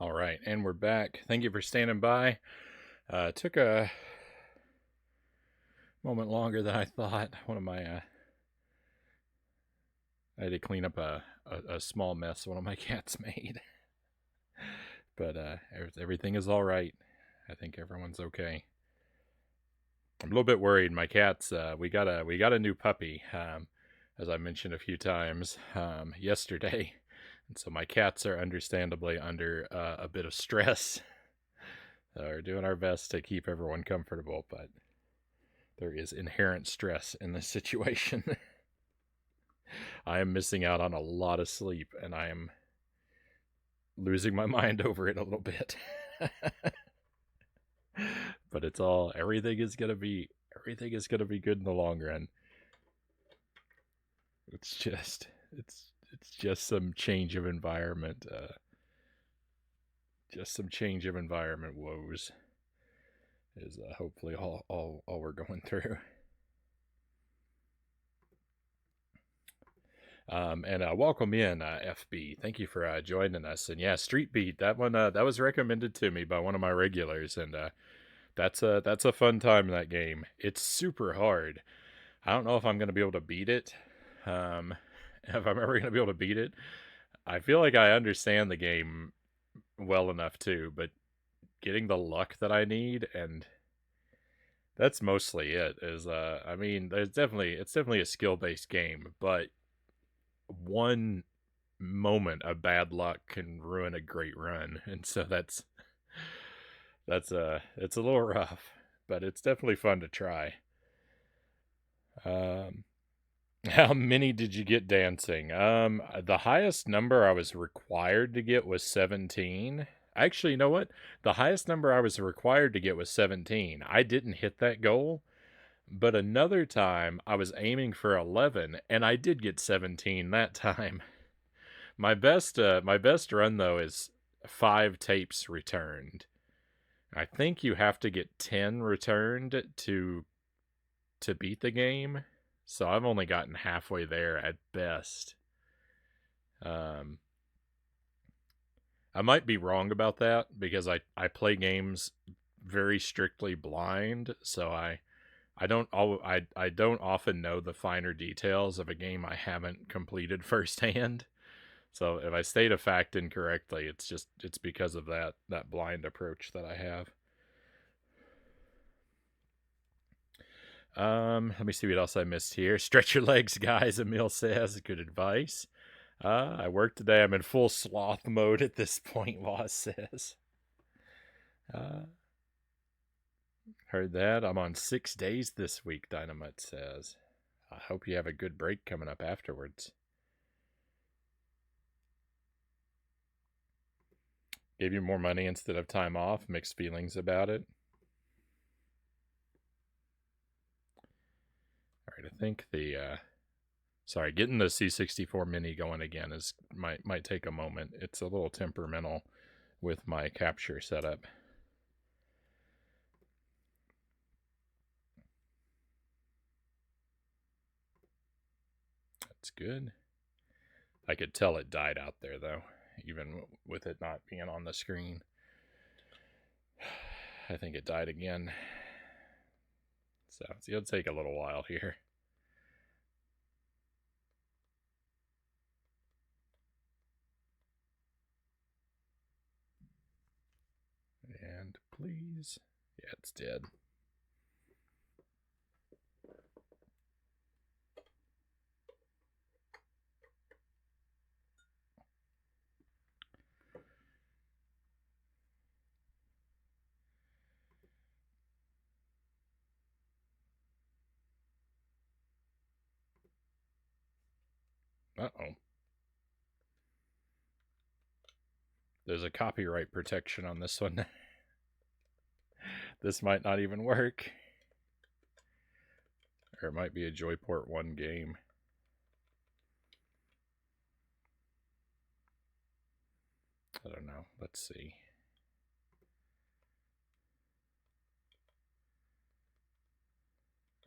All right, and we're back. Thank you for standing by. Took a moment longer than I thought. I had to clean up a small mess one of my cats made, but everything is all right. I think everyone's okay. I'm a little bit worried. My cats. We got a new puppy, as I mentioned a few times yesterday, and so my cats are understandably under a bit of stress. We're doing our best to keep everyone comfortable, but there is inherent stress in this situation. I am missing out on a lot of sleep, and I am losing my mind over it a little bit. But everything is gonna be good in the long run. It's just some change of environment. Just some change of environment woes is hopefully all we're going through. And welcome in, FB. Thank you for joining us. And yeah, Street Beat, that one that was recommended to me by one of my regulars, and that's a fun time in that game. It's super hard. I don't know if I'm gonna be able to beat it. If I'm ever gonna be able to beat it. I feel like I understand the game well enough too, but getting the luck that I need, and that's mostly it. I mean, it's definitely a skill based game, but one moment of bad luck can ruin a great run, and so it's a little rough, but it's definitely fun to try. um how many did you get dancing? The highest number I was required to get was 17. Actually, you know what, the highest number I was required to get was 17. I didn't hit that goal, but another time I was aiming for 11 and I did get 17 that time. My best run though is 5 tapes returned. I think you have to get 10 returned to beat the game. So I've only gotten halfway there at best. Um I might be wrong about that because I play games very strictly blind, so I don't often know the finer details of a game I haven't completed firsthand. So if I state a fact incorrectly, it's because of that blind approach that I have. Let me see what else I missed here. Stretch your legs, guys, Emil says. Good advice. I work today. I'm in full sloth mode at this point, Loss says. Uh, Heard that. I'm on 6 days this week, Dynamite says. I hope you have a good break coming up afterwards. Gave you more money instead of time off. Mixed feelings about it. All right, I think getting the C64 Mini going again might take a moment. It's a little temperamental with my capture setup. That's good. I could tell it died out there though, even with it not being on the screen. I think it died again. So it'll take a little while here. And please. Yeah, it's dead. Uh-oh. There's a copyright protection on this one. This might not even work. Or it might be a Joyport 1 game. I don't know. Let's see.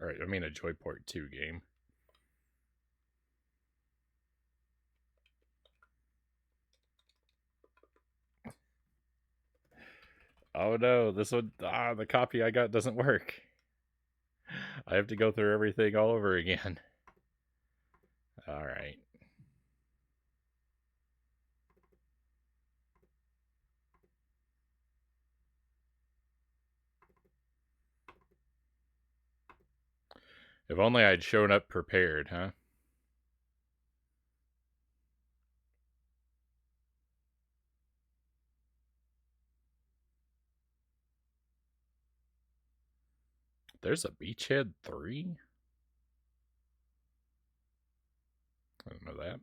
Alright, I mean a Joyport 2 game. Oh no, this one, the copy I got doesn't work. I have to go through everything all over again. Alright. If only I'd shown up prepared, huh? There's a Beachhead 3? I don't know that.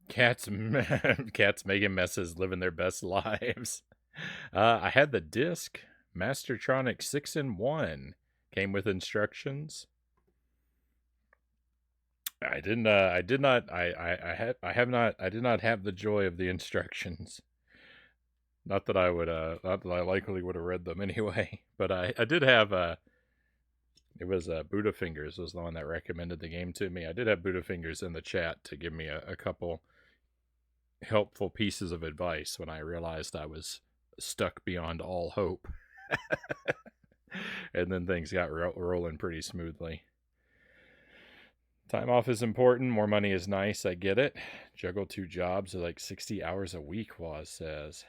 Cats, cats making messes, living their best lives. I had the disc, Mastertronic 6-in-1. Came with instructions. I didn't. I did not. I had. I have not. I did not have the joy of the instructions. Not that I would. Not that I likely would have read them anyway. But I did have. It was Buddha Fingers was the one that recommended the game to me. I did have Buddha Fingers in the chat to give me a couple helpful pieces of advice when I realized I was stuck beyond all hope. And then things got rolling pretty smoothly. Time off is important. More money is nice. I get it. Juggle 2 jobs are like 60 hours a week, Waz says.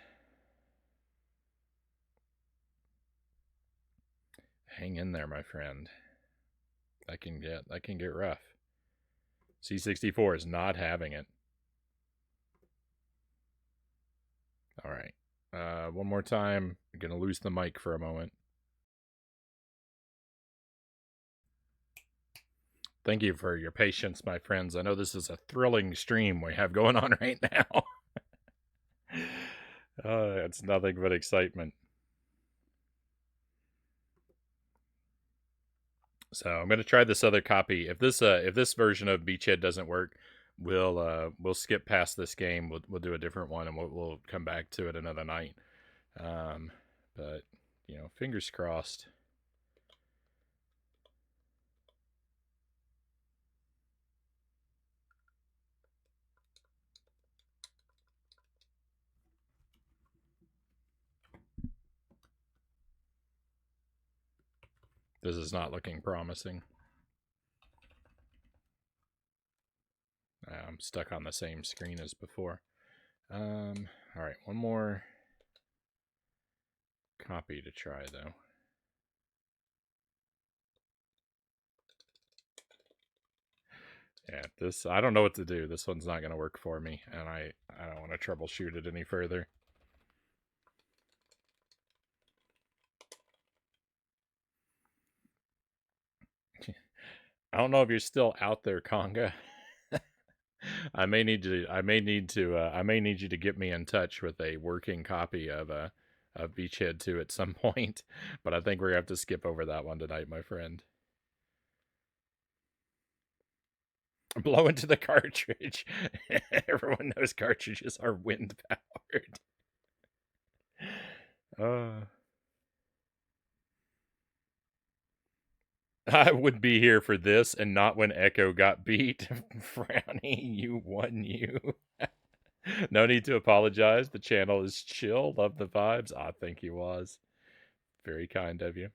Hang in there, my friend. That can get rough. C64 is not having it. All right. One more time. I'm going to lose the mic for a moment. Thank you for your patience, my friends. I know this is a thrilling stream we have going on right now. It's nothing but excitement. So I'm going to try this other copy. If this version of Beachhead doesn't work, we'll skip past this game. We'll do a different one, and we'll come back to it another night. But you know, fingers crossed. This is not looking promising. I'm stuck on the same screen as before. All right, one more copy to try though. Yeah, this I don't know what to do. This one's not going to work for me, and I don't want to troubleshoot it any further. I don't know if you're still out there, Conga. I may need you to get me in touch with a working copy of Beachhead 2 at some point, but I think we're gonna have to skip over that one tonight, my friend. Blow into the cartridge. Everyone knows cartridges are wind powered. I would be here for this and not when Echo got beat. Frownie, you won you. No need to apologize. The channel is chill. Love the vibes. Thank you, Waz. Very kind of you.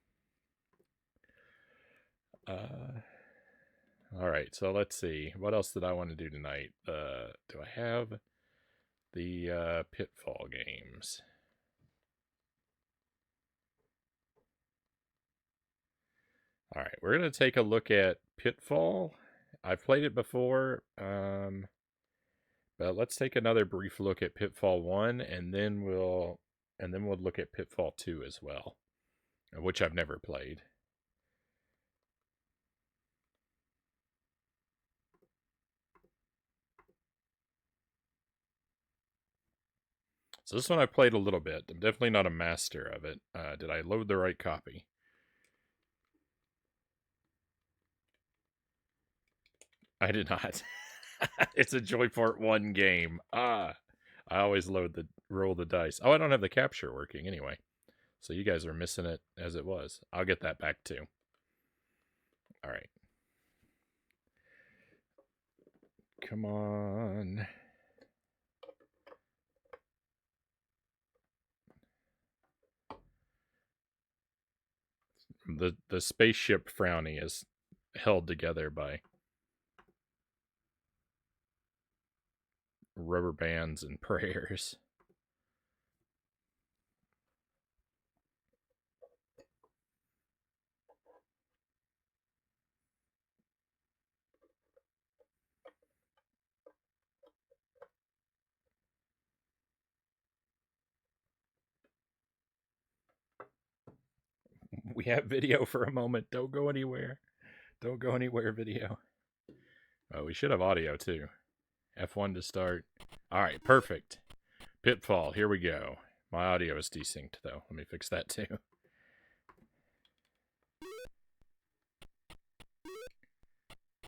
All right, so let's see. What else did I want to do tonight? Do I have the Pitfall games? All right, we're going to take a look at Pitfall. I've played it before, but let's take another brief look at Pitfall 1, and then we'll look at Pitfall 2 as well, which I've never played. So this one I played a little bit. I'm definitely not a master of it. Did I load the right copy? I did not. It's a Joyport 1 game. I always roll the dice. Oh, I don't have the capture working anyway. So you guys are missing it as it was. I'll get that back too. All right. Come on. The spaceship Frownie is held together by rubber bands and prayers. We have video for a moment. Don't go anywhere. Don't go anywhere, video. Oh, we should have audio too. F1 to start. All right, perfect. Pitfall, here we go. My audio is desynced though. Let me fix that too. All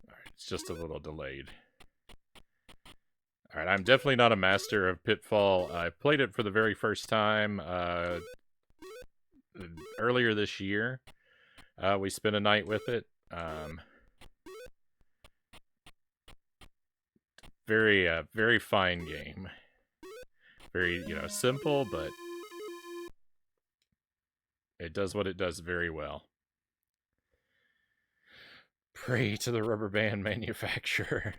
right, it's just a little delayed. All right, I'm definitely not a master of Pitfall. I played it for the very first time earlier this year. We spent a night with it. Very fine game. Very, simple, but it does what it does very well. Pray to the rubber band manufacturer.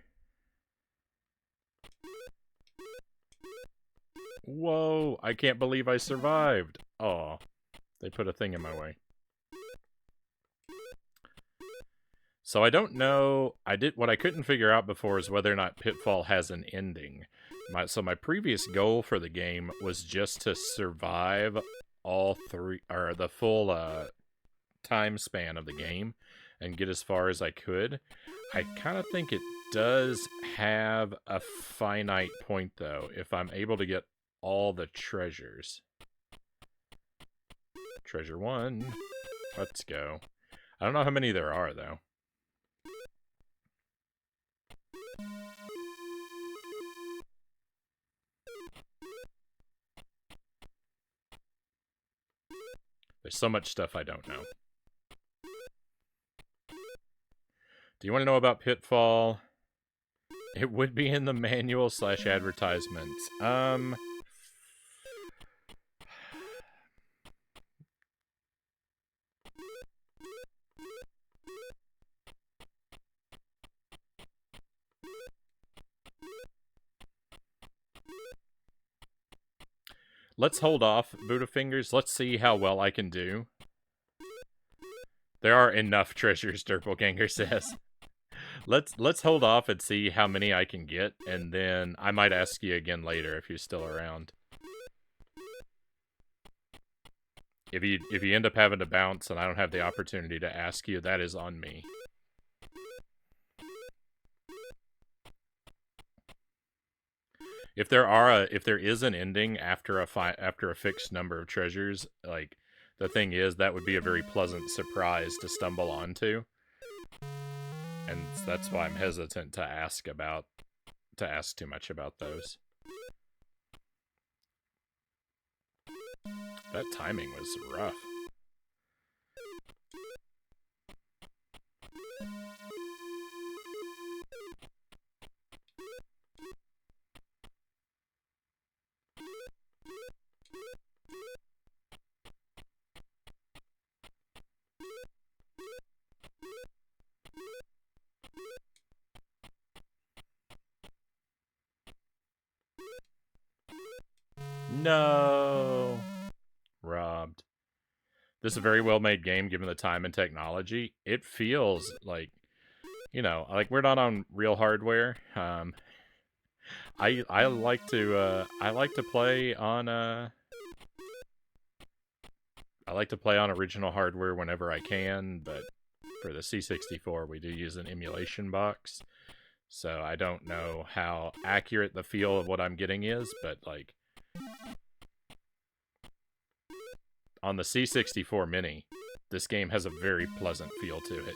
Whoa, I can't believe I survived. Aw, they put a thing in my way. So I don't know. What I couldn't figure out before is whether or not Pitfall has an ending. So my previous goal for the game was just to survive all three, or the full time span of the game, and get as far as I could. I kind of think it does have a finite point, though, if I'm able to get all the treasures. Treasure 1. Let's go. I don't know how many there are, though. There's so much stuff I don't know. Do you want to know about Pitfall? It would be in the manual / advertisements. Let's hold off, Buddha Fingers. Let's see how well I can do. There are enough treasures, Doppelganger says. Let's hold off and see how many I can get, and then I might ask you again later if you're still around. If you end up having to bounce and I don't have the opportunity to ask you, that is on me. If there is an ending after a fixed number of treasures, like, the thing is, that would be a very pleasant surprise to stumble onto. And that's why I'm hesitant to ask too much about those. That timing was rough. No. Robbed. This is a very well-made game, given the time and technology. It feels like, like we're not on real hardware. I like to play on original hardware whenever I can, but for the C64 we do use an emulation box. So I don't know how accurate the feel of what I'm getting is, but like, on the C64 Mini, this game has a very pleasant feel to it.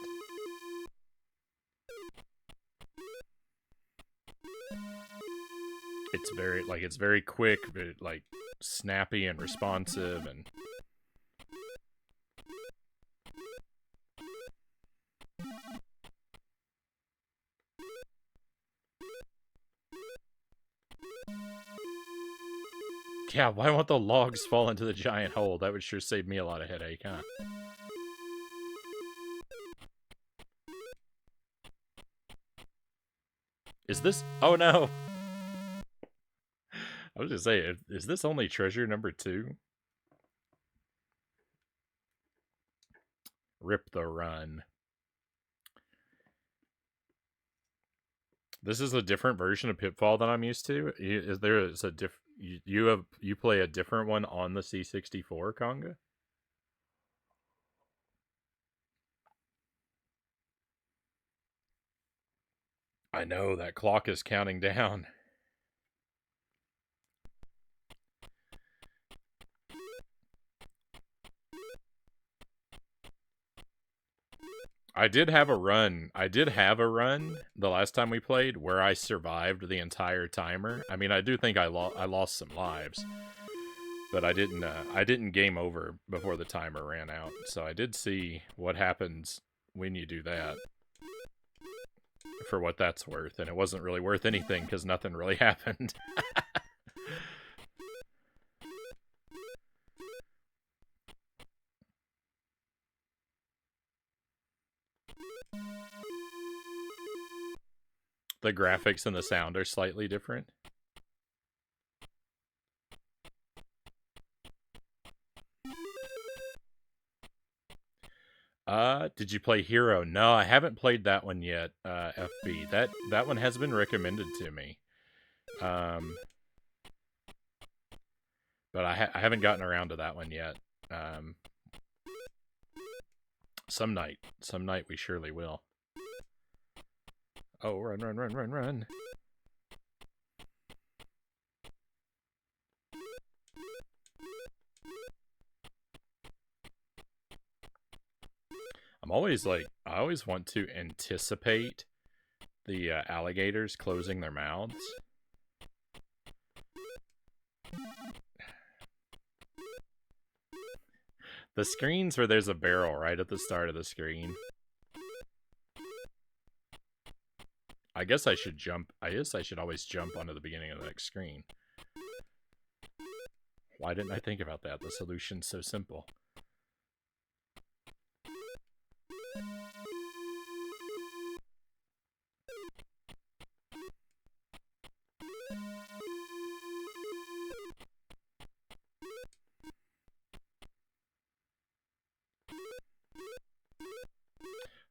It's very quick, but like snappy and responsive, and yeah, why won't the logs fall into the giant hole? That would sure save me a lot of headache, huh? Is this... Oh, no! I was gonna say, is this only treasure number 2? Rip the run. This is a different version of Pitfall than I'm used to. You play a different one on the C64, Conga? I know, that clock is counting down. I did have a run the last time we played where I survived the entire timer. I mean, I do think I lost some lives, but I didn't game over before the timer ran out. So I did see what happens when you do that, for what that's worth, and it wasn't really worth anything because nothing really happened. The graphics and the sound are slightly different. Did you play Hero? No, I haven't played that one yet, FB. That one has been recommended to me. But I haven't gotten around to that one yet. Some night we surely will. Oh, run, run, run, run, run. I always want to anticipate the alligators closing their mouths. The screens where there's a barrel right at the start of the screen. I guess I should always jump onto the beginning of the next screen. Why didn't I think about that? The solution's so simple.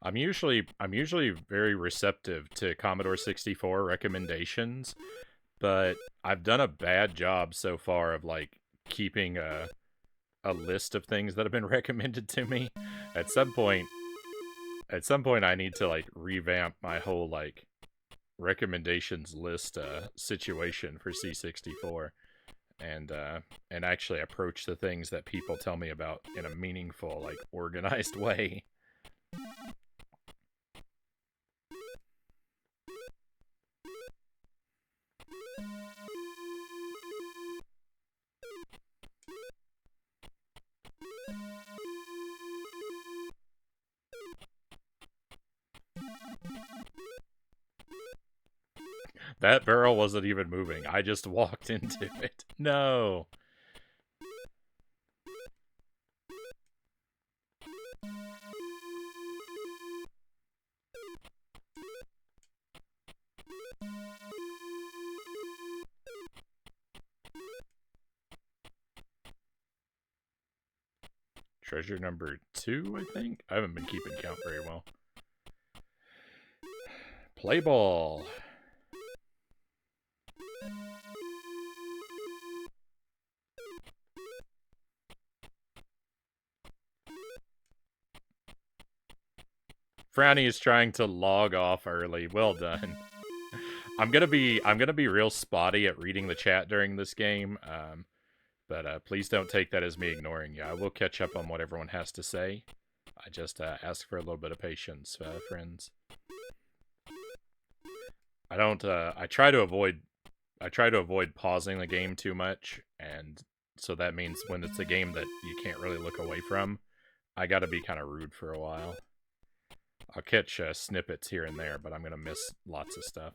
I'm usually very receptive to Commodore 64 recommendations, but I've done a bad job so far of like keeping a list of things that have been recommended to me. At some point I need to like revamp my whole like recommendations list situation for C64 and actually approach the things that people tell me about in a meaningful, like organized way. That barrel wasn't even moving. I just walked into it. No. Treasure number 2, I think? I haven't been keeping count very well. Play ball. Frownie is trying to log off early. Well done. I'm gonna be real spotty at reading the chat during this game. But please don't take that as me ignoring you. I will catch up on what everyone has to say. I just ask for a little bit of patience, friends. I don't. I try to avoid pausing the game too much, and so that means when it's a game that you can't really look away from, I gotta be kind of rude for a while. I'll catch snippets here and there, but I'm gonna miss lots of stuff.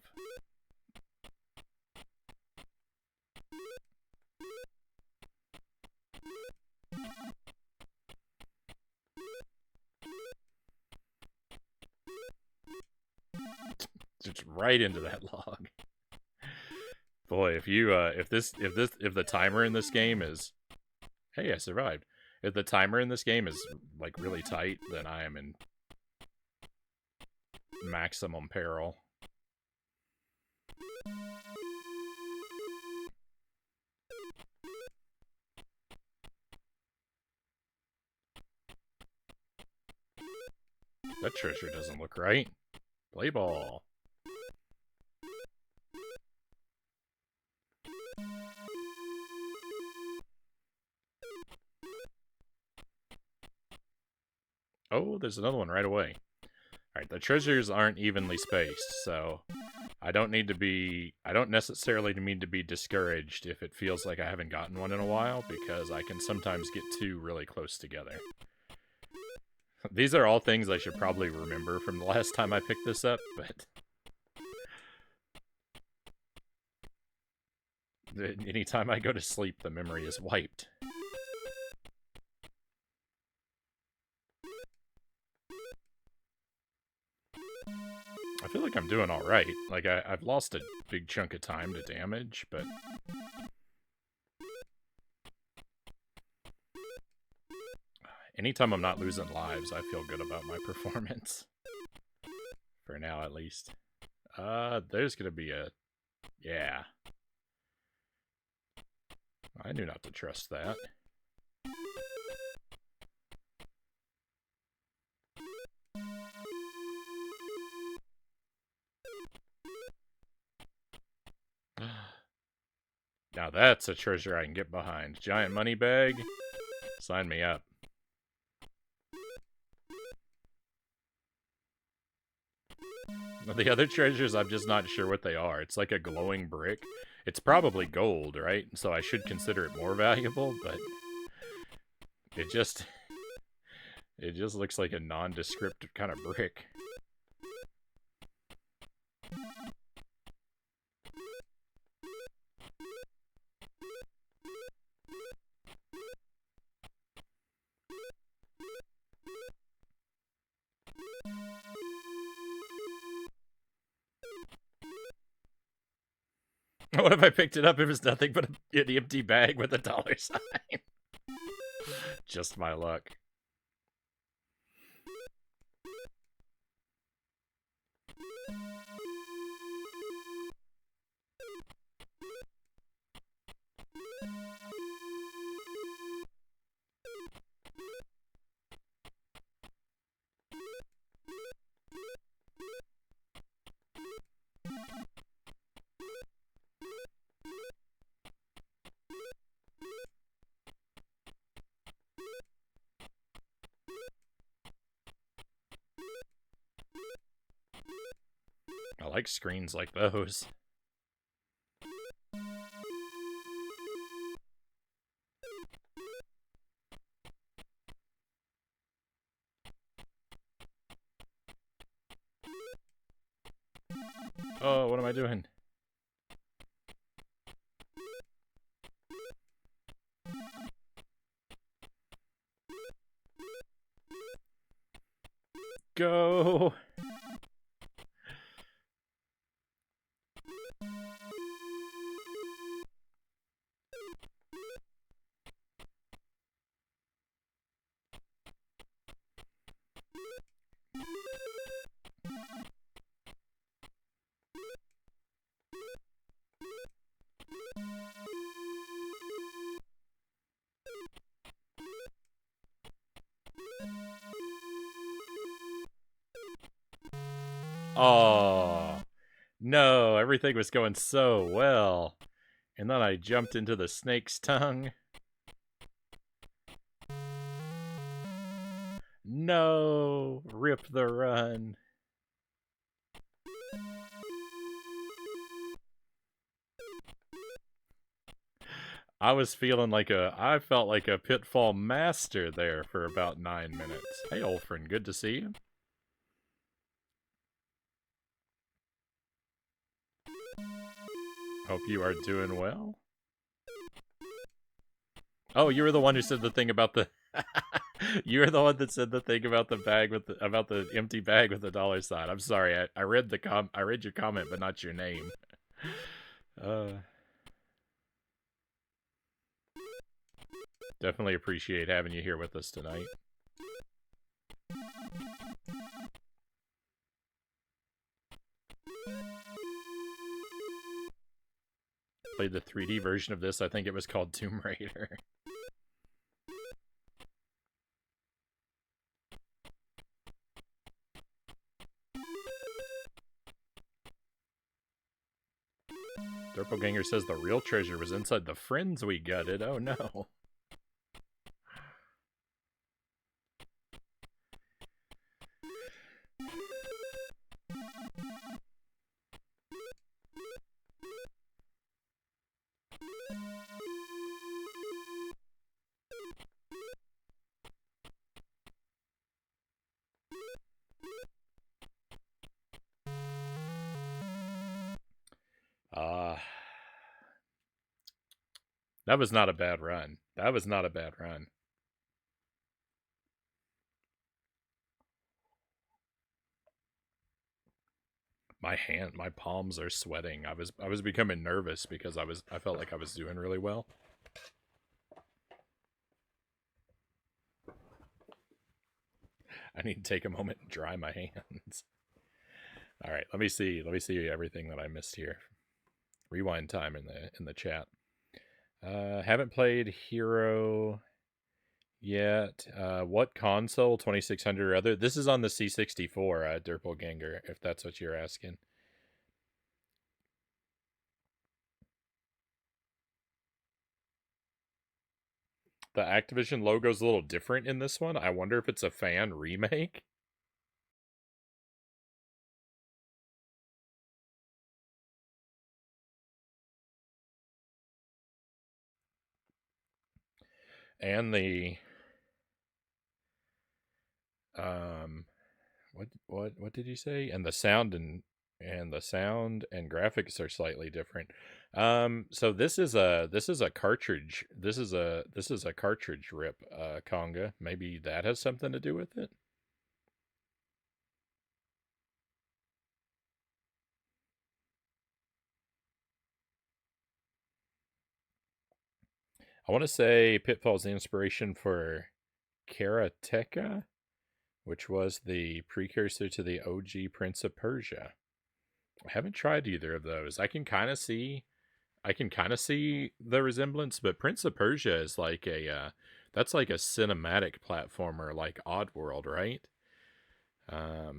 Just right into that log. Boy, if you if the timer in this game is, hey, I survived. If the timer in this game is like really tight, then I am in maximum peril. That treasure doesn't look right. Play ball. Oh, there's another one right away. Alright, the treasures aren't evenly spaced, so I don't necessarily need to be discouraged if it feels like I haven't gotten one in a while, because I can sometimes get two really close together. These are all things I should probably remember from the last time I picked this up, but anytime I go to sleep, the memory is wiped. I feel like I'm doing alright. Like, I've lost a big chunk of time to damage, but anytime I'm not losing lives, I feel good about my performance. For now, at least. There's gonna be a... Yeah. I knew not to trust that. Now that's a treasure I can get behind. Giant money bag? Sign me up. The other treasures, I'm just not sure what they are. It's like a glowing brick. It's probably gold, right? So I should consider it more valuable, but it just looks like a nondescript kind of brick. What if I picked it up? It was nothing but an empty bag with a dollar sign. Just my luck. I like screens like those. Oh, what am I doing? Go! Oh, no, everything was going so well. And then I jumped into the snake's tongue. No! Rip the run. I felt like a Pitfall master there for about 9 minutes. Hey, old friend, good to see you. Hope you are doing well. Oh, you were the one who said the thing about the... You were the one that said the thing about the bag with about the empty bag with the dollar sign. I'm sorry, I read I read your comment, but not your name. Definitely appreciate having you here with us tonight. Played the 3D version of this. I think it was called Tomb Raider. Doppelganger says the real treasure was inside the friends we gutted. Oh no. That was not a bad run. That was not a bad run. My palms are sweating. I was becoming nervous because I felt like I was doing really well. I need to take a moment and dry my hands. All right, let me see everything that I missed here. Rewind time in the chat. Haven't played Hero yet. What console? 2600 or other? This is on the C64, Doppelganger, if that's what you're asking. The Activision logo's a little different in this one. I wonder if it's a fan remake. And the what did you say? And the sound and graphics are slightly different. So this is a cartridge. This is a cartridge rip, Conga. Maybe that has something to do with it. I want to say Pitfall's the inspiration for Karateka, which was the precursor to the OG Prince of Persia. I haven't tried either of those. I can kind of see the resemblance, but Prince of Persia is like that's like a cinematic platformer like Oddworld, right? I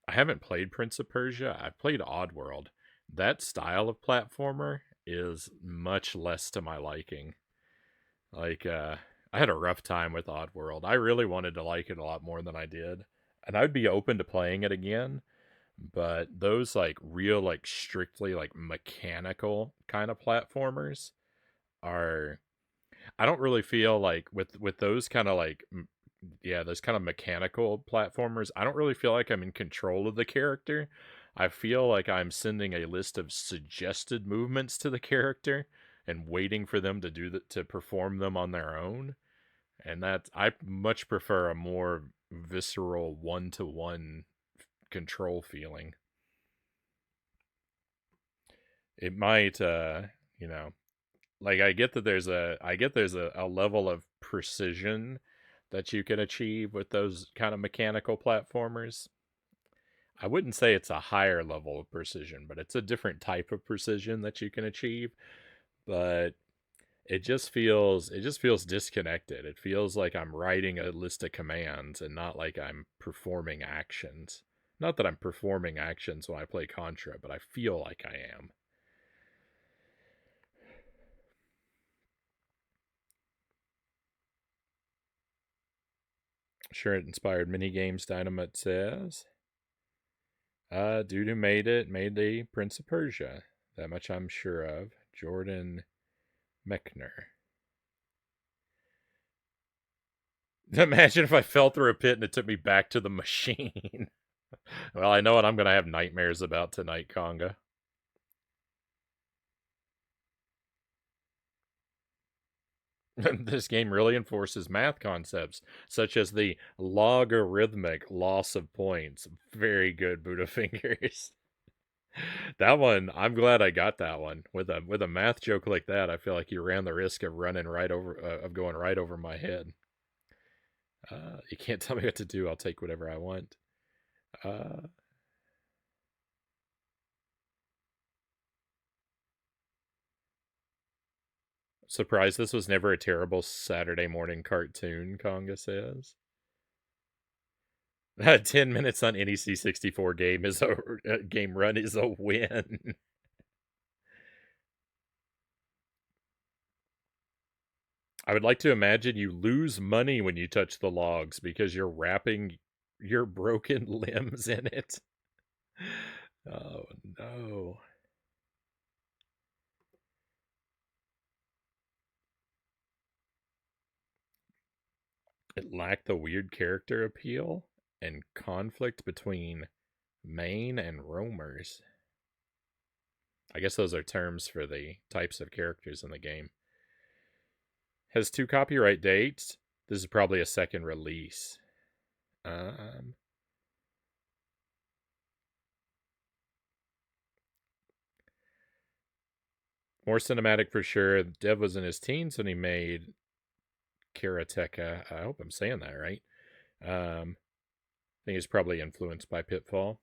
haven't played Prince of Persia. I've played Oddworld. That style of platformer is much less to my liking. Like, I had a rough time with Oddworld. I really wanted to like it a lot more than I did. And I'd be open to playing it again. But those, like, real, like, strictly, like, mechanical kind of platformers are... I don't really feel like, with those kind of, like... Yeah, those kind of mechanical platformers, I don't really feel like I'm in control of the character. I feel like I'm sending a list of suggested movements to the character and waiting for them to to perform them on their own. And that I much prefer a more visceral one-to-one control feeling. It might you know, like I get that there's a level of precision that you can achieve with those kind of mechanical platformers. I wouldn't say it's a higher level of precision, but it's a different type of precision that you can achieve. But it just feels disconnected. It feels like I'm writing a list of commands and not like I'm performing actions. Not that I'm performing actions when I play Contra, but I feel like I am. Sure, it inspired mini games. Dynamite says. Dude who made the Prince of Persia. That much I'm sure of. Jordan Mechner. Imagine if I fell through a pit and it took me back to the machine. Well, I know what I'm going to have nightmares about tonight, Conga. This game really enforces math concepts, such as the logarithmic loss of points. Very good, Buddha Fingers. That one, I'm glad I got that one. With a math joke like that, I feel like you ran the risk of running right over, of going right over my head. You can't tell me what to do. I'll take whatever I want. Surprised this was never a terrible Saturday morning cartoon, Conga says. 10 minutes on any C64 game is a game run is a win. I would like to imagine you lose money when you touch the logs because you're wrapping your broken limbs in it. Oh no. It lacked the weird character appeal and conflict between main and roamers. I guess those are terms for the types of characters in the game. Has 2 copyright dates. This is probably a second release. More cinematic for sure. Dev was in his teens when he made Karateka. I hope I'm saying that right. I think he's probably influenced by Pitfall.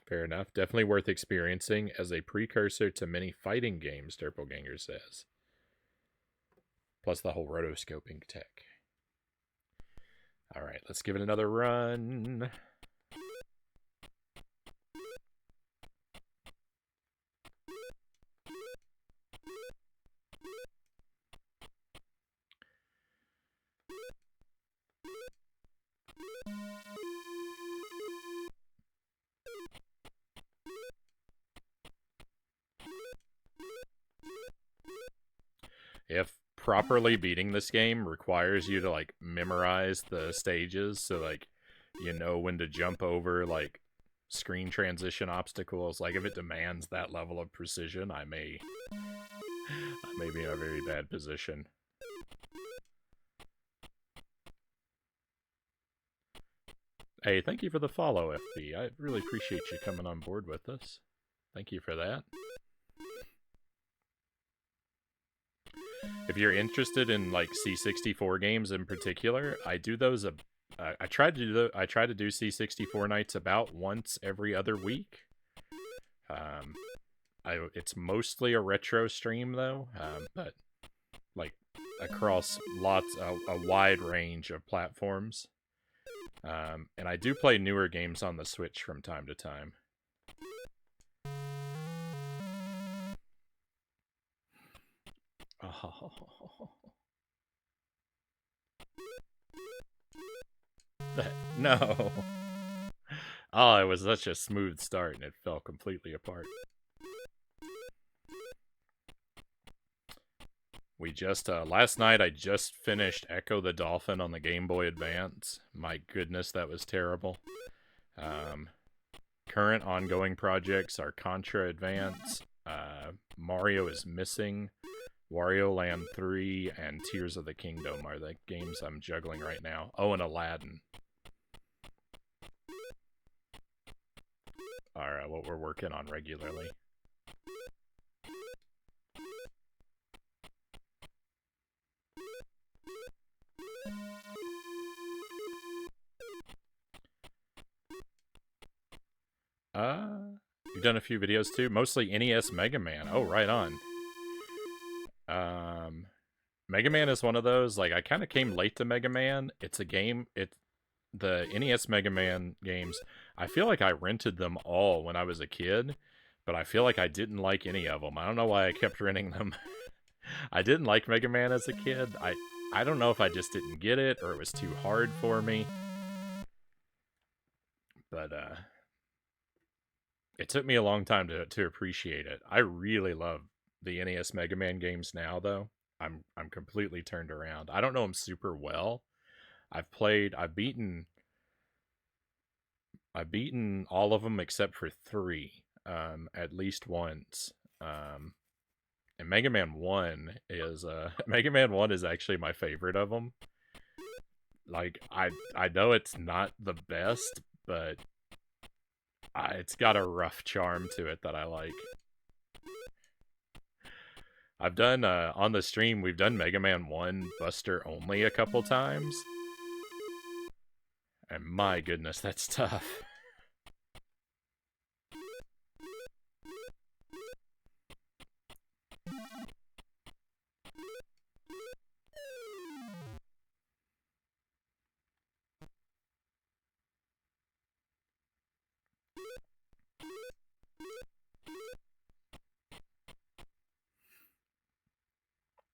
Fair enough. Definitely worth experiencing as a precursor to many fighting games, Derpelganger says. Plus the whole rotoscoping tech. Alright, let's give it another run. If properly beating this game requires you to like memorize the stages, so like you know when to jump over like screen transition obstacles, like if it demands that level of precision, I may be in a very bad position. Hey, thank you for the follow, FB. I really appreciate you coming on board with us. Thank you for that. If you're interested in like C64 games in particular, I do those. I try to do C64 nights about once every other week. It's mostly a retro stream though, but like across a wide range of platforms. And I do play newer games on the Switch from time to time. Oh. No. Oh, it was such a smooth start and it fell completely apart. We just, last night I just finished Echo the Dolphin on the Game Boy Advance. My goodness, that was terrible. Current ongoing projects are Contra Advance, Mario is Missing, Wario Land 3, and Tears of the Kingdom are the games I'm juggling right now. Oh, and Aladdin are what we're working on regularly. You've done a few videos too, mostly NES Mega Man. Oh, right on. Mega Man is one of those, like, I kind of came late to Mega Man. It's a game, the NES Mega Man games, I feel like I rented them all when I was a kid, but I feel like I didn't like any of them. I don't know why I kept renting them. I didn't like Mega Man as a kid. I don't know if I just didn't get it or it was too hard for me. But it took me a long time to appreciate it. I really love the NES Mega Man games now, though. I'm completely turned around. I don't know them super well. I've beaten all of them except for 3, at least once. And Mega Man 1 is Mega Man 1 is actually my favorite of them. Like I know it's not the best, but it's got a rough charm to it that I like. I've done on the stream we've done Mega Man 1 Buster only a couple times. And my goodness, that's tough.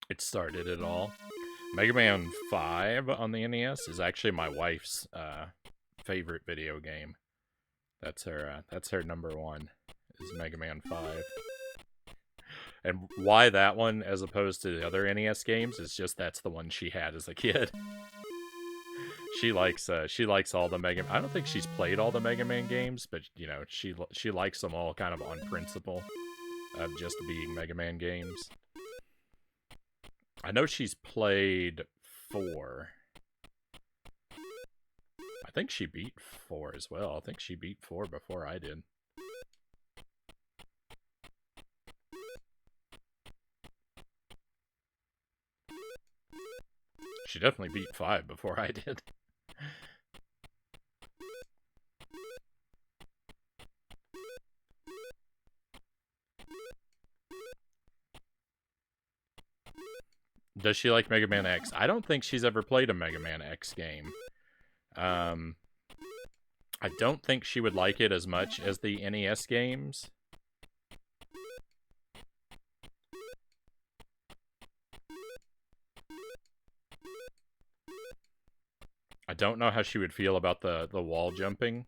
It started it all. Mega Man 5 on the NES is actually my wife's favorite video game. That's her number one, is Mega Man 5. And why that one as opposed to the other NES games is just that's the one she had as a kid. She likes all the Mega. I don't think she's played all the Mega Man games, but you know she likes them all kind of on principle of just being Mega Man games. I know she's played 4. I think she beat 4 as well. I think she beat 4 before I did. She definitely beat 5 before I did. Does she like Mega Man X? I don't think she's ever played a Mega Man X game. I don't think she would like it as much as the NES games. I don't know how she would feel about the wall jumping.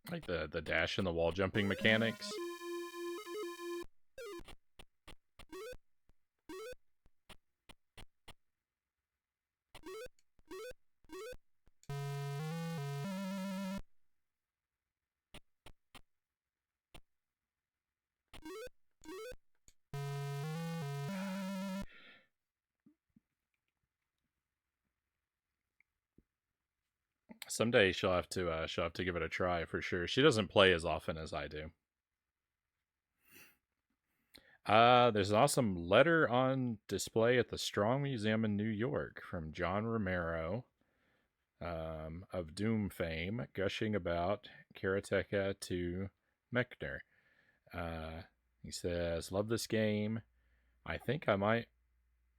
Like the dash and the wall jumping mechanics. Someday she'll have to give it a try for sure. She doesn't play as often as I do. There's an awesome letter on display at the Strong Museum in New York from John Romero, of Doom fame, gushing about Karateka to Mechner. He says, "Love this game. I think I might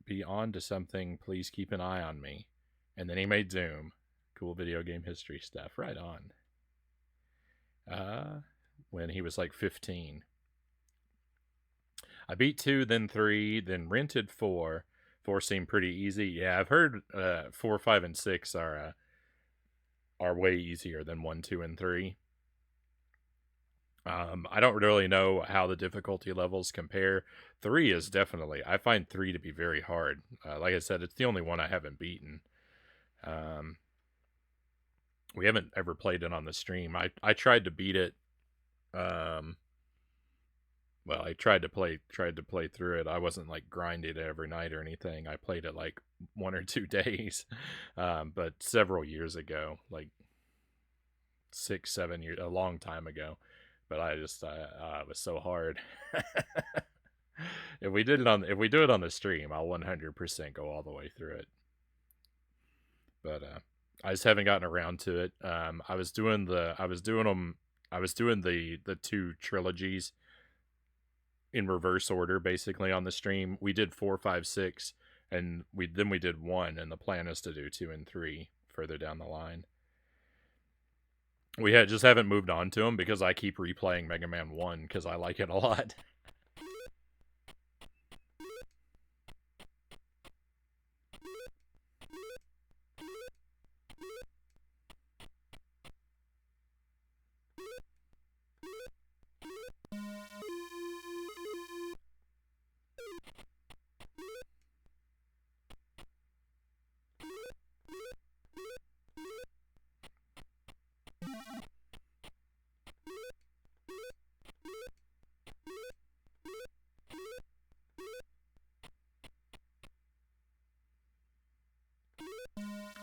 be on to something. Please keep an eye on me." And then he made Doom. Cool video game history stuff. Right on. When he was like 15. I beat 2, then 3, then rented 4. 4 seemed pretty easy. Yeah, I've heard 4, 5, and 6 are way easier than 1, 2, and 3. I don't really know how the difficulty levels compare. 3 is definitely, I find 3 to be very hard. Like I said, it's the only one I haven't beaten. We haven't ever played it on the stream. I tried to beat it. Well, I tried to play through it. I wasn't like grinding it every night or anything. I played it like 1 or 2 days, but several years ago, like 6, 7 years, a long time ago. But I just it was so hard. If we do it on the stream, I'll 100% go all the way through it. But I just haven't gotten around to it. I was doing the 2 trilogies in reverse order, basically, on the stream. We did 4, 5, 6, and we did 1, and the plan is to do 2 and 3 further down the line. We just haven't moved on to them because I keep replaying Mega Man 1 because I like it a lot.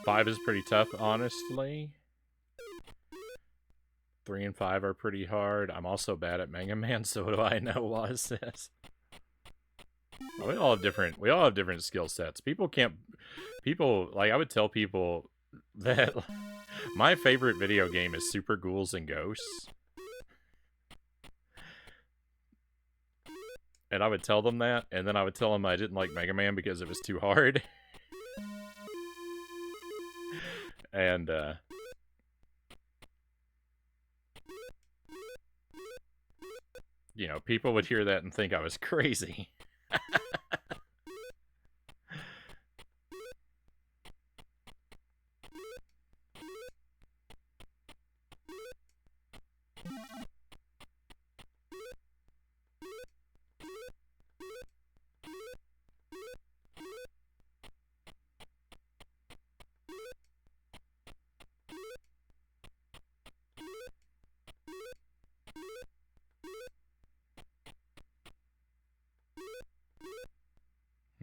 5 is pretty tough, honestly. 3 and 5 are pretty hard. I'm also bad at Mega Man, so what do I know what says? We all have different skill sets. People like I would tell people that my favorite video game is Super Ghouls and Ghosts. And I would tell them that, and then I would tell them I didn't like Mega Man because it was too hard. And you know, people would hear that and think I was crazy.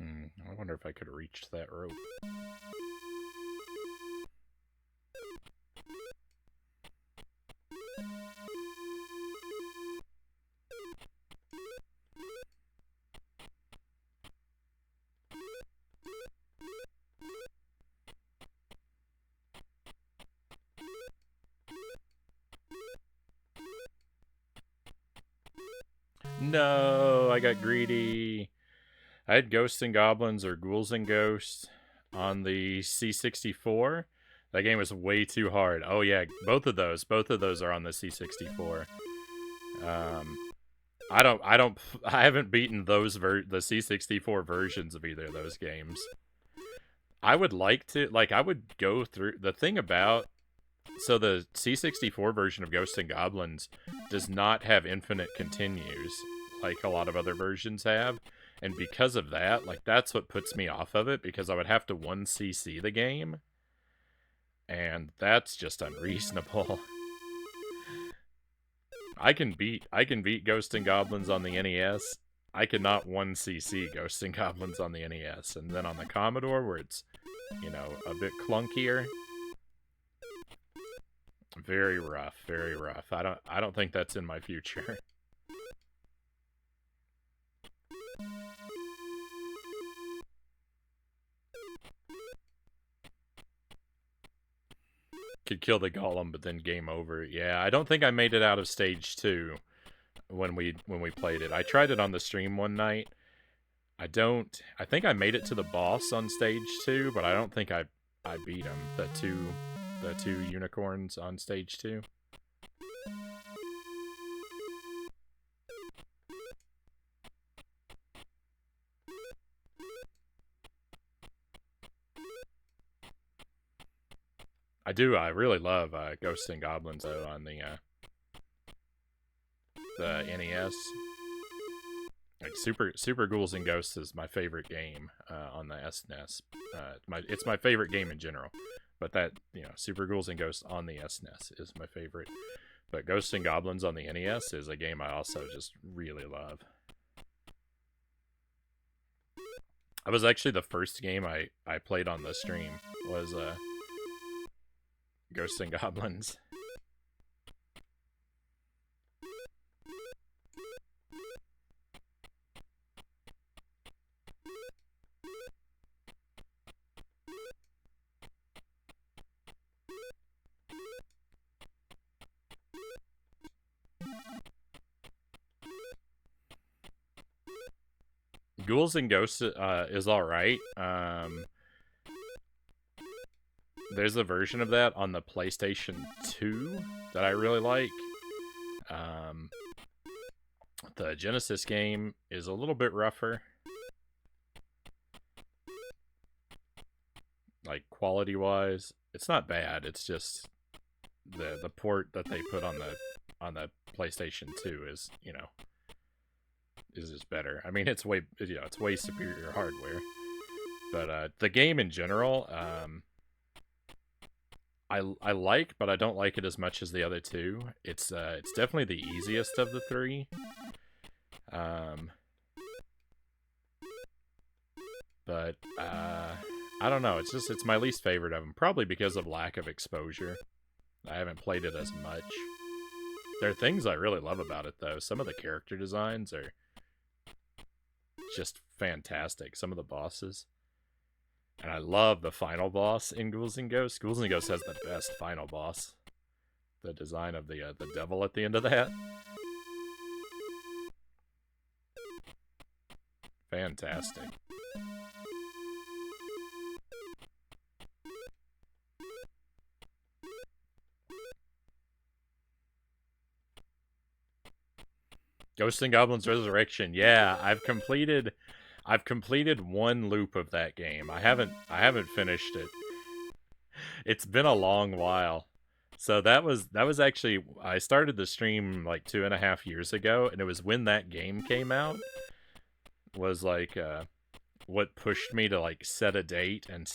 I wonder if I could have reached that rope. No, I got greedy. I had Ghosts and Goblins or Ghouls and Ghosts on the C64. That game was way too hard. Oh yeah, both of those are on the C64. I haven't beaten the C64 versions of either of those games. I would like to, like, I would go through the thing about. So the C64 version of Ghosts and Goblins does not have infinite continues like a lot of other versions have. And because of that, like, that's what puts me off of it, because I would have to 1cc the game. And that's just unreasonable. I can beat Ghosts and Goblins on the NES. I cannot 1cc Ghosts and Goblins on the NES. And then on the Commodore, where it's, you know, a bit clunkier, very rough, very rough. I don't think that's in my future. Could kill the golem, but then game over. Yeah, I don't think I made it out of stage 2 when we played it. I tried it on the stream one night. I think I made it to the boss on stage 2, but I don't think I beat him. The two unicorns on stage 2. I really love Ghosts and Goblins though on the NES. Like Super Ghouls and Ghosts is my favorite game on the SNES. It's my favorite game in general, but that, you know, Super Ghouls and Ghosts on the SNES is my favorite. But Ghosts and Goblins on the NES is a game I also just really love. That was actually the first game I played on the stream, was Ghosts and Goblins. Ghouls and Ghosts is alright. There's a version of that on the PlayStation 2 that I really like. The Genesis game is a little bit rougher, like quality-wise. It's not bad. It's just the port that they put on the PlayStation 2 is, you know, is just better. I mean, it's way superior hardware. But the game in general, I like, but I don't like it as much as the other two. It's definitely the easiest of the three. But I don't know. It's my least favorite of them. Probably because of lack of exposure. I haven't played it as much. There are things I really love about it, though. Some of the character designs are just fantastic. Some of the bosses. And I love the final boss in Ghouls and Ghosts. Ghouls and Ghosts has the best final boss. The design of the devil at the end of that. Fantastic. Ghosts and Goblins Resurrection. Yeah, I've completed one loop of that game. I haven't finished it. It's been a long while. So that was actually, I started the stream like 2.5 years ago, and it was when that game came out. Was like what pushed me to like set a date and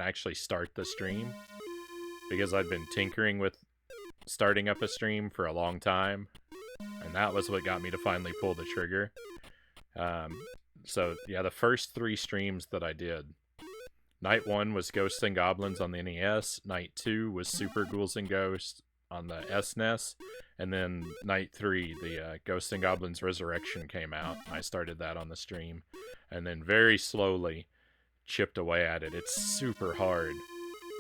actually start the stream, because I'd been tinkering with starting up a stream for a long time, and that was what got me to finally pull the trigger. So yeah, the first 3 streams that I did, night 1 was Ghosts and Goblins on the NES, night 2 was Super Ghouls and Ghosts on the SNES, and then night 3, the Ghosts and Goblins Resurrection came out. I started that on the stream, and then very slowly chipped away at it. It's super hard,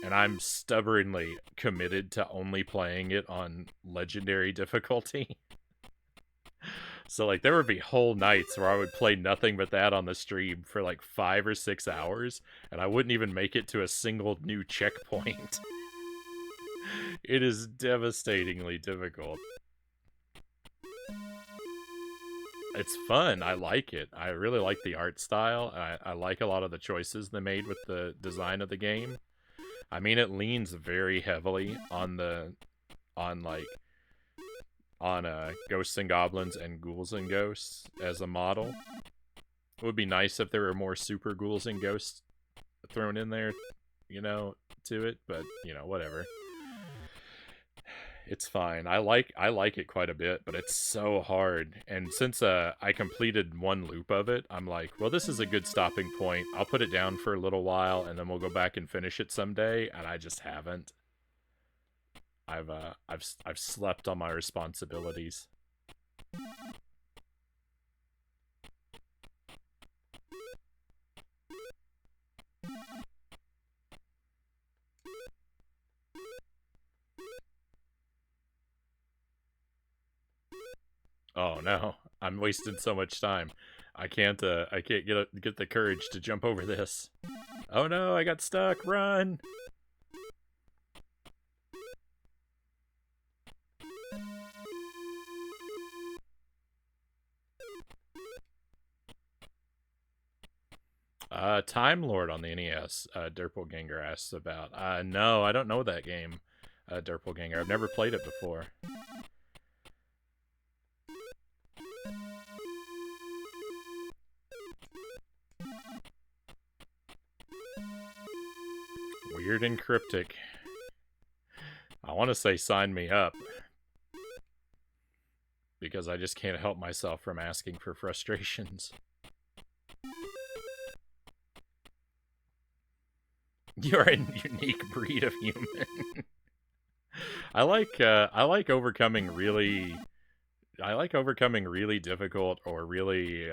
and I'm stubbornly committed to only playing it on legendary difficulty. So like there would be whole nights where I would play nothing but that on the stream for like 5 or 6 hours, and I wouldn't even make it to a single new checkpoint. It is devastatingly difficult. It's fun. I like it. I really like the art style. I like a lot of the choices they made with the design of the game. I mean, it leans very heavily on Ghosts and Goblins and Ghouls and Ghosts as a model. It would be nice if there were more Super Ghouls and Ghosts thrown in there, to it, but, whatever. It's fine. I like it quite a bit, but it's so hard. And since I completed one loop of it, I'm like, well, this is a good stopping point. I'll put it down for a little while, and then we'll go back and finish it someday. And I just haven't. I've slept on my responsibilities. Oh no, I'm wasting so much time. I can't get the courage to jump over this. Oh no, I got stuck. Run! Time Lord on the NES, Derpelganger asks about. No, I don't know that game, Derpelganger. I've never played it before. Weird and cryptic. I want to say sign me up, because I just can't help myself from asking for frustrations. You're a unique breed of human. I like overcoming really difficult or really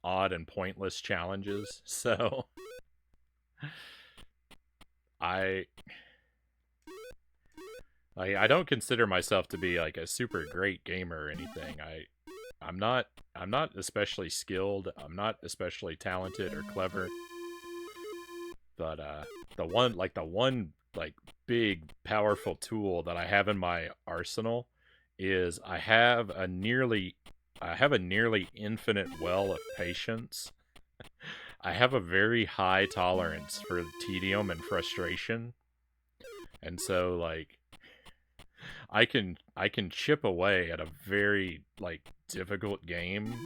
odd and pointless challenges. So I don't consider myself to be like a super great gamer or anything. I'm not especially skilled. I'm not especially talented or clever. But the one big powerful tool that I have in my arsenal is I have a nearly infinite well of patience. I have a very high tolerance for tedium and frustration. And so like I can chip away at a very difficult game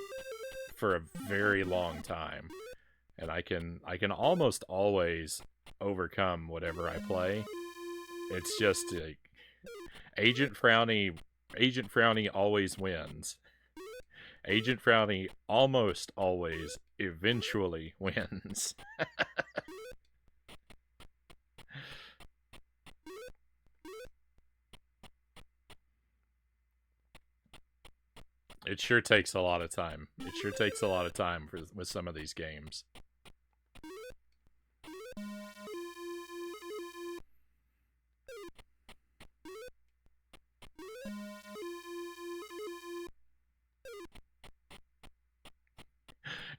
for a very long time. And I can almost always overcome whatever I play. It's just Agent Frownie always wins. Agent Frownie almost always eventually wins. It sure takes a lot of time. It sure takes a lot of time with some of these games.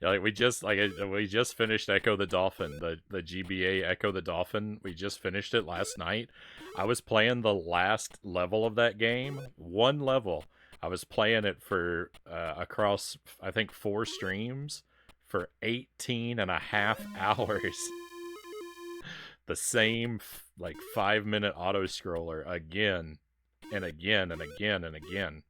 Yeah, like we just finished Echo the Dolphin, the GBA Echo the Dolphin. We just finished it last night. I was playing the last level of that game, one level. I was playing it for across I think 4 streams for 18 and a half hours. The same like 5-minute auto scroller again and again and again and again.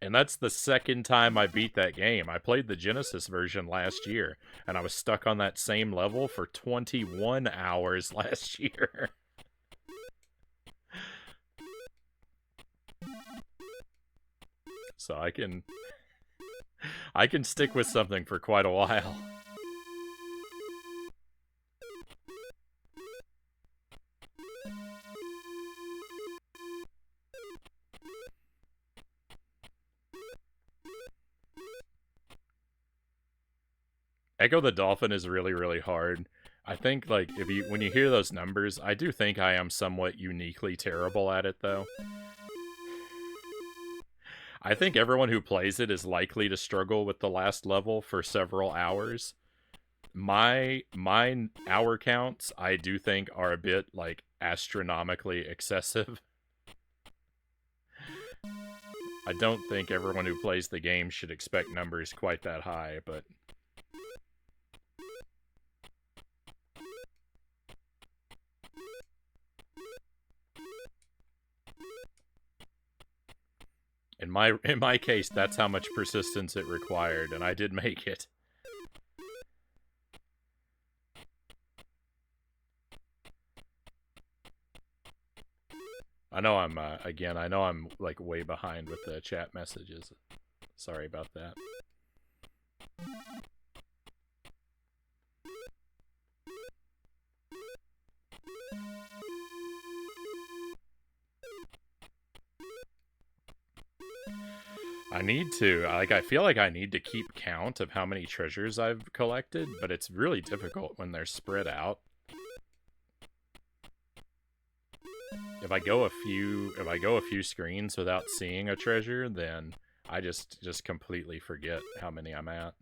And that's the second time I beat that game. I played the Genesis version last year, and I was stuck on that same level for 21 hours last year. So I can stick with something for quite a while. Echo the Dolphin is really, really hard. I think like when you hear those numbers, I do think I am somewhat uniquely terrible at it though. I think everyone who plays it is likely to struggle with the last level for several hours. My hour counts I do think are a bit like astronomically excessive. I don't think everyone who plays the game should expect numbers quite that high, but in my case, that's how much persistence it required, and I did make it. I know I'm like way behind with the chat messages. Sorry about that. I feel like I need to keep count of how many treasures I've collected, but it's really difficult when they're spread out. If I go a few screens without seeing a treasure, then I just completely forget how many I'm at.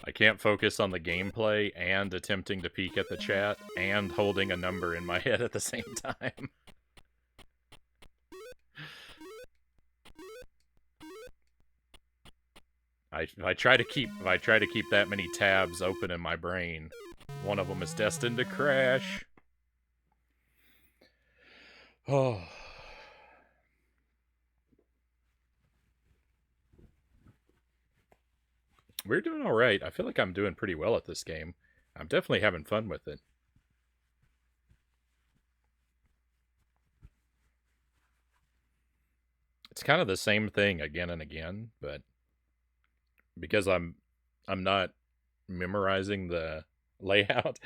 I can't focus on the gameplay and attempting to peek at the chat and holding a number in my head at the same time. If I try to keep that many tabs open in my brain, one of them is destined to crash. Oh. We're doing all right. I feel like I'm doing pretty well at this game. I'm definitely having fun with it. It's kind of the same thing again and again, but because I'm not memorizing the layout,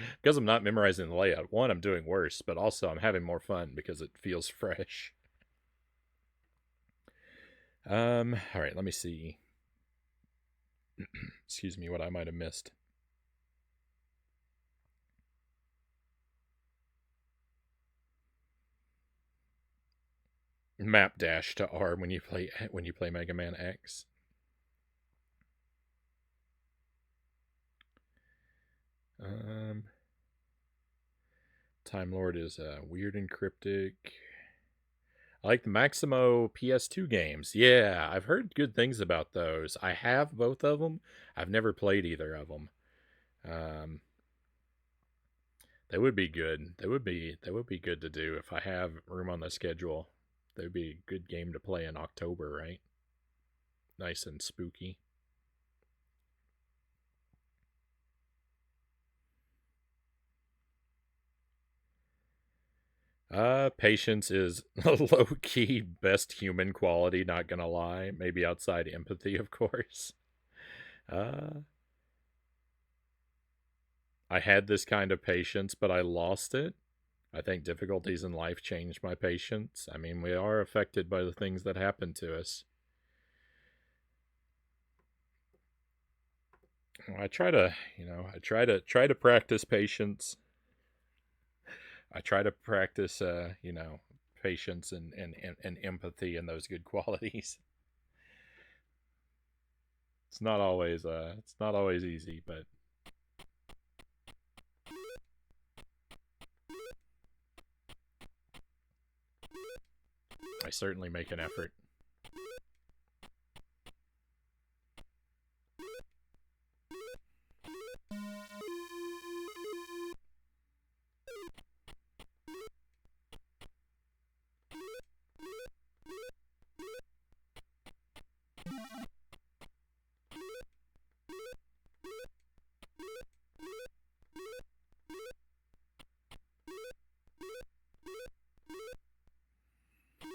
one, I'm doing worse, but also I'm having more fun because it feels fresh. All right, let me see. Excuse me, what I might have missed. Map dash to R when you play Mega Man X. Time Lord is weird and cryptic. I like the Maximo PS2 games. Yeah, I've heard good things about those. I have both of them. I've never played either of them. They would be good. They would be good to do if I have room on the schedule. They would be a good game to play in October, right? Nice and spooky. Patience is a low-key best human quality, not gonna lie. Maybe outside empathy, of course. Uh, I had this kind of patience, but I lost it. I think difficulties in life changed my patience. I mean, we are affected by the things that happen to us. I try to, I try to practice patience. I try to practice, patience and empathy and those good qualities. It's not always easy, but I certainly make an effort.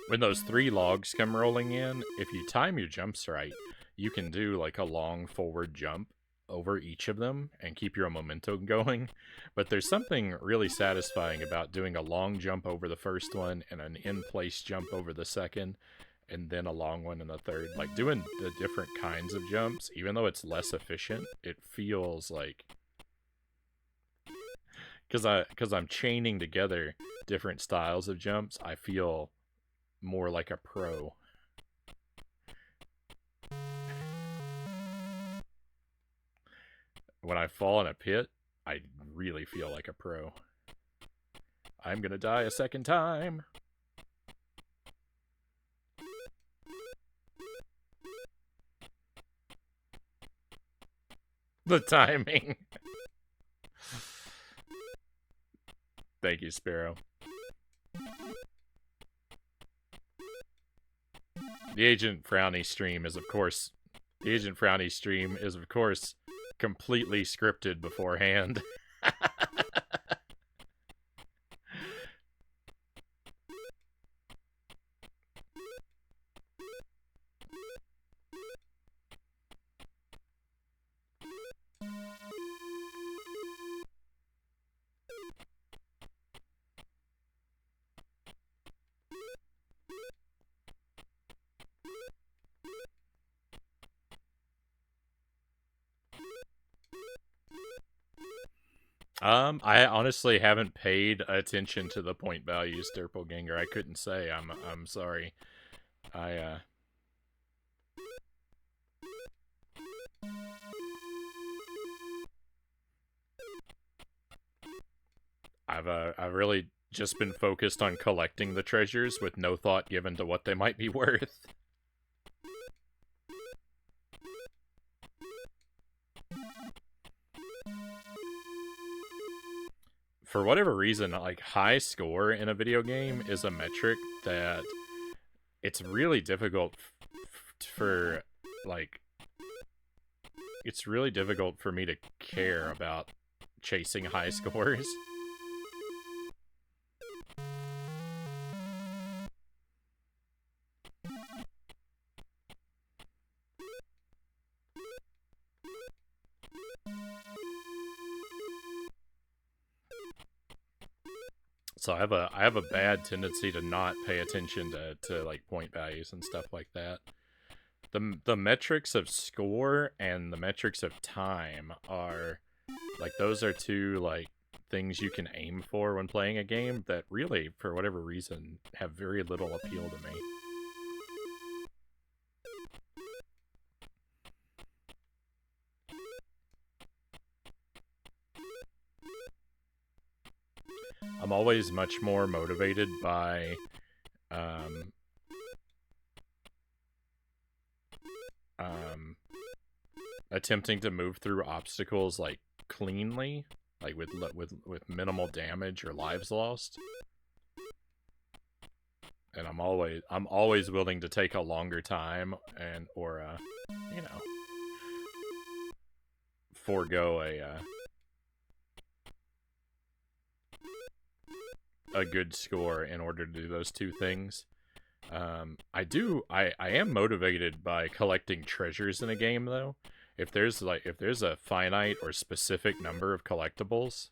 When those three logs come rolling in, if you time your jumps right, you can do like a long forward jump over each of them and keep your momentum going. But there's something really satisfying about doing a long jump over the first one and an in place jump over the second, and then a long one in the third. Like doing the different kinds of jumps, even though it's less efficient, it feels like because I'm chaining together different styles of jumps, I feel more like a pro. When I fall in a pit, I really feel like a pro. I'm gonna die a second time. The timing. Thank you, Sparrow. The Agent Frownie stream is, of course, completely scripted beforehand. I honestly haven't paid attention to the point values, Derpelganger. I couldn't say. I'm sorry. I I've really just been focused on collecting the treasures with no thought given to what they might be worth. For whatever reason, like high score in a video game is a metric that it's really difficult for like it's really difficult for me to care about chasing high scores. So I have a bad tendency to not pay attention to like point values and stuff like that. The metrics of score and the metrics of time are like those are two like things you can aim for when playing a game that really, for whatever reason, have very little appeal to me. I'm always much more motivated by um, attempting to move through obstacles like cleanly, like with minimal damage or lives lost. And I'm always willing to take a longer time and or you know forego a good score in order to do those two things. I am motivated by collecting treasures in a game though. If there's a finite or specific number of collectibles,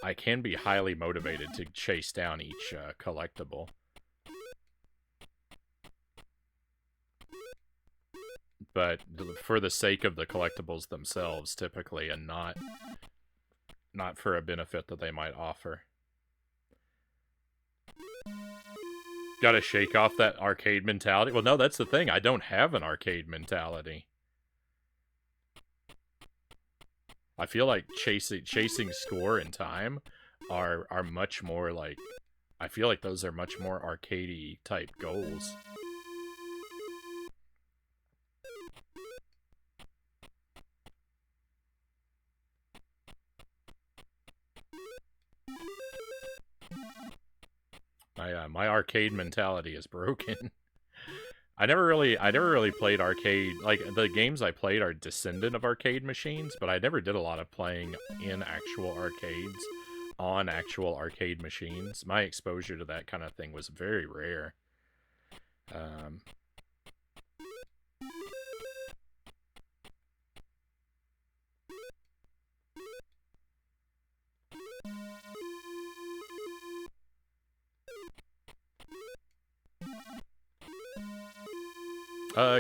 I can be highly motivated to chase down each collectible. But for the sake of the collectibles themselves, typically, and not for a benefit that they might offer. Gotta shake off that arcade mentality. Well, no, that's the thing. I don't have an arcade mentality. I feel like chasing score and time are much more like... I feel like those are much more arcadey type goals. My arcade mentality is broken. I never really played arcade. Like, the games I played are descendant of arcade machines, but I never did a lot of playing in actual arcades on actual arcade machines. My exposure to that kind of thing was very rare.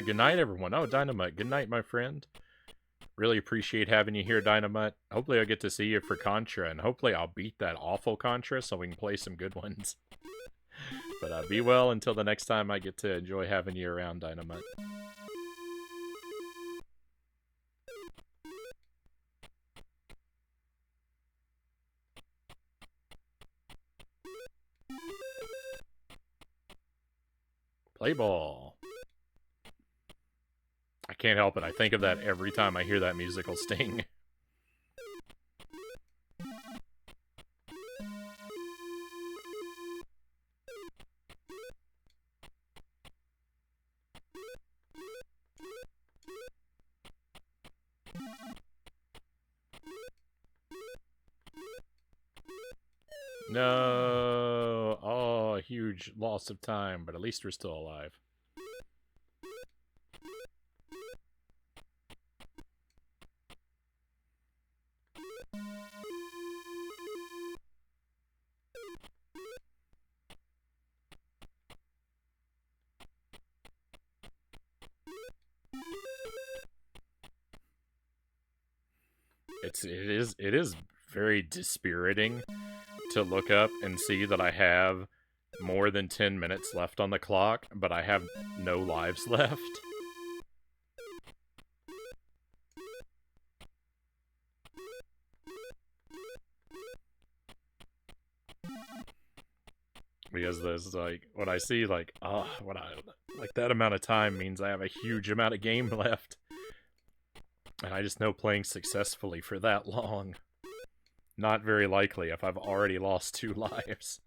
Good night, everyone. Oh, Dynamite. Good night, my friend. Really appreciate having you here, Dynamite. Hopefully I'll get to see you for Contra, and hopefully I'll beat that awful Contra so we can play some good ones. But be well until the next time I get to enjoy having you around, Dynamite. Play ball. I can't help it. I think of that every time I hear that musical sting. No. Oh, a huge loss of time, but at least we're still alive. It is very dispiriting to look up and see that I have more than 10 minutes left on the clock, but I have no lives left. Because there's like, when I see like, like that amount of time means I have a huge amount of game left. And I just know playing successfully for that long. Not very likely if I've already lost 2 lives.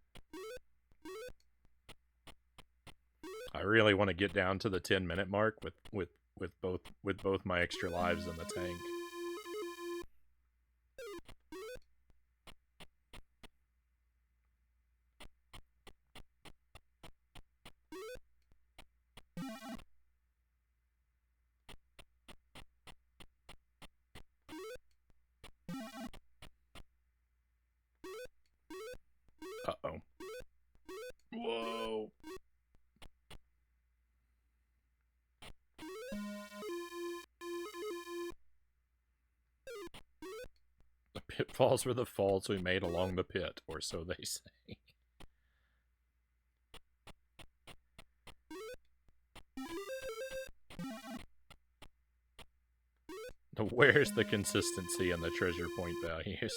I really want to get down to the 10-minute mark with both my extra lives in the tank. Uh-oh. Whoa. The pitfalls were the falls we made along the pit, or so they say. Where's the consistency in the treasure point values?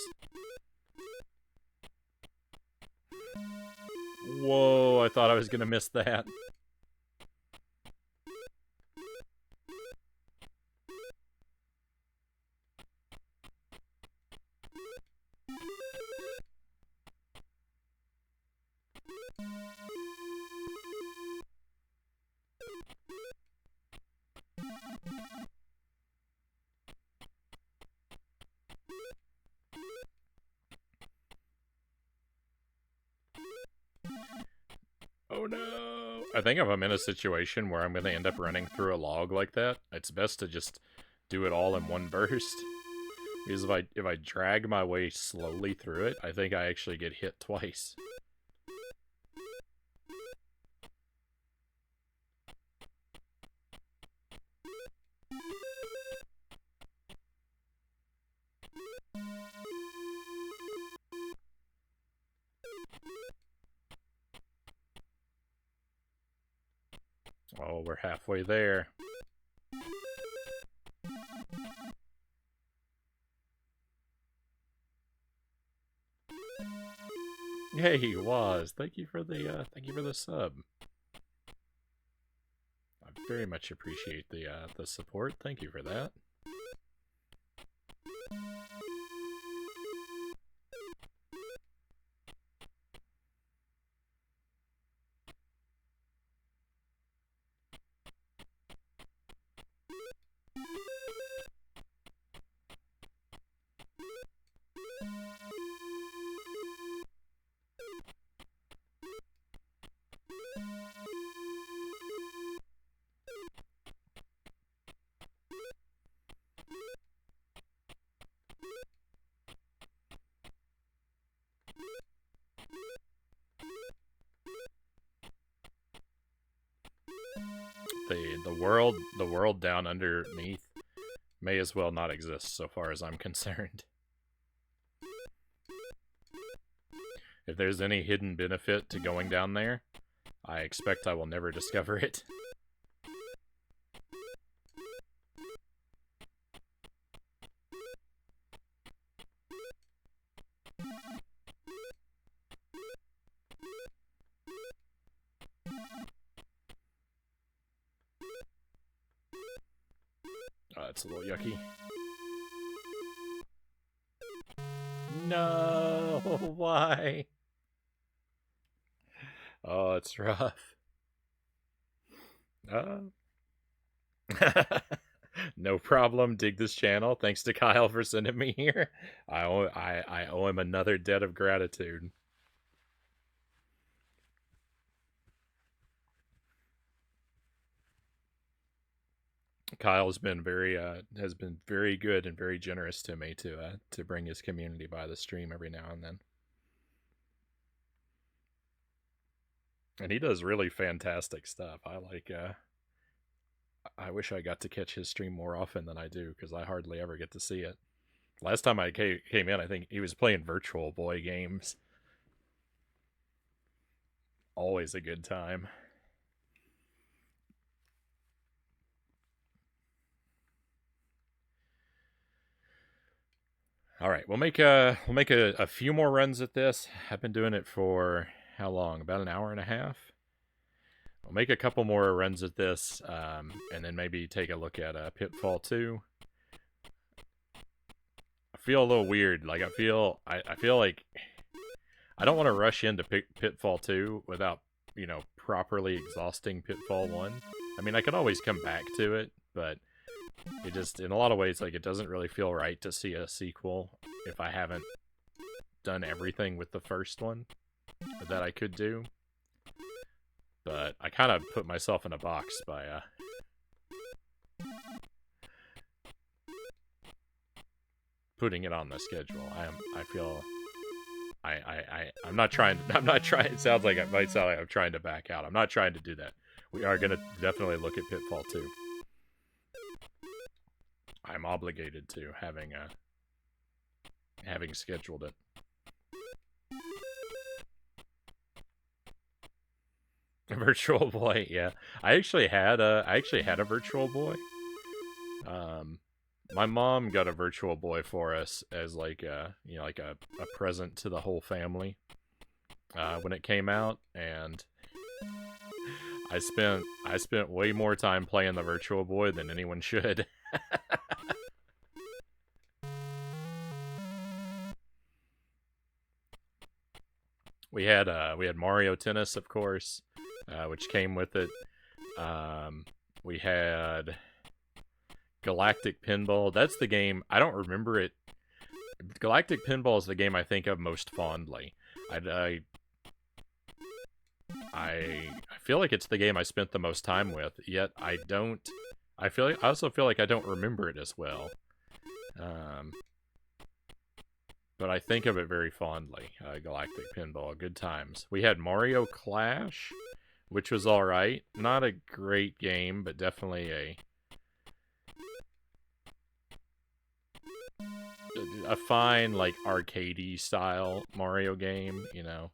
Whoa, I thought I was gonna miss that. Oh no! I think if I'm in a situation where I'm going to end up running through a log like that, it's best to just do it all in one burst. Because if I drag my way slowly through it, I think I actually get hit twice. Oh, we're halfway there. Yeah, he was. Thank you for the sub. I very much appreciate the support. Thank you for that. The world down underneath may as well not exist so far as I'm concerned. If there's any hidden benefit to going down there, I expect I will never discover it. It's a little yucky. No, why? Oh, it's rough. No problem. Dig this channel. Thanks to Kyle for sending me here. I owe him another debt of gratitude. Kyle's been has been very good and very generous to me to bring his community by the stream every now and then. And he does really fantastic stuff. I wish I got to catch his stream more often than I do, because I hardly ever get to see it. Last time I came in, I think he was playing Virtual Boy games. Always a good time. All right, we'll make a few more runs at this. I've been doing it for how long? About an hour and a half. We'll make a couple more runs at this, and then maybe take a look at Pitfall II. I feel a little weird. Like I feel like I don't want to rush into Pitfall 2 without, properly exhausting Pitfall 1. I mean, I could always come back to it, but it just, in a lot of ways, like, it doesn't really feel right to see a sequel if I haven't done everything with the first one that I could do. But I kind of put myself in a box by putting it on the schedule. I'm not trying. It sounds like it might sound like I'm trying to back out. I'm not trying to do that. We are gonna definitely look at Pitfall 2. I'm obligated to, having scheduled it. Virtual Boy, yeah. I actually had a Virtual Boy. My mom got a Virtual Boy for us as like a present to the whole family when it came out, and I spent way more time playing the Virtual Boy than anyone should. We had Mario Tennis, of course, which came with it. We had Galactic Pinball. That's the game. I don't remember it. Galactic Pinball is the game I think of most fondly. I I feel like it's the game I spent the most time with, yet I don't... I also feel like I don't remember it as well. But I think of it very fondly. Galactic Pinball, good times. We had Mario Clash, which was alright. Not a great game, but definitely a fine, like, arcadey style Mario game, you know.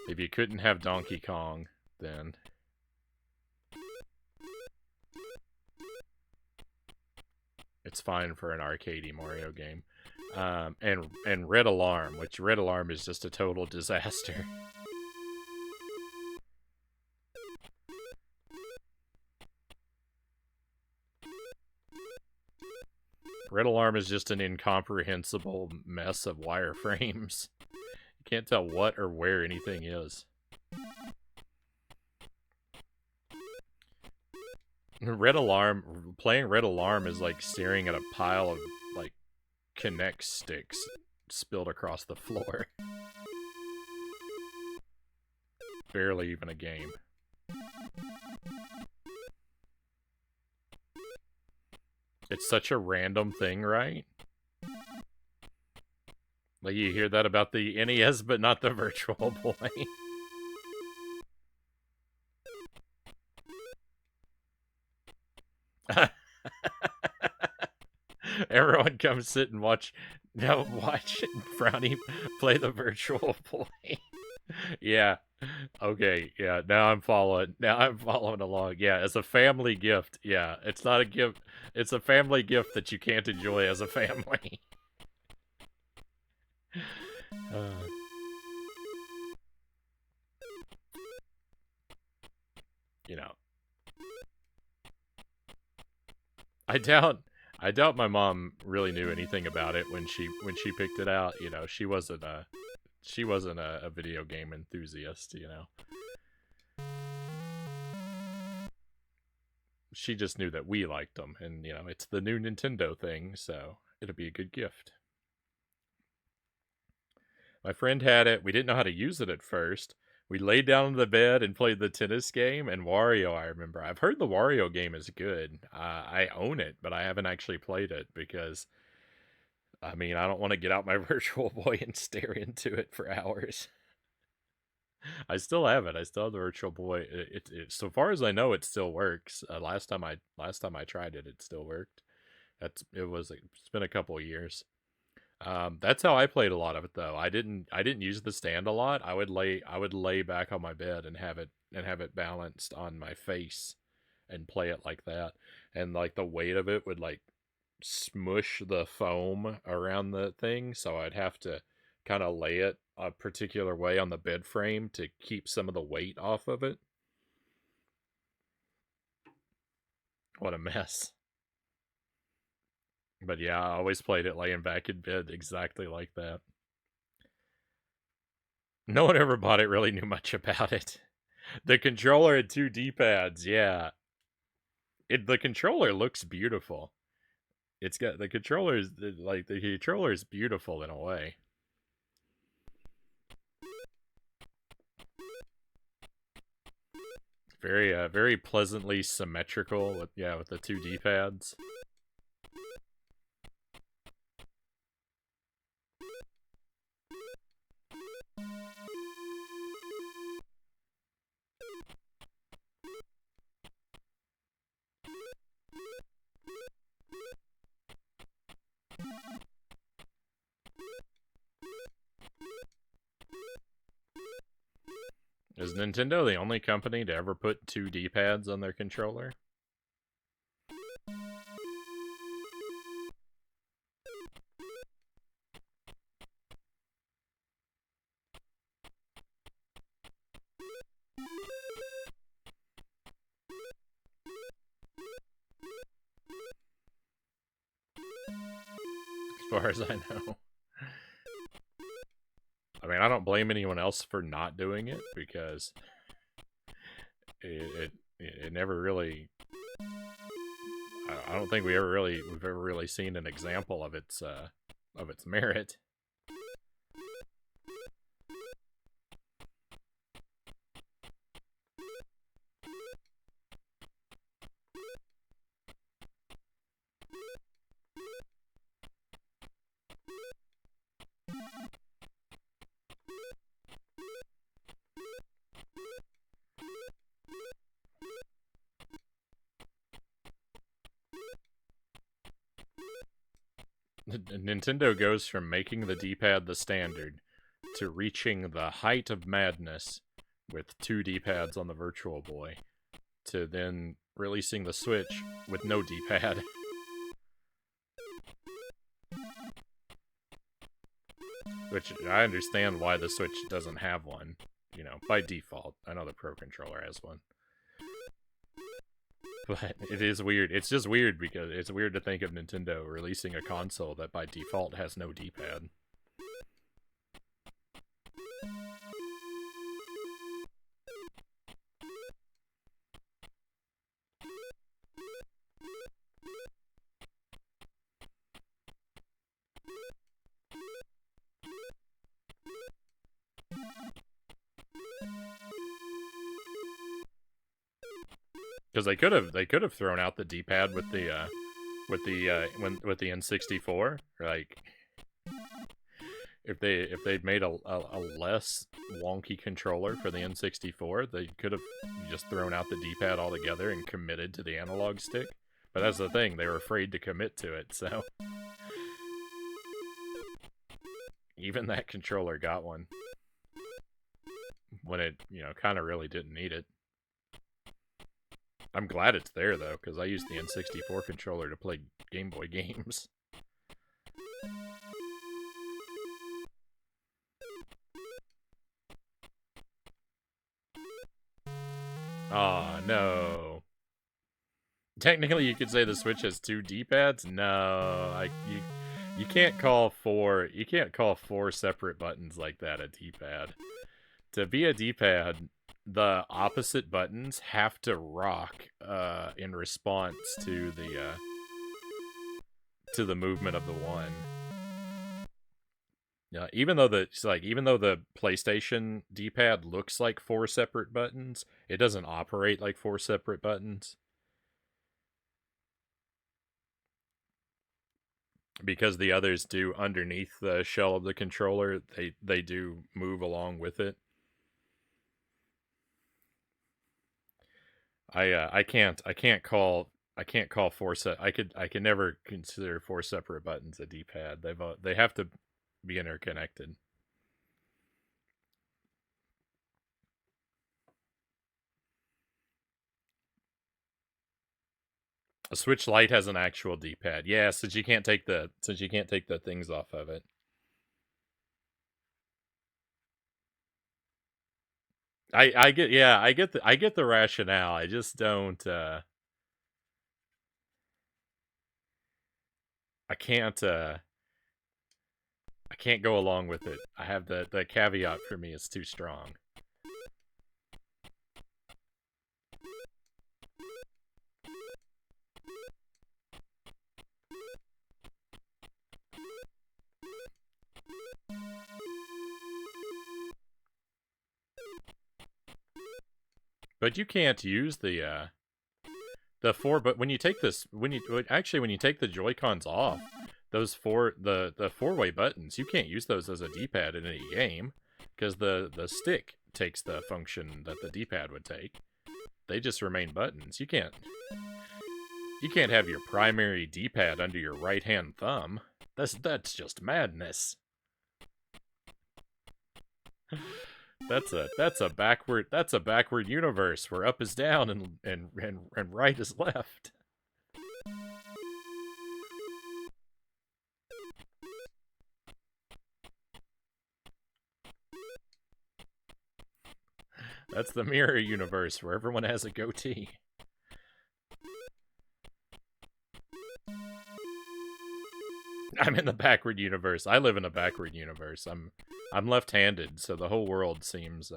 If you couldn't have Donkey Kong, then... it's fine for an arcadey Mario game. And Red Alarm, which Red Alarm is just a total disaster. Red Alarm is just an incomprehensible mess of wireframes. You can't tell what or where anything is. Red Alarm, playing Red Alarm is like staring at a pile of, like, Kinect sticks spilled across the floor. Barely even a game. It's such a random thing, right? Like, you hear that about the NES, but not the Virtual Boy. Everyone come sit and watch Frownie play the Virtual Boy. Yeah. Okay, yeah, now I'm following along. Yeah, as a family gift. Yeah, it's not a gift. It's a family gift that you can't enjoy as a family. You know. I doubt my mom really knew anything about it when she picked it out. You know, she wasn't a video game enthusiast, you know. She just knew that we liked them, and, you know, it's the new Nintendo thing, so it'll be a good gift. My friend had it. We didn't know how to use it at first. We laid down on the bed and played the tennis game, and Wario, I remember. I've heard the Wario game is good. I own it, but I haven't actually played it because, I mean, I don't want to get out my Virtual Boy and stare into it for hours. I still have it. I still have the Virtual Boy. So far as I know, it still works. Last time I tried it, it still worked. It's been a couple of years. That's how I played a lot of it, though. I didn't use the stand a lot. I would lay back on my bed and have it balanced on my face and play it like that. And, like, the weight of it would, like, smush the foam around the thing, so I'd have to kind of lay it a particular way on the bed frame to keep some of the weight off of it. What a mess. But yeah, I always played it laying back in bed exactly like that. No one ever bought it really knew much about it. The controller had 2 D-pads, yeah. The controller looks beautiful. It's got the controller is beautiful in a way. Very pleasantly symmetrical with the 2 D-pads. Is Nintendo the only company to ever put 2 D-pads on their controller? As far as I know. I mean, I don't blame anyone else for not doing it, because it never really... I don't think we've ever really seen an example of its merit. Nintendo goes from making the D-pad the standard to reaching the height of madness with 2 D-pads on the Virtual Boy, to then releasing the Switch with no D-pad. Which, I understand why the Switch doesn't have one, you know, by default. I know the Pro Controller has one. But it is weird. It's just weird because it's weird to think of Nintendo releasing a console that by default has no D-pad. Because they could have thrown out the D-pad with the N64. Like, if they'd made a less wonky controller for the N64, they could have just thrown out the D-pad altogether and committed to the analog stick. But that's the thing, they were afraid to commit to it, so even that controller got one when it, you know, kind of really didn't need it. I'm glad it's there, though, because I used the N64 controller to play Game Boy games. Aw, no. Technically, you could say the Switch has 2 D-pads. No, you can't call 4 separate buttons like that a D-pad. To be a D-pad, the opposite buttons have to rock in response to the movement of the one. Yeah, even though the PlayStation D-pad looks like 4 separate buttons, it doesn't operate like 4 separate buttons. Because the others do underneath the shell of the controller, they do move along with it. I can never consider 4 separate buttons a D-pad. They have to be interconnected. A Switch Lite has an actual D-pad. Yeah, since you can't take the things off of it. I get the rationale. I just don't I can't go along with it. I have the caveat for me is too strong. But you can't use the 4, but when you take this, when you take the Joy-Cons off, those the 4-way buttons, you can't use those as a D-pad in any game, because the stick takes the function that the D-pad would take. They just remain buttons. You can't have your primary D-pad under your right-hand thumb. That's just madness. That's a backward universe where up is down and right is left. That's the mirror universe where everyone has a goatee. I'm in the backward universe. I live in a backward universe. I'm left-handed, so the whole world seems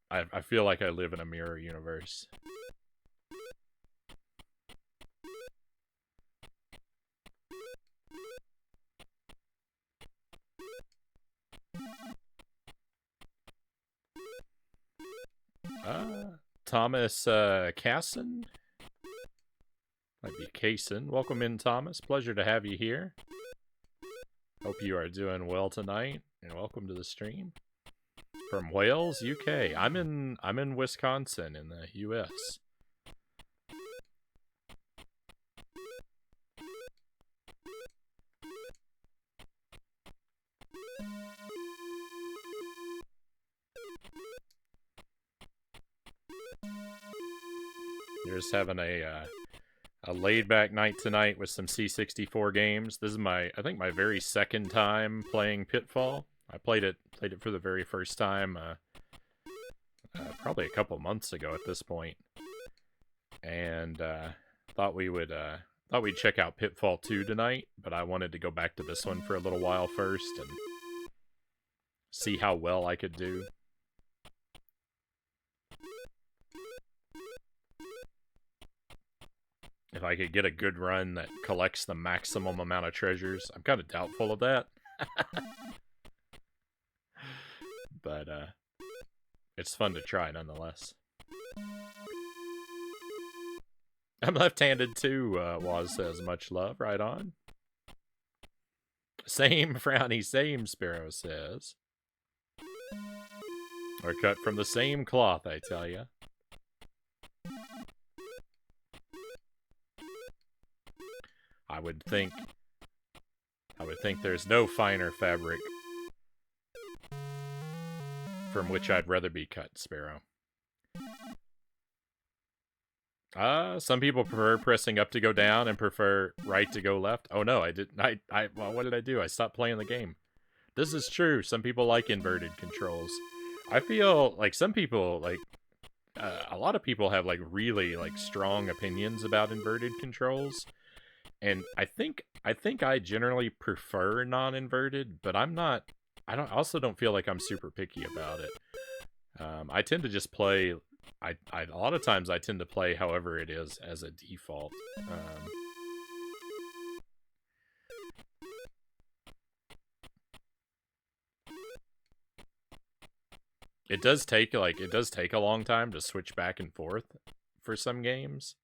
I feel like I live in a mirror universe. Thomas Casson? Might be Cason. Welcome in, Thomas. Pleasure to have you here. Hope you are doing well tonight, and welcome to the stream. From Wales, UK. I'm in Wisconsin in the US. just having a laid back night tonight with some C64 games. This is I think my very second time playing Pitfall. I played it for the very first time probably a couple months ago at this point, and thought we'd check out Pitfall 2 tonight, but I wanted to go back to this one for a little while first and see how well I could do. If I could get a good run that collects the maximum amount of treasures. I'm kind of doubtful of that. But it's fun to try nonetheless. I'm left-handed too, Waz says. Much love, right on. Same, Frownie, same, Sparrow says. We're cut from the same cloth, I tell ya. I would think there's no finer fabric from which I'd rather be cut, Sparrow. Some people prefer pressing up to go down and prefer right to go left. Oh no, I didn't. Well, what did I do? I stopped playing the game. This is true. Some people like inverted controls. I feel like some people, like, a lot of people have, like, really, like, strong opinions about inverted controls. And I think I generally prefer non-inverted, but I also don't feel like I'm super picky about it. I tend to just play, a lot of times I tend to play however it is as a default. It does take a long time to switch back and forth for some games.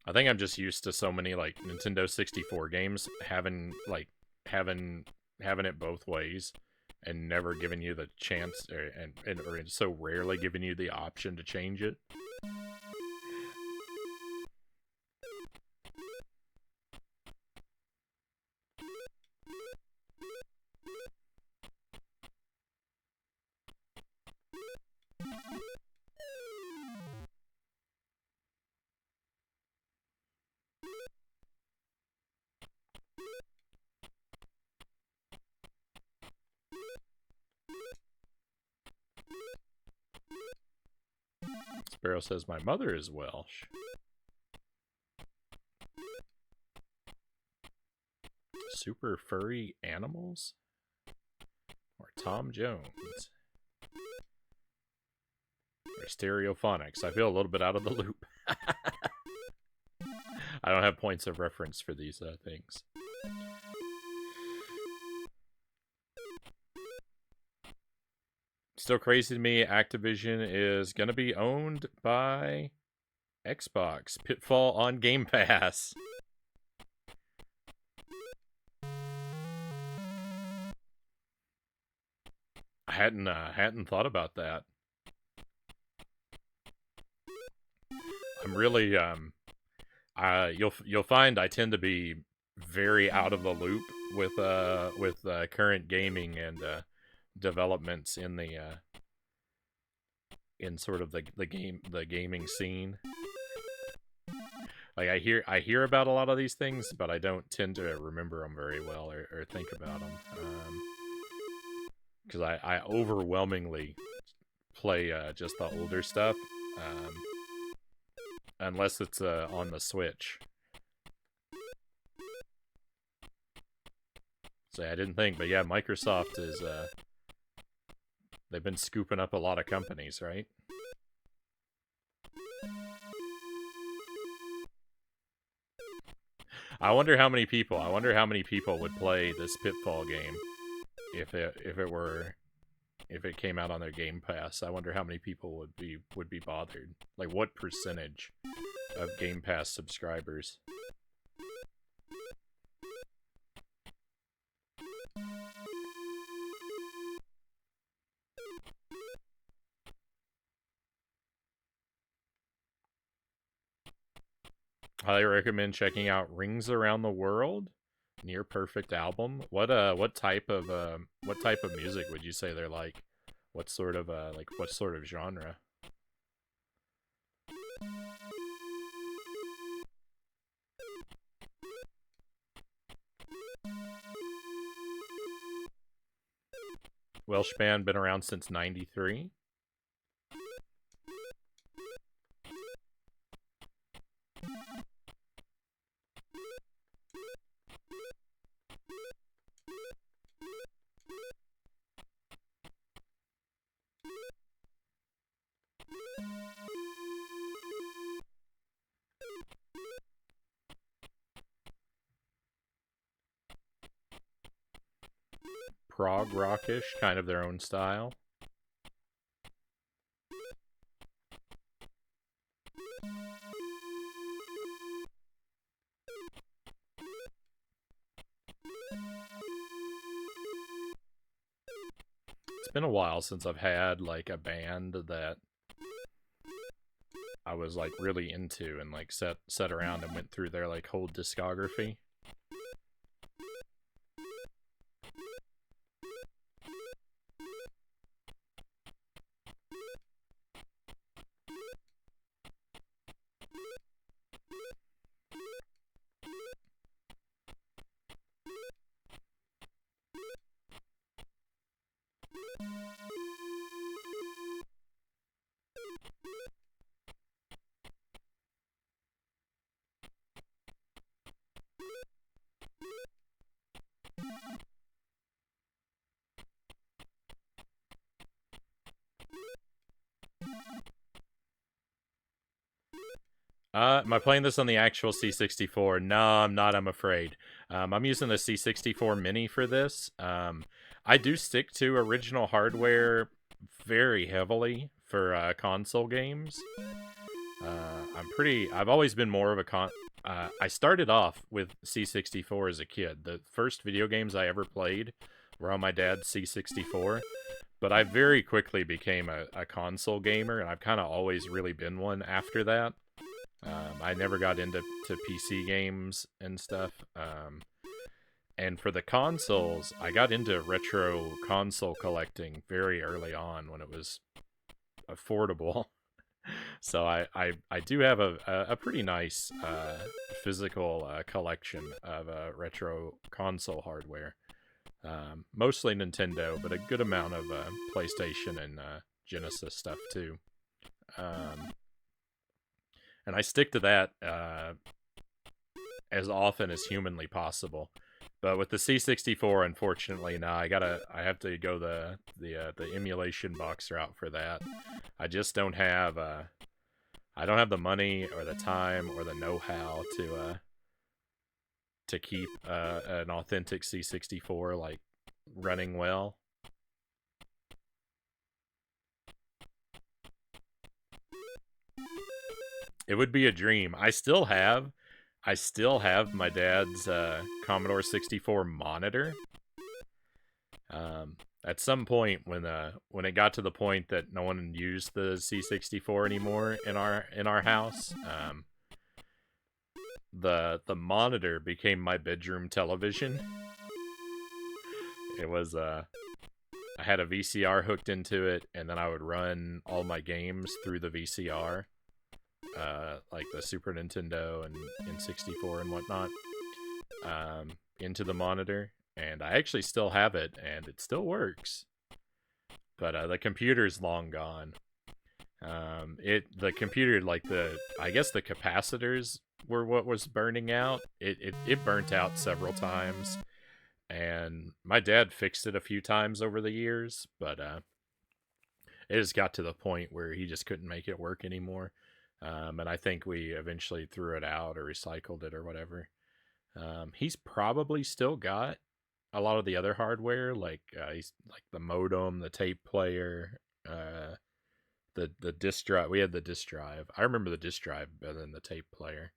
I think I'm just used to so many, like, Nintendo 64 games having it both ways and never giving you the chance, or so rarely giving you the option to change it. Sparrow says, my mother is Welsh. Super furry animals? Or Tom Jones? Or Stereophonics? I feel a little bit out of the loop. I don't have points of reference for these things. Still crazy to me, Activision is gonna be owned by Xbox. Pitfall on Game Pass. I hadn't thought about that. I'm really you'll find I tend to be very out of the loop with current gaming and developments in the in sort of the gaming scene. Like I hear about a lot of these things, but I don't tend to remember them very well or think about them. Because I overwhelmingly play just the older stuff, unless it's on the Switch. So I didn't think, but yeah, Microsoft is they've been scooping up a lot of companies, right? I wonder how many people would play this Pitfall game if it came out on their Game Pass. I wonder how many people would be bothered. Like, what percentage of Game Pass subscribers? Highly recommend checking out Rings Around the World. near perfect album. What type of music would you say they're like? What sort of what sort of genre? Welsh band, been around since '93. Prog rockish, kind of their own style. It's been a while since I've had like a band that I was like really into and like set around and went through their like whole discography. Am I playing this on the actual C64? No, I'm not, I'm afraid. I'm using the C64 Mini for this. I do stick to original hardware very heavily for console games. I've always been more of a I started off with C64 as a kid. The first video games I ever played were on my dad's C64. But I very quickly became a console gamer, and I've kind of always really been one after that. I never got into PC games and stuff. And for the consoles, I got into retro console collecting very early on when it was affordable. So I do have a pretty nice physical collection of retro console hardware. Mostly Nintendo, but a good amount of PlayStation and Genesis stuff too. And I stick to that as often as humanly possible. But with the C64, unfortunately, now I have to go the emulation box route for that. I just don't have I don't have the money or the time or the know-how to keep an authentic C64 like running well. It would be a dream. I still have my dad's Commodore 64 monitor. At some point when it got to the point that no one used the C64 anymore in our house, the monitor became my bedroom television. It was I had a VCR hooked into it, and then I would run all my games through the VCR, like the Super Nintendo and N64 and whatnot, into the monitor. And I actually still have it, and it still works. But the computer's long gone. The computer, like I guess the capacitors were what was burning out. It burnt out several times, and my dad fixed it a few times over the years, but it just got to the point where he just couldn't make it work anymore. And I think we eventually threw it out or recycled it or whatever. He's probably still got a lot of the other hardware, like he's like the modem, the tape player, the disc drive. We had the disc drive. I remember the disc drive better than the tape player.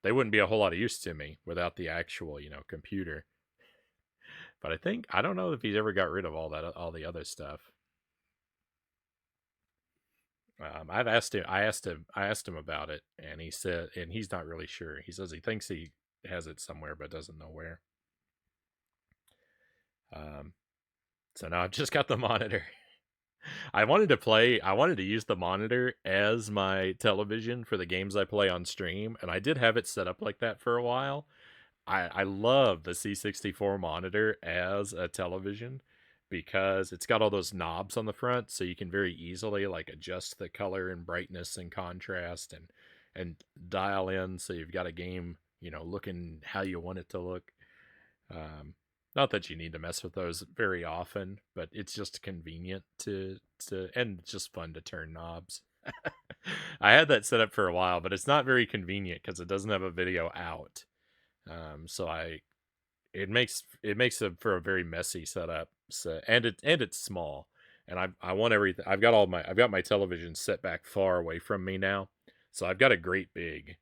They wouldn't be a whole lot of use to me without the actual, computer. But I don't know if he's ever got rid of all the other stuff. I've asked him. I asked him about it, and he said, and he's not really sure. He says he thinks has it somewhere but doesn't know where. So now I've just got the monitor. I wanted to use the monitor as my television for the games I play on stream, and I did have it set up like that for a while. I love the C64 monitor as a television because it's got all those knobs on the front, so you can very easily like adjust the color and brightness and contrast and dial in so you've got a game, looking how you want it to look. Not that you need to mess with those very often, but it's just convenient to and it's just fun to turn knobs. I had that set up for a while, but it's not very convenient because it doesn't have a video out. So it makes it for a very messy setup. So and it's small, and I want everything. I've got my television set back far away from me now, so I've got a great big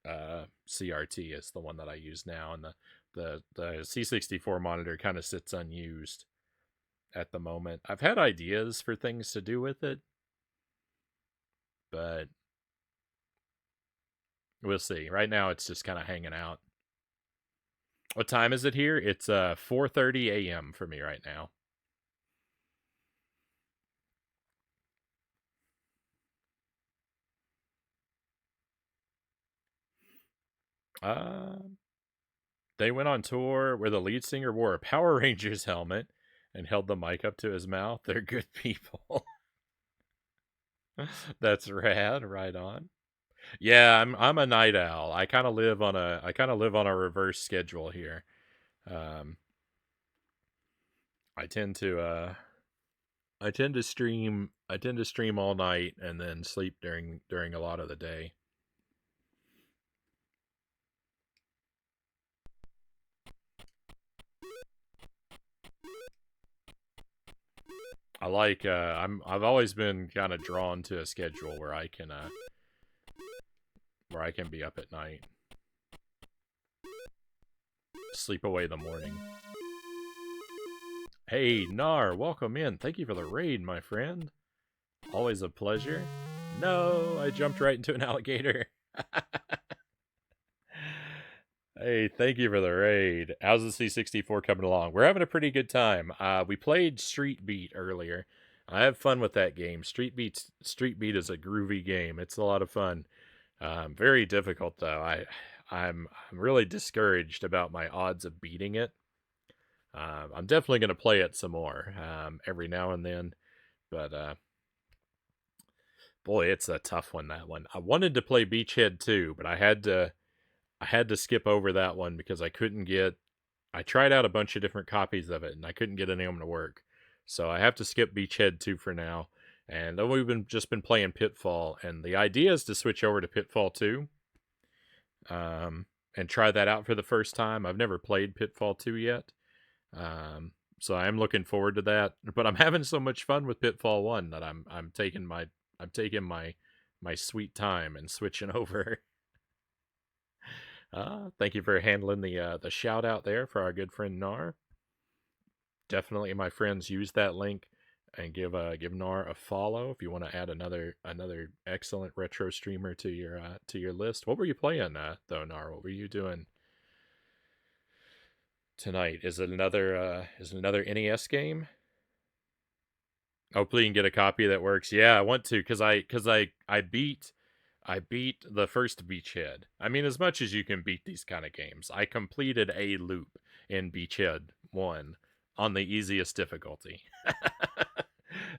CRT is the one that I use now, and the C64 monitor kind of sits unused at the moment. I've had ideas for things to do with it, but we'll see. Right now, it's just kind of hanging out. What time is it here? It's 4:30 a.m. for me right now. They went on tour where the lead singer wore a Power Rangers helmet and held the mic up to his mouth. They're good people. That's rad. Right on. Yeah, I'm a night owl. I kind of live on a reverse schedule here. Um, I tend to stream all night and then sleep during a lot of the day. I like I've always been kind of drawn to a schedule where I can be up at night. Sleep away the morning. Hey, Nar, welcome in. Thank you for the raid, my friend. Always a pleasure. No, I jumped right into an alligator. Hey, thank you for the raid. How's the C64 coming along? We're having a pretty good time. We played Street Beat earlier. I have fun with that game. Street Beat is a groovy game. It's a lot of fun. Very difficult though. I'm really discouraged about my odds of beating it. I'm definitely going to play it some more every now and then, but boy, it's a tough one. That one. I wanted to play Beachhead 2, but I had to skip over that one because I couldn't get. I tried out a bunch of different copies of it and I couldn't get any of them to work, so I have to skip Beachhead 2 for now. And then we've just been playing Pitfall, and the idea is to switch over to Pitfall 2. And try that out for the first time. I've never played Pitfall 2 yet. So I am looking forward to that. But I'm having so much fun with Pitfall 1 that I'm taking my sweet time and switching over. Thank you for handling the shout out there for our good friend Nar. Definitely, my friends, use that link and give Nar a follow if you want to add another excellent retro streamer to your list. What were you playing though, Nar? What were you doing tonight? Is it another NES game? Hopefully you can get a copy that works. Yeah, I want to because I beat the first Beachhead. I mean, as much as you can beat these kind of games, I completed a loop in Beachhead 1 on the easiest difficulty.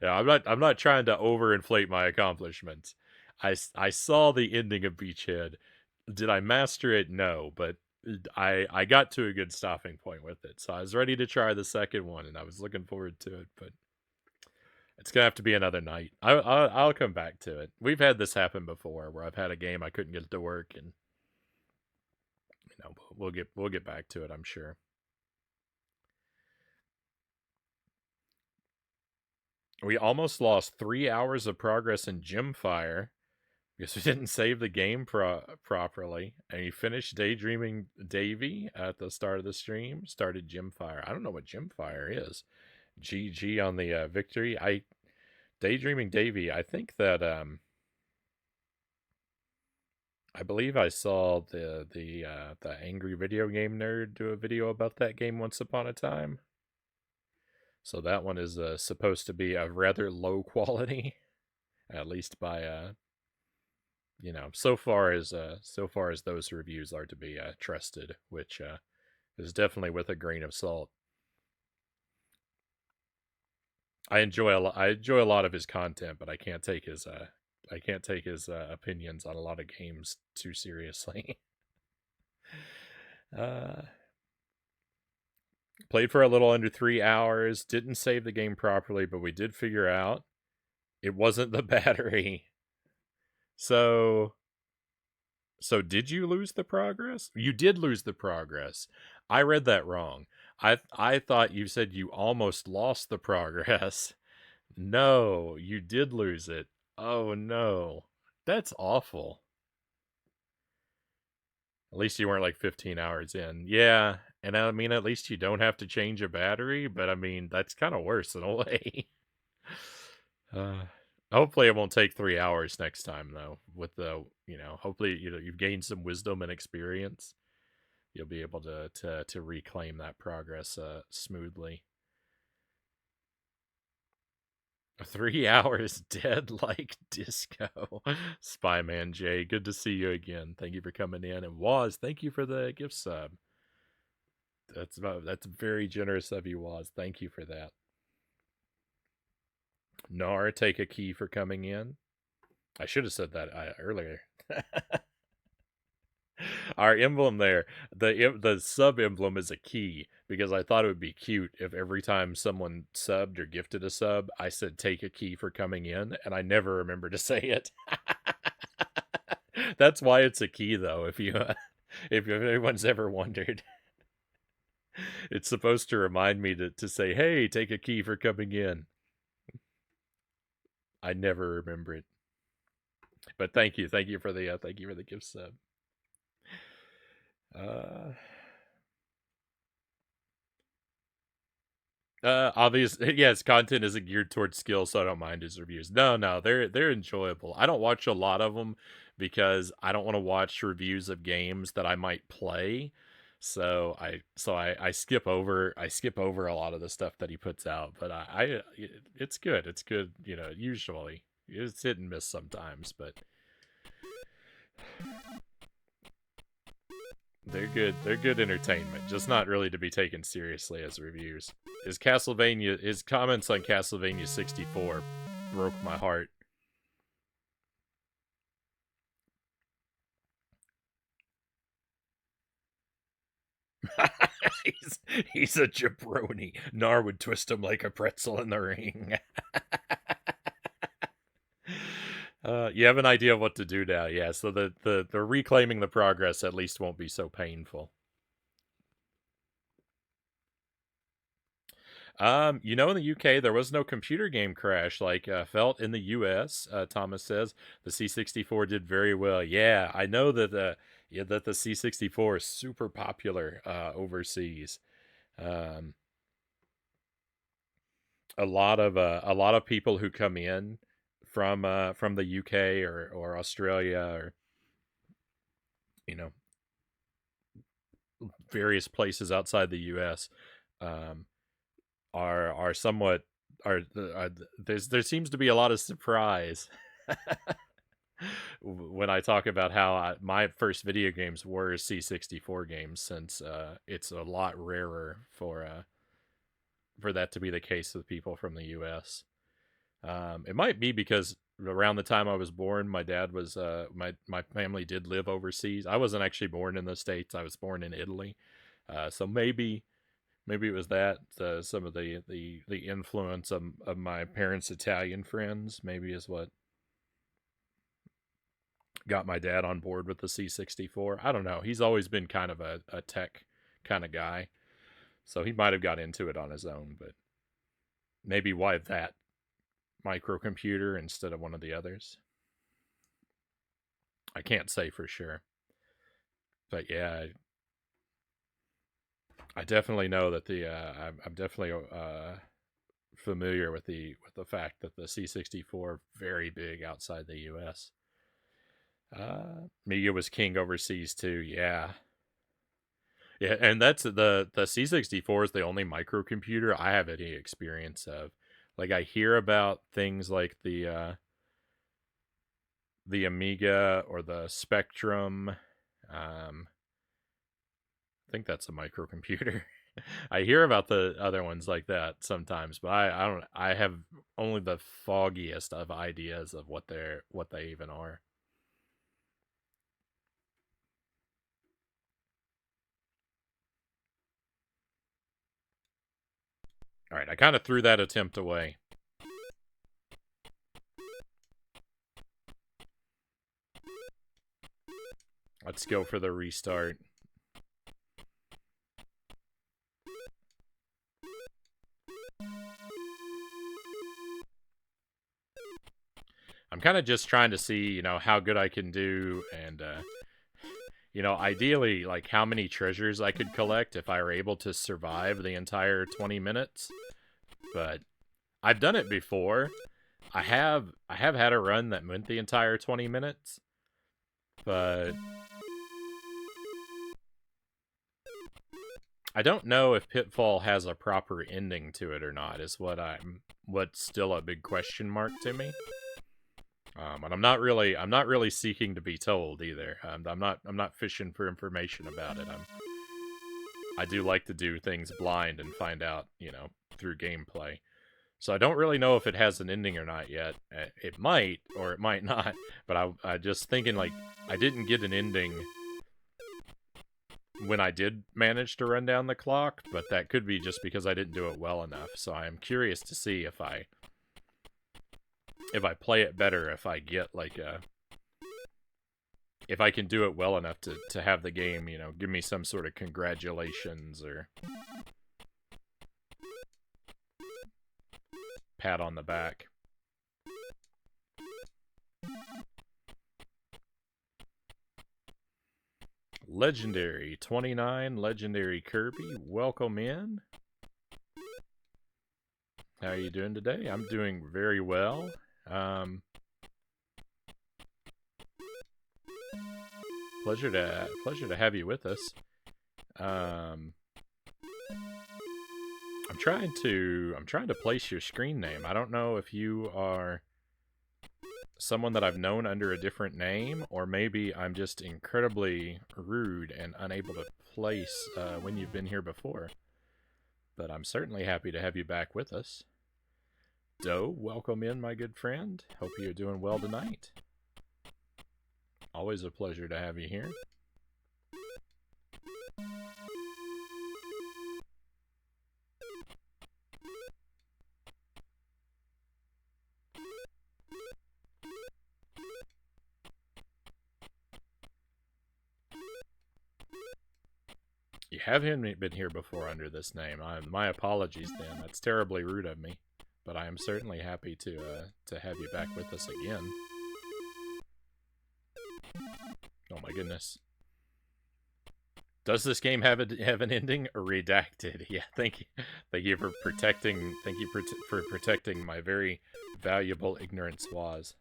Yeah, I'm not trying to overinflate my accomplishments. I saw the ending of Beachhead. Did I master it? No, but I got to a good stopping point with it. So I was ready to try the second one, and I was looking forward to it. But it's gonna have to be another night. I'll come back to it. We've had this happen before, where I've had a game I couldn't get it to work, and we'll get back to it, I'm sure. We almost lost 3 hours of progress in Gymfire because we didn't save the game properly. And he finished Daydreaming Davy at the start of the stream. Started Gymfire. I don't know what Gymfire is. GG on the victory. Daydreaming Davy. I think that I believe I saw the angry video game nerd do a video about that game once upon a time. So that one is supposed to be a rather low quality, at least by so far as those reviews are to be trusted, which is definitely with a grain of salt. I enjoy a lot of his content, but I can't take his opinions on a lot of games too seriously. uh, Played for a little under 3 hours. Didn't save the game properly, but we did figure out it wasn't the battery. So did you lose the progress? You did lose the progress. I read that wrong. I thought you said you almost lost the progress. No, you did lose it. Oh no. That's awful. At least you weren't like 15 hours in. Yeah, and I mean at least you don't have to change a battery, but I mean that's kind of worse in a way. uh Hopefully it won't take 3 hours next time though. With the, hopefully you've gained some wisdom and experience. You'll be able to reclaim that progress smoothly. 3 hours dead like disco. Spyman J, good to see you again. Thank you for coming in. And Waz, thank you for the gift sub. That's very generous of you, Waz. Thank you for that. Nar, take a key for coming in. I should have said that earlier. Our emblem there, the sub emblem is a key, because I thought it would be cute if every time someone subbed or gifted a sub, I said take a key for coming in, and I never remember to say it. That's why it's a key, though. If anyone's ever wondered, it's supposed to remind me to say, "Hey, take a key for coming in." I never remember it. But thank you for the gift sub. Obviously, yes, content isn't geared towards skill, so I don't mind his reviews. No, they're enjoyable. I don't watch a lot of them because I don't want to watch reviews of games that I might play. So I skip over a lot of the stuff that he puts out. But it's good. It's good. Usually it's hit and miss sometimes, but they're good. They're good entertainment, just not really to be taken seriously as reviews. His comments on Castlevania 64 broke my heart. he's a jabroni. Nar would twist him like a pretzel in the ring. You have an idea of what to do now, yeah. So the reclaiming the progress at least won't be so painful. In the UK, there was no computer game crash like felt in the US. Thomas says the C64 did very well. Yeah, I know that the C64 is super popular overseas. Um, a lot of people who come in from the UK or Australia or various places outside the US are somewhat there seems to be a lot of surprise when I talk about how my first video games were C64 games, since it's a lot rarer for that to be the case with people from the US. It might be because around the time I was born, my dad was my family did live overseas. I wasn't actually born in the States. I was born in Italy. So maybe it was that some of the influence of my parents' Italian friends maybe is what got my dad on board with the C64. I don't know. He's always been kind of a tech kind of guy, so he might have got into it on his own, but maybe why that microcomputer instead of one of the others. I can't say for sure. But yeah, I definitely know that I'm definitely familiar with the fact that the C64 very big outside the US. Amiga was king overseas too. Yeah. Yeah, and that's the C64 is the only microcomputer I have any experience of. Like I hear about things like the Amiga or the Spectrum. I think that's a microcomputer. I hear about the other ones like that sometimes, but I don't. I have only the foggiest of ideas of what they even are. All right, I kind of threw that attempt away. Let's go for the restart. I'm kind of just trying to see, how good I can do, and ideally, like how many treasures I could collect if I were able to survive the entire 20 minutes. But I've done it before. I have had a run that went the entire 20 minutes, but I don't know if Pitfall has a proper ending to it or not. Is what's still a big question mark to me. And I'm not really seeking to be told either. I'm not fishing for information about it. I do like to do things blind and find out, through gameplay. So I don't really know if it has an ending or not yet. It might, or it might not. But I just thinking, like, I didn't get an ending when I did manage to run down the clock, but that could be just because I didn't do it well enough. So I'm curious to see if I play it better, if I get like if I can do it well enough to have the game, give me some sort of congratulations or pat on the back. Legendary 29, Legendary Kirby, welcome in. How are you doing today? I'm doing very well. Pleasure to have you with us. I'm trying to place your screen name. I don't know if you are someone that I've known under a different name, or maybe I'm just incredibly rude and unable to place when you've been here before. But I'm certainly happy to have you back with us. Doe, welcome in, my good friend. Hope you're doing well tonight. Always a pleasure to have you here. You haven't been here before under this name. My apologies then. That's terribly rude of me. But I am certainly happy to have you back with us again. Oh my goodness. Does this game have an ending? Redacted. Yeah, thank you for protecting for protecting my very valuable ignorance was.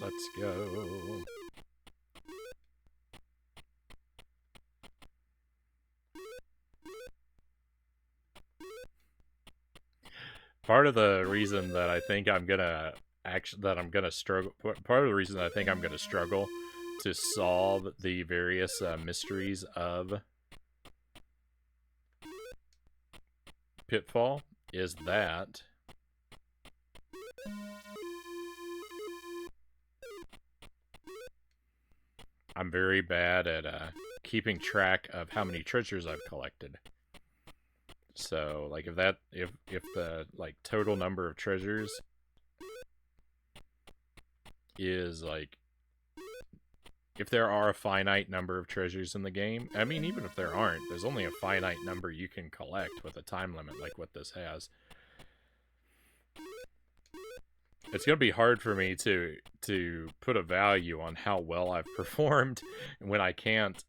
Let's go. Part of the reason that I think I'm gonna struggle. Part of the reason that I think I'm gonna struggle to solve the various mysteries of Pitfall is that I'm very bad at keeping track of how many treasures I've collected. So, like, if the like total number of treasures is like if there are a finite number of treasures in the game, I mean, even if there aren't, there's only a finite number you can collect with a time limit like what this has. It's going to be hard for me to put a value on how well I've performed when I can't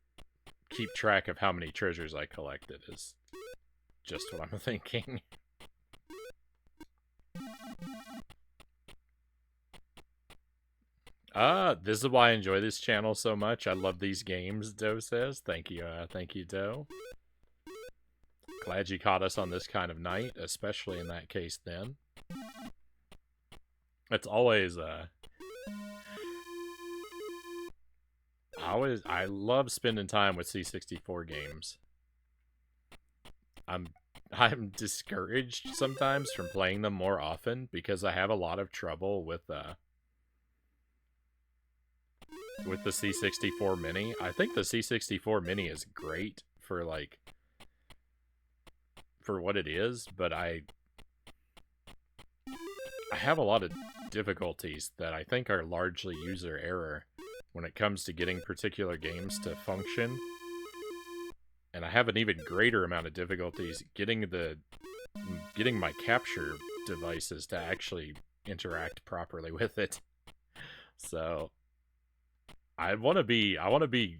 keep track of how many treasures I collected, is just what I'm thinking. This is why I enjoy this channel so much. I love these games, Doe says. Thank you, Doe. Glad you caught us on this kind of night, especially in that case then. It's always, I love spending time with C64 games. I'm discouraged sometimes from playing them more often because I have a lot of trouble with the C64 Mini. I think the C64 Mini is great for, like, for what it is, but I have a lot of difficulties that I think are largely user error when it comes to getting particular games to function. And I have an even greater amount of difficulties getting my capture devices to actually interact properly with it. So I want to be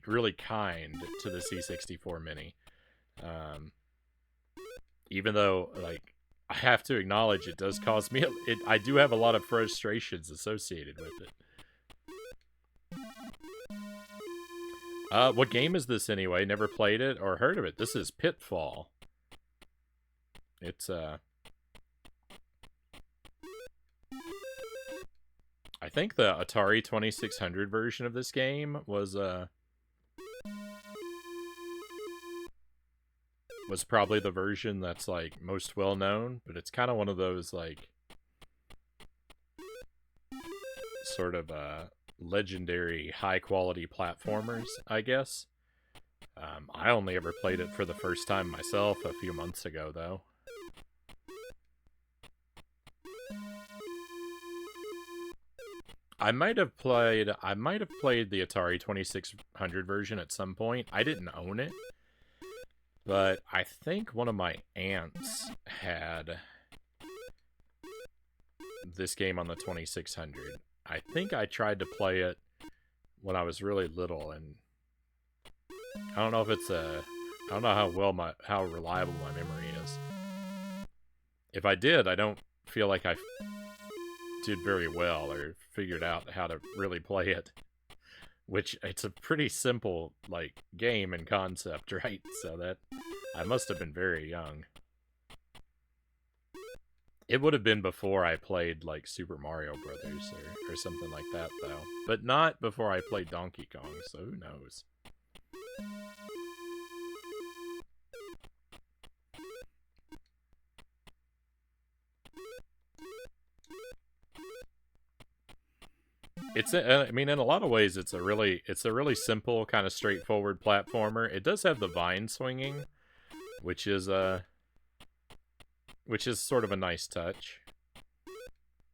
really kind to the C64 Mini. Even though, like, I have to acknowledge it does cause me I do have a lot of frustrations associated with it. What game is this anyway? Never played it or heard of it. This is Pitfall. It's I think the Atari 2600 version of this game was probably the version that's, like, most well known, but it's kind of one of those, like, sort of legendary high quality platformers, I guess. I only ever played it for the first time myself a few months ago, though. I might have played the Atari 2600 version at some point. I didn't own it, but I think one of my aunts had this game on the 2600. I think I tried to play it when I was really little, and I don't know if it's I don't know how reliable my memory is. If I did, I don't feel like I did very well or figured out how to really play it. Which, it's a pretty simple, like, game and concept, right? So that I must have been very young. It would have been before I played, like, Super Mario Brothers or something like that, though. But not before I played Donkey Kong, so who knows? I mean, in a lot of ways, it's a really simple, kind of straightforward platformer. It does have the vine swinging, which is sort of a nice touch.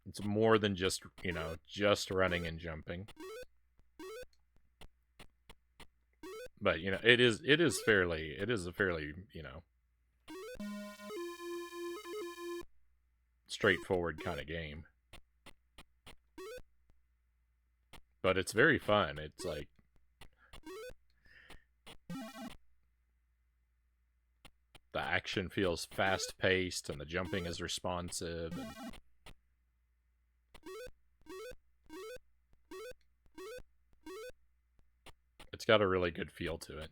It's more than just, you know, just running and jumping. But, you know, it is a fairly, you know, straightforward kind of game. But it's very fun. It's like, the action feels fast-paced and the jumping is responsive. And it's got a really good feel to it.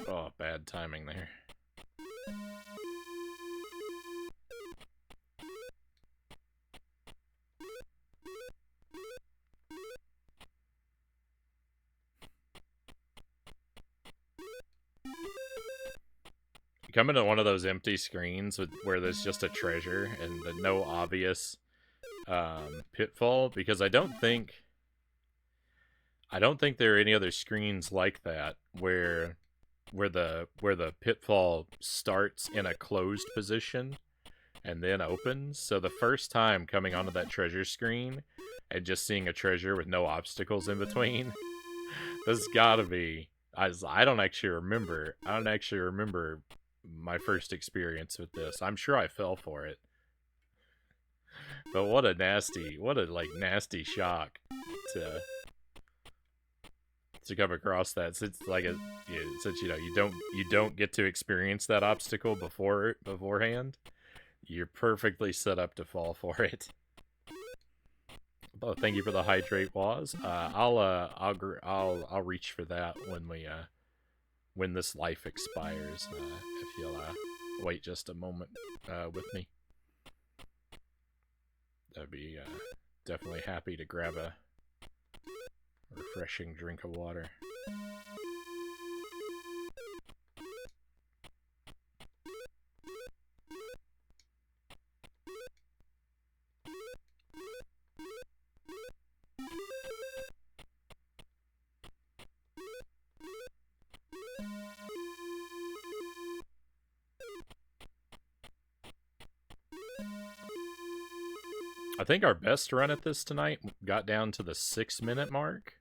Oh, bad timing there. come into one of those empty screens where there's just a treasure and no obvious pitfall, because I don't think there are any other screens like that where the pitfall starts in a closed position and then opens. So the first time coming onto that treasure screen and just seeing a treasure with no obstacles in between, this gotta be. I don't actually remember my first experience with this. I'm sure I fell for it, but what a nasty shock to come across that. Since since you don't get to experience that obstacle beforehand, you're perfectly set up to fall for it. Oh, thank you for the hydrate, Waz. I'll reach for that when this life expires. If you'll wait just a moment with me, I'd be definitely happy to grab a refreshing drink of water. I think our best run at this tonight got down to the 6-minute mark.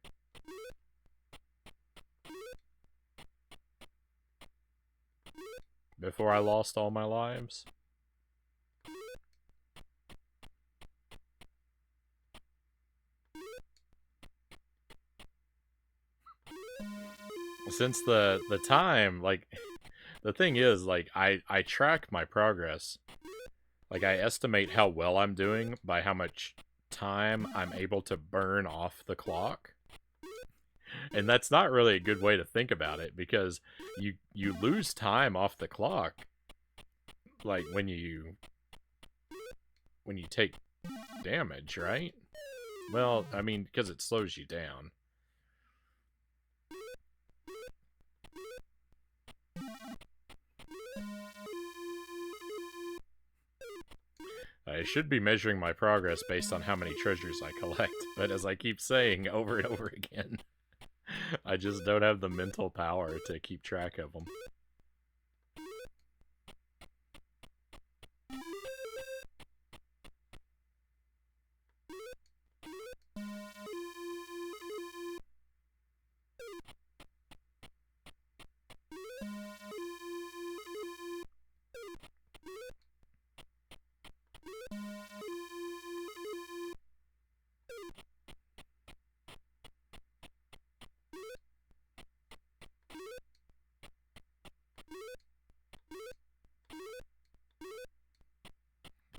Before I lost all my lives. Since the time, like, the thing is, like, I track my progress. Like, I estimate how well I'm doing by how much time I'm able to burn off the clock. And that's not really a good way to think about it, because you lose time off the clock, like, when you take damage, right? Well, I mean, because it slows you down. I should be measuring my progress based on how many treasures I collect, but as I keep saying over and over again, I just don't have the mental power to keep track of them.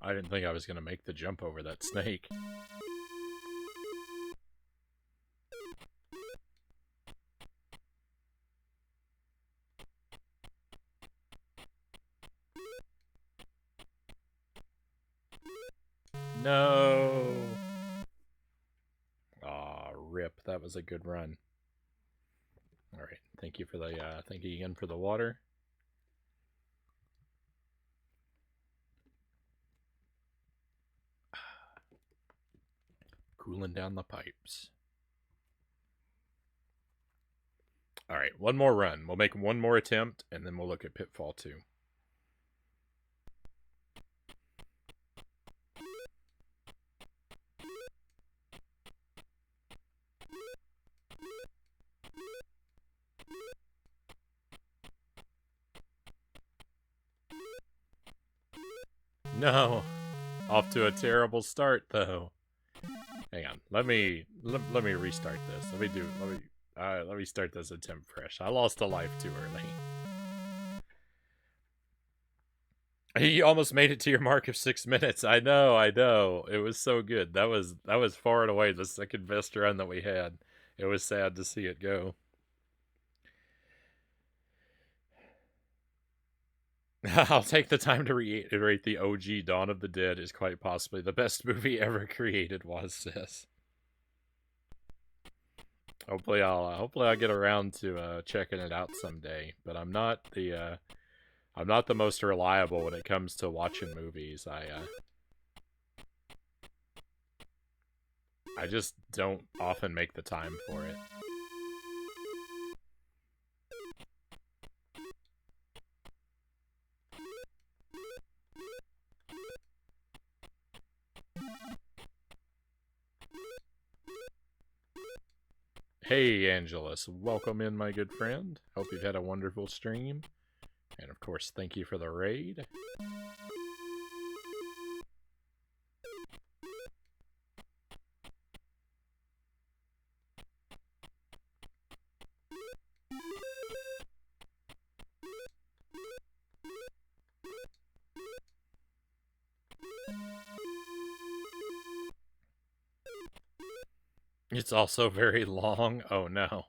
I didn't think I was going to make the jump over that snake. No! Aw, rip. That was a good run. Alright, thank you for the, thank you again for the water. Cooling down the pipes. Alright, one more run. We'll make one more attempt, and then we'll look at Pitfall II. No! Off to a terrible start, though. Hang on. Let me restart this. Let me start this attempt fresh. I lost a life too early. You almost made it to your mark of 6 minutes. I know. It was so good. That was far and away the second best run that we had. It was sad to see it go. I'll take the time to reiterate the OG Dawn of the Dead is quite possibly the best movie ever created, was this. Hopefully I'll get around to checking it out someday, but I'm not I'm not the most reliable when it comes to watching movies. I just don't often make the time for it. Hey, Angelus. Welcome in, my good friend. Hope you've had a wonderful stream. And of course, thank you for the raid. It's also very long. Oh no.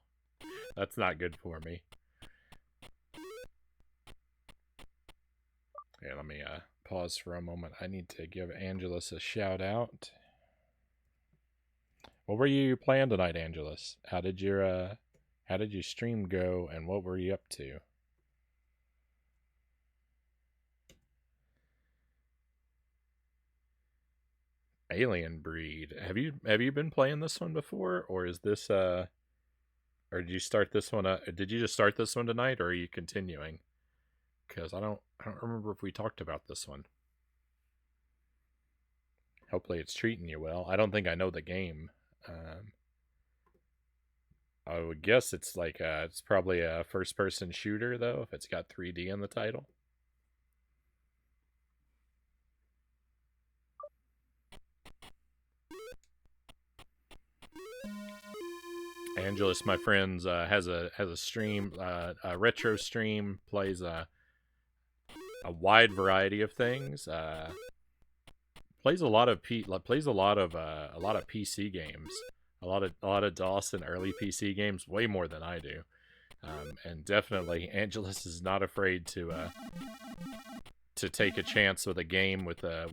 That's not good for me. Okay, let me pause for a moment. I need to give Angelus a shout out. What were you playing tonight, Angelus? How did your stream go, and what were you up to? Alien Breed. Have you been playing this one before, or is this or did you start this one? Did you just start this one tonight, or are you continuing? Because I don't remember if we talked about this one. Hopefully, it's treating you well. I don't think I know the game. I would guess it's like it's probably a first-person shooter though, if it's got 3D in the title. Angelus, my friends, has a stream, a retro stream, plays a wide variety of things. Plays a lot of PC games, a lot of DOS and early PC games, way more than I do. And definitely, Angelus is not afraid to take a chance with a game with a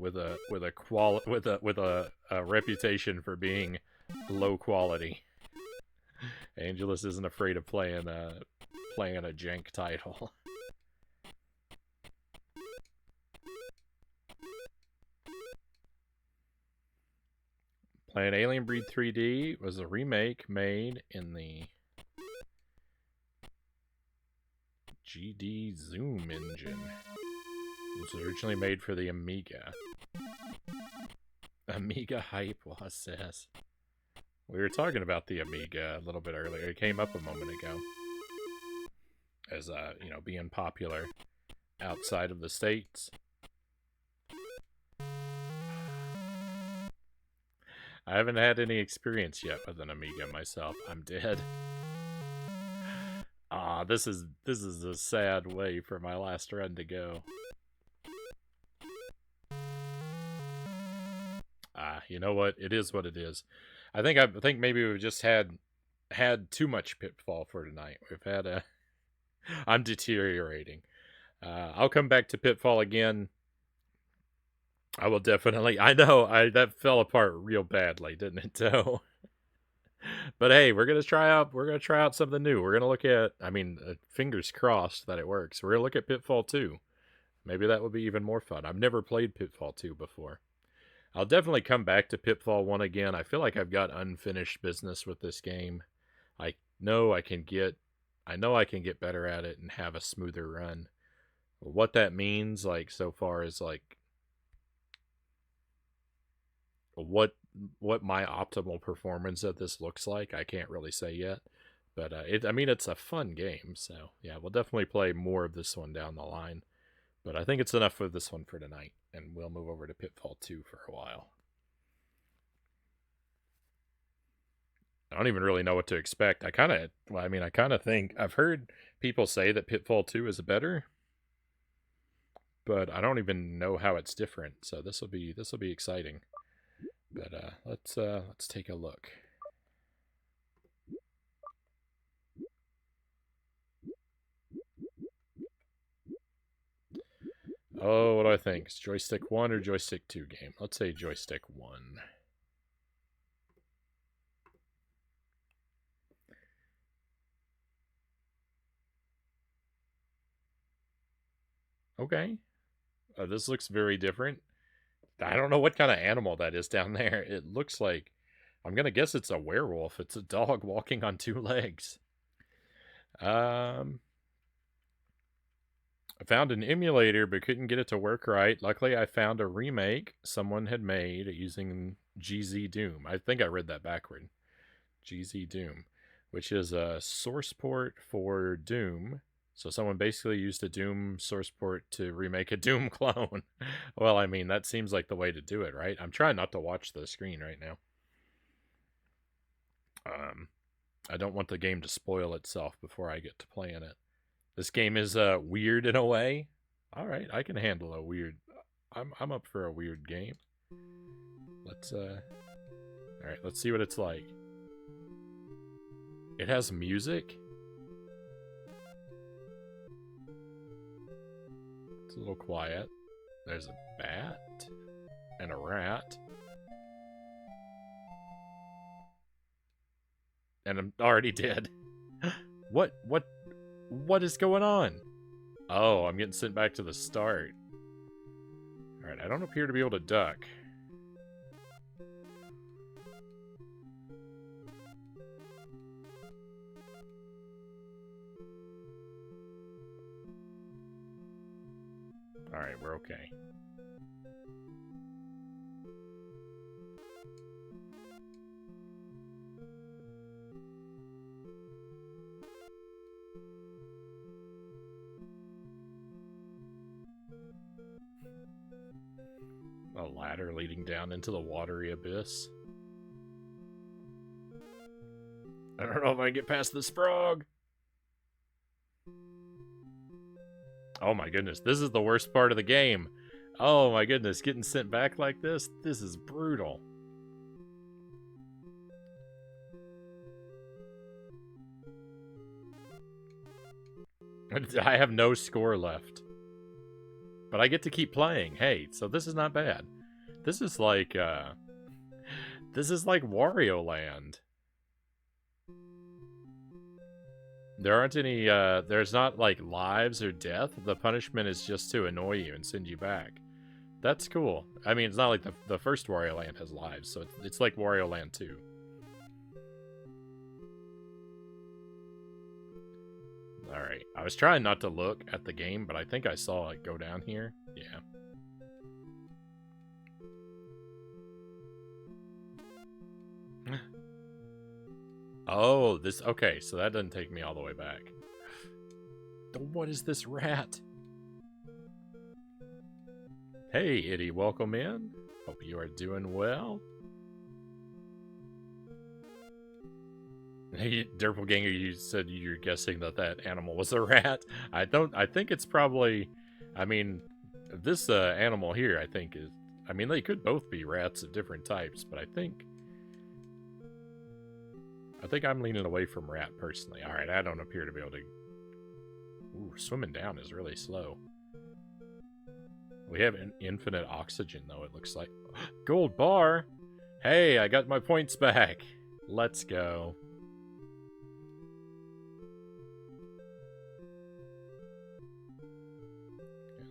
reputation for being low quality. Angelus isn't afraid of playing a jank title. Playing Alien Breed 3D was a remake made in the GD Zoom engine. It was originally made for the Amiga. Amiga hype, was says. We were talking about the Amiga a little bit earlier. It came up a moment ago. As, being popular outside of the States. I haven't had any experience yet with an Amiga myself. I'm dead. This is a sad way for my last run to go. You know what? It is what it is. I think maybe we've just had too much Pitfall for tonight. We've had I'm deteriorating. I'll come back to Pitfall again. I will definitely. I know that fell apart real badly, didn't it? So, but hey, we're gonna try out something new. We're gonna look at. I mean, fingers crossed that it works. We're gonna look at Pitfall 2. Maybe that would be even more fun. I've never played Pitfall 2 before. I'll definitely come back to Pitfall 1 again. I feel like I've got unfinished business with this game. I know I can get better at it and have a smoother run. What that means, like, so far is like what my optimal performance of this looks like, I can't really say yet. But it's a fun game, so yeah, we'll definitely play more of this one down the line. But I think it's enough of this one for tonight, and we'll move over to Pitfall 2 for a while. I don't even really know what to expect. I kind of think I've heard people say that Pitfall 2 is better, but I don't even know how it's different. So this will be exciting. But let's take a look. Oh, what do I think? Is joystick 1 or joystick 2 game? Let's say joystick 1. Okay. This looks very different. I don't know what kind of animal that is down there. It looks like, I'm gonna guess it's a werewolf. It's a dog walking on two legs. I found an emulator but couldn't get it to work right. Luckily, I found a remake someone had made using GZ Doom. I think I read that backward. GZ Doom, which is a source port for Doom. So someone basically used a Doom source port to remake a Doom clone. Well, I mean, that seems like the way to do it, right? I'm trying not to watch the screen right now. I don't want the game to spoil itself before I get to playing it. This game is weird in a way. All right, I can handle a weird. I'm up for a weird game. Let's all right, let's see what it's like. It has music. It's a little quiet. There's a bat and a rat. And I'm already dead. What is going on? Oh, I'm getting sent back to the start. Alright, I don't appear to be able to duck. Alright, we're okay. A ladder leading down into the watery abyss. I don't know if I can get past this frog. Oh my goodness, this is the worst part of the game. Oh my goodness, getting sent back like this? This is brutal. I have no score left. But I get to keep playing. Hey, so this is not bad. This is like Wario Land. There aren't any there's not like lives or death. The punishment is just to annoy you and send you back. That's cool. I mean, it's not like the first Wario Land has lives, so it's like Wario Land 2. Alright, I was trying not to look at the game, but I think I saw it go down here. Yeah. Oh, this... Okay, so that doesn't take me all the way back. What is this rat? Hey, Itty, welcome in. Hope you are doing well. Hey, Derpelganger, you said you're guessing that animal was a rat. I think it's probably... I mean, this animal here, I think is... I mean, they could both be rats of different types, but I think I'm leaning away from rat, personally. Alright, I don't appear to be able to... Ooh, swimming down is really slow. We have infinite oxygen, though, it looks like. Gold bar! Hey, I got my points back! Let's go.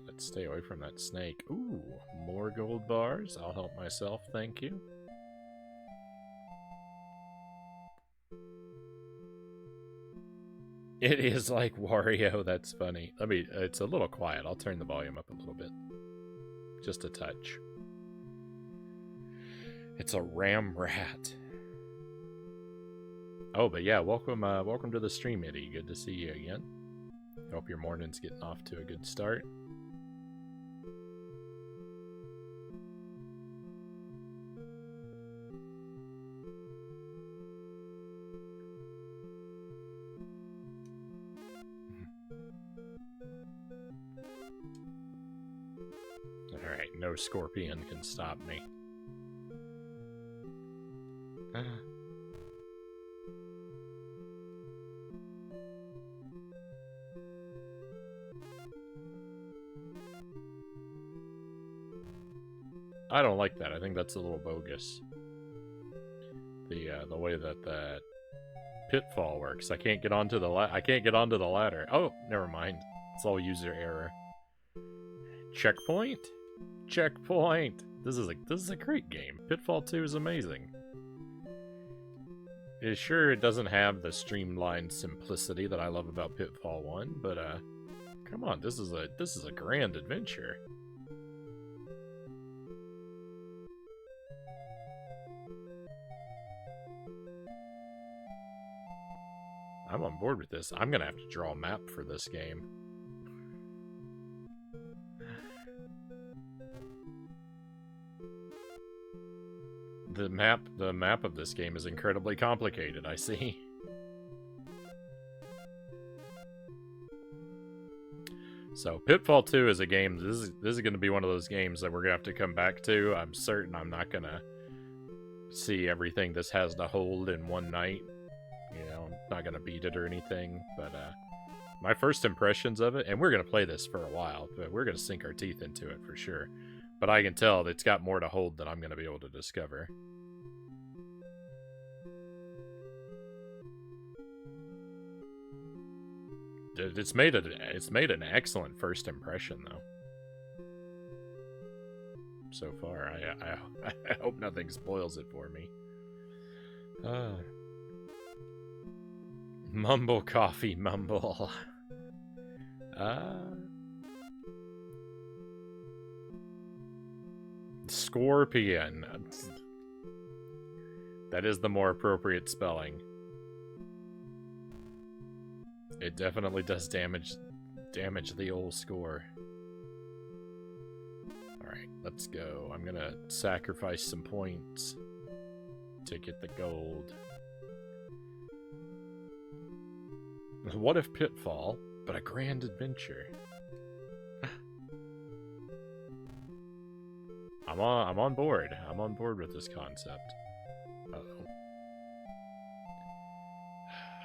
Let's stay away from that snake. Ooh, more gold bars. I'll help myself, thank you. It is like Wario, that's funny. It's a little quiet. I'll turn the volume up a little bit. Just a touch. It's a ram rat. Oh, but yeah, welcome to the stream, Itty. Good to see you again. Hope your morning's getting off to a good start. Alright, no scorpion can stop me. I don't like that. I think that's a little bogus. The way that Pitfall works. I can't get onto the ladder. Oh, never mind. It's all user error. Checkpoint? Checkpoint! This is a great game. Pitfall 2 is amazing. It doesn't have the streamlined simplicity that I love about Pitfall 1, but come on, this is a grand adventure. I'm on board with this. I'm gonna have to draw a map for this game. The map of this game is incredibly complicated, I see. So, Pitfall 2 is a game, this is going to be one of those games that we're going to have to come back to. I'm certain I'm not going to see everything this has to hold in one night. You know, I'm not going to beat it or anything, but my first impressions of it, and we're going to play this for a while, but we're going to sink our teeth into it for sure. But I can tell that it's got more to hold than I'm going to be able to discover. It's made an excellent first impression, though. So far, I hope nothing spoils it for me. Mumble coffee, mumble. Scorpion. That is the more appropriate spelling. It definitely does damage the old score. Alright, let's go. I'm gonna sacrifice some points to get the gold. What if Pitfall, but a grand adventure? I'm on board. I'm on board with this concept. Uh-oh.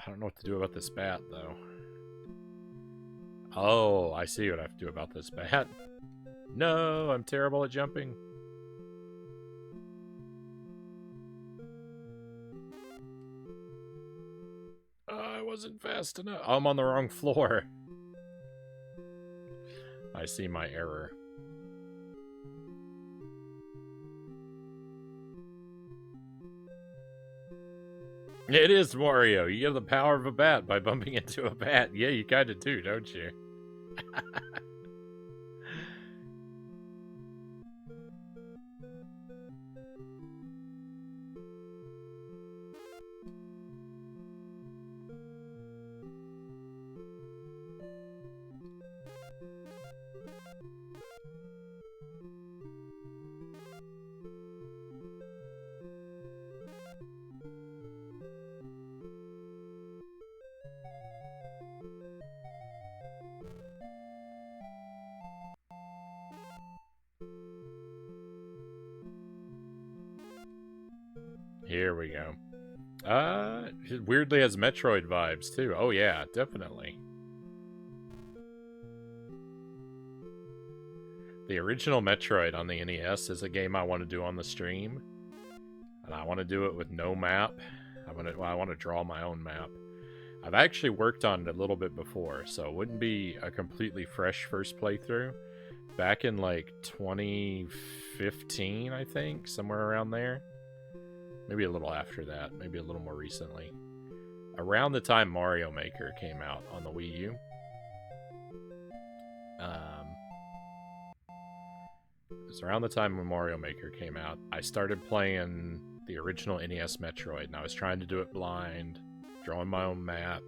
I don't know what to do about this bat, though. Oh, I see what I have to do about this bat. No, I'm terrible at jumping. I wasn't fast enough. I'm on the wrong floor. I see my error. It is Mario. You get the power of a bat by bumping into a bat. Yeah, you kind of do, don't you? Here we go. It weirdly has Metroid vibes, too. Oh, yeah, definitely. The original Metroid on the NES is a game I want to do on the stream. And I want to do it with no map. I want to draw my own map. I've actually worked on it a little bit before, so it wouldn't be a completely fresh first playthrough. Back in, like, 2015, I think, somewhere around there. Maybe a little after that, maybe a little more recently. Around the time Mario Maker came out on the Wii U. It was around the time when Mario Maker came out. I started playing the original NES Metroid, and I was trying to do it blind, drawing my own map.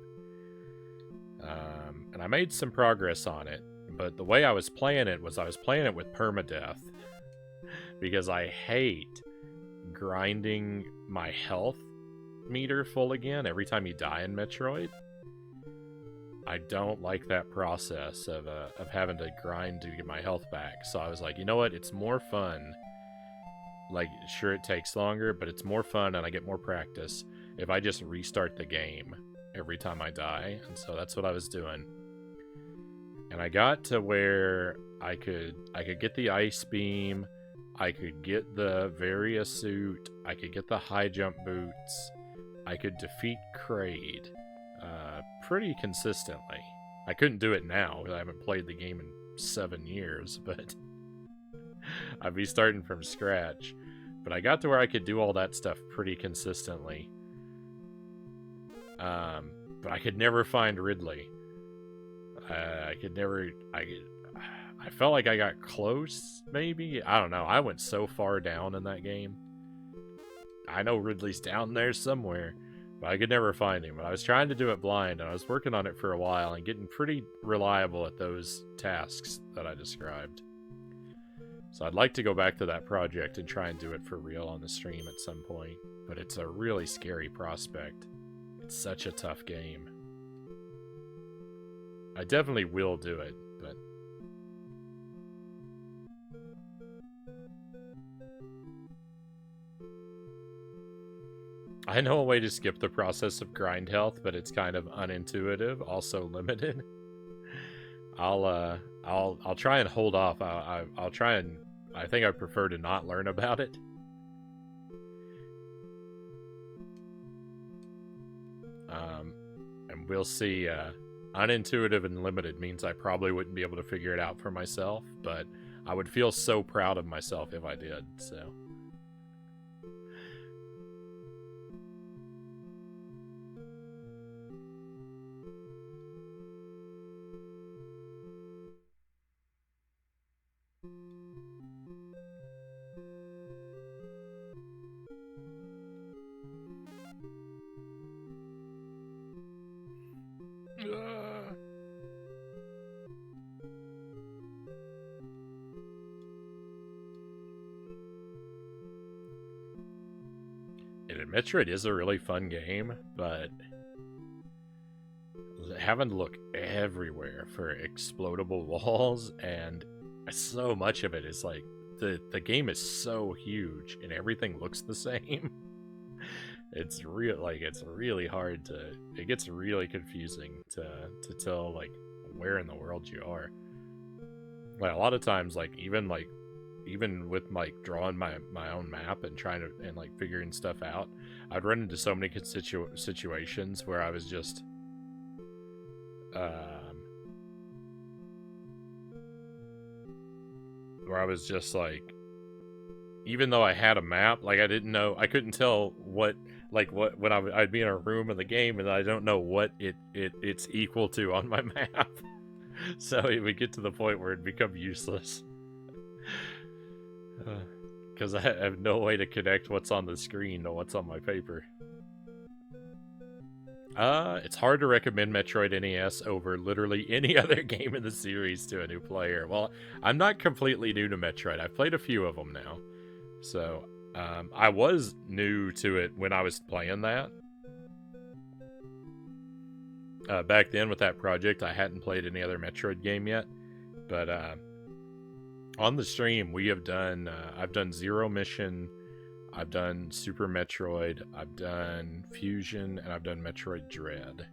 And I made some progress on it, but the way I was playing it was I was playing it with permadeath. Because I hate grinding my health meter full again every time you die in Metroid. I don't like that process of having to grind to get my health back. So I was like, you know what? It's more fun. Like, sure, it takes longer, but it's more fun and I get more practice if I just restart the game every time I die. And so that's what I was doing. And I got to where I could get the ice beam. I could get the Varia suit, I could get the high jump boots, I could defeat Kraid pretty consistently. I couldn't do it now, because I haven't played the game in 7 years, but I'd be starting from scratch. But I got to where I could do all that stuff pretty consistently. But I could never find Ridley. I felt like I got close, maybe? I don't know. I went so far down in that game. I know Ridley's down there somewhere, but I could never find him. But I was trying to do it blind, and I was working on it for a while and getting pretty reliable at those tasks that I described. So I'd like to go back to that project and try and do it for real on the stream at some point. But it's a really scary prospect. It's such a tough game. I definitely will do it, but... I know a way to skip the process of grind health, but it's kind of unintuitive, also limited. I'll try and hold off. I'll try and... I think I prefer to not learn about it. And we'll see. Unintuitive and limited means I probably wouldn't be able to figure it out for myself, but I would feel so proud of myself if I did, so... Metroid is a really fun game, but having to look everywhere for explodable walls, and so much of it is like the game is so huge and everything looks the same. It's really hard to... It gets really confusing to tell like where in the world you are. Like a lot of times, even with like drawing my own map and trying to and like figuring stuff out, I'd run into so many situations where I was just like, even though I had a map, like I couldn't tell what when I'd be in a room in the game and I don't know what it's equal to on my map. So it would get to the point where it'd become useless. Because I have no way to connect what's on the screen to what's on my paper. It's hard to recommend Metroid NES over literally any other game in the series to a new player. Well, I'm not completely new to Metroid. I've played a few of them now. So, I was new to it when I was playing that. Back then with that project, I hadn't played any other Metroid game yet. But, on the stream, we have done, I've done Zero Mission, I've done Super Metroid, I've done Fusion, and I've done Metroid Dread.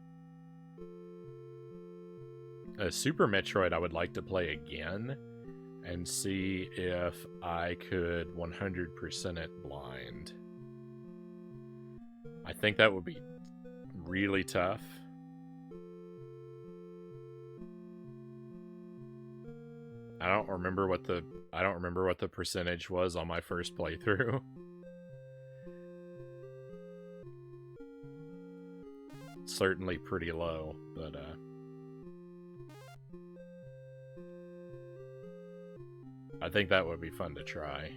Super Metroid I would like to play again, and see if I could 100% it blind. I think that would be really tough. I don't remember what the percentage was on my first playthrough. Certainly pretty low, but I think that would be fun to try.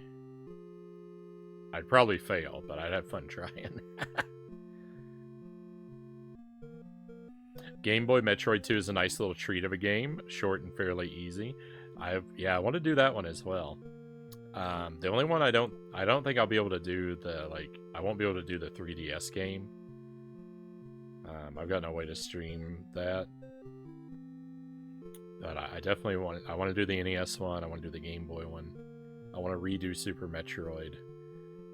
I'd probably fail, but I'd have fun trying. Game Boy Metroid 2 is a nice little treat of a game, short and fairly easy. I want to do that one as well. The only one I don't think I'll be able to do I won't be able to do the 3DS game. I've got no way to stream that. But I definitely want to do the NES one, I want to do the Game Boy one. I want to redo Super Metroid.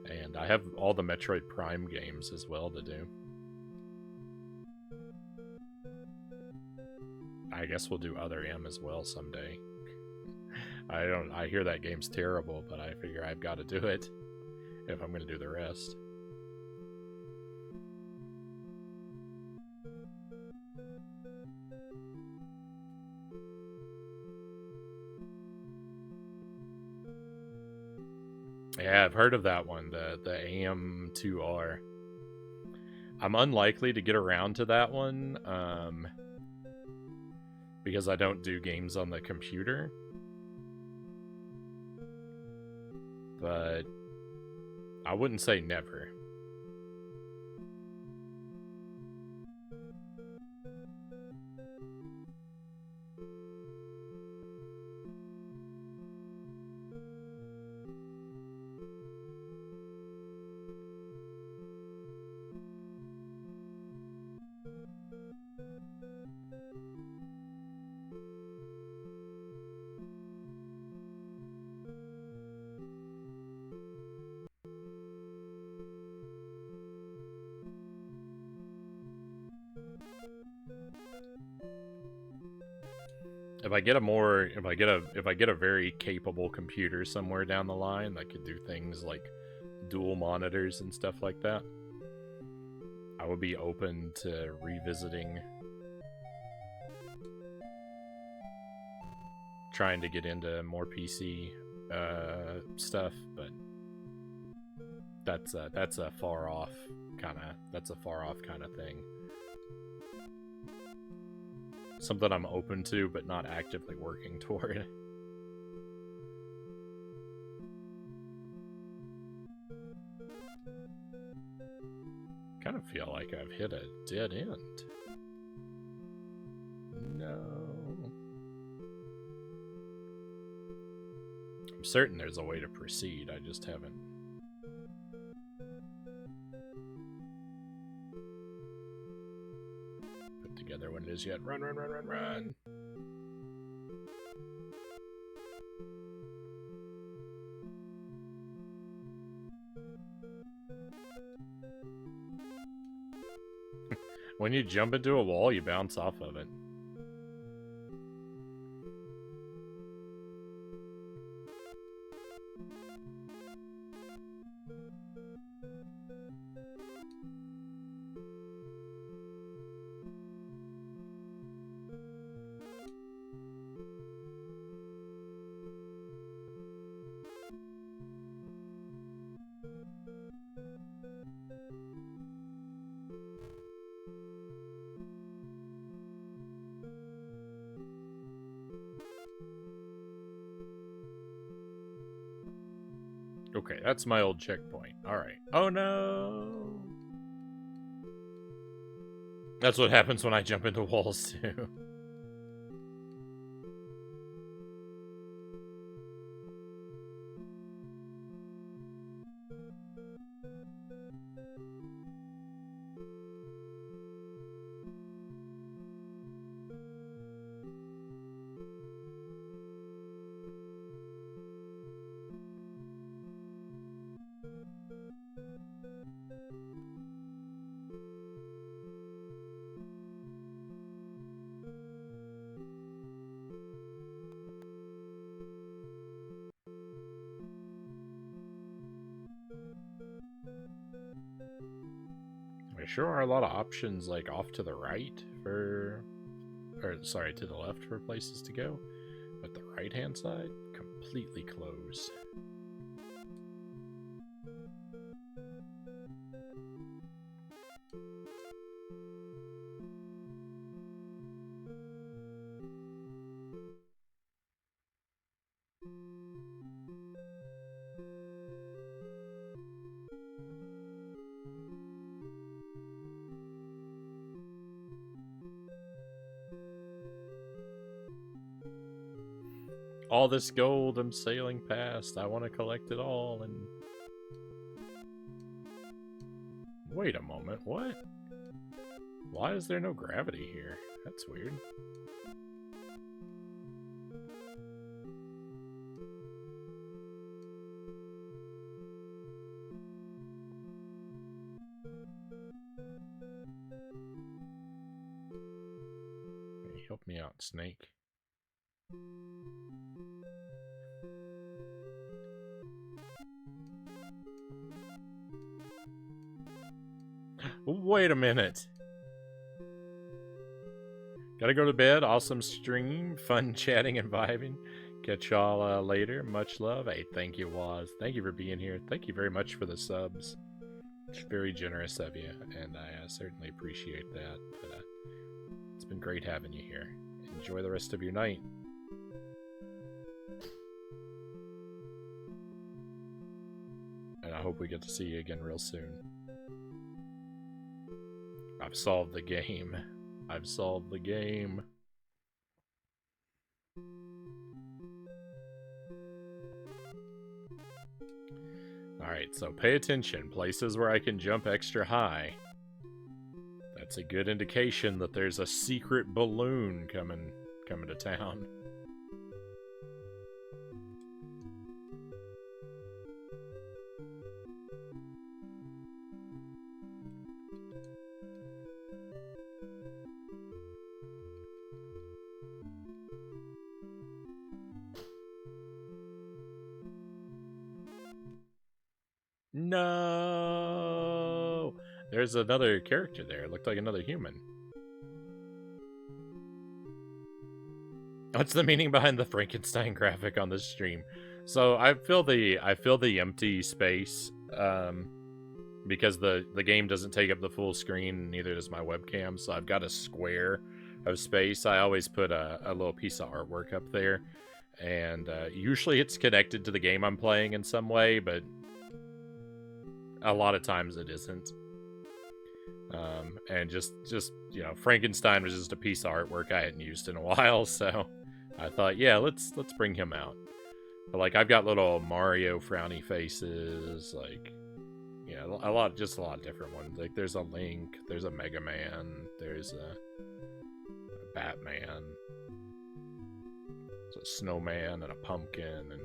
And I have all the Metroid Prime games as well to do. I guess we'll do Other M as well someday. I hear that game's terrible, but I figure I've got to do it if I'm going to do the rest. Yeah, I've heard of that one, the AM2R. I'm unlikely to get around to that one, because I don't do games on the computer. But I wouldn't say never. If I get a very capable computer somewhere down the line that could do things like dual monitors and stuff like that, I would be open to revisiting trying to get into more PC stuff, but that's a far off kind of thing. Something I'm open to, but not actively working toward. Kind of feel like I've hit a dead end. No. I'm certain there's a way to proceed, I just haven't. Put together what it is yet. Run, run, run, run, run! When you jump into a wall, you bounce off of it. Okay, that's my old checkpoint. Alright. Oh no! That's what happens when I jump into walls, too. There sure are a lot of options, like, off to the right for... Or, sorry, to the left for places to go. But the right-hand side, completely closed. All this gold I'm sailing past, I want to collect it all, and... Wait a moment, what? Why is there no gravity here? That's weird. Hey, help me out, Snake. Wait a minute. Gotta go to bed. Awesome stream. Fun chatting and vibing. catch y'all later. Much love. Hey, thank you, Waz. Thank you for being here. Thank you very much for the subs. It's very generous of you, and I certainly appreciate that. But, it's been great having you here. Enjoy the rest of your night. And I hope we get to see you again real soon. I've solved the game. I've solved the game. Alright, so pay attention. Places where I can jump extra high. That's a good indication that there's a secret balloon coming to town. No! There's another character there. It looked like another human. What's the meaning behind the Frankenstein graphic on this stream? So I fill the empty space because the game doesn't take up the full screen, neither does my webcam. So I've got a square of space. I always put a little piece of artwork up there, and usually it's connected to the game I'm playing in some way, but a lot of times it isn't. And just you know, Frankenstein was just a piece of artwork I hadn't used in a while, so I thought, yeah, let's bring him out. But like, I've got little Mario frowny faces, like, you know, a lot of different ones. Like, there's a Link, there's a Mega Man, there's a Batman, there's a snowman and a pumpkin, and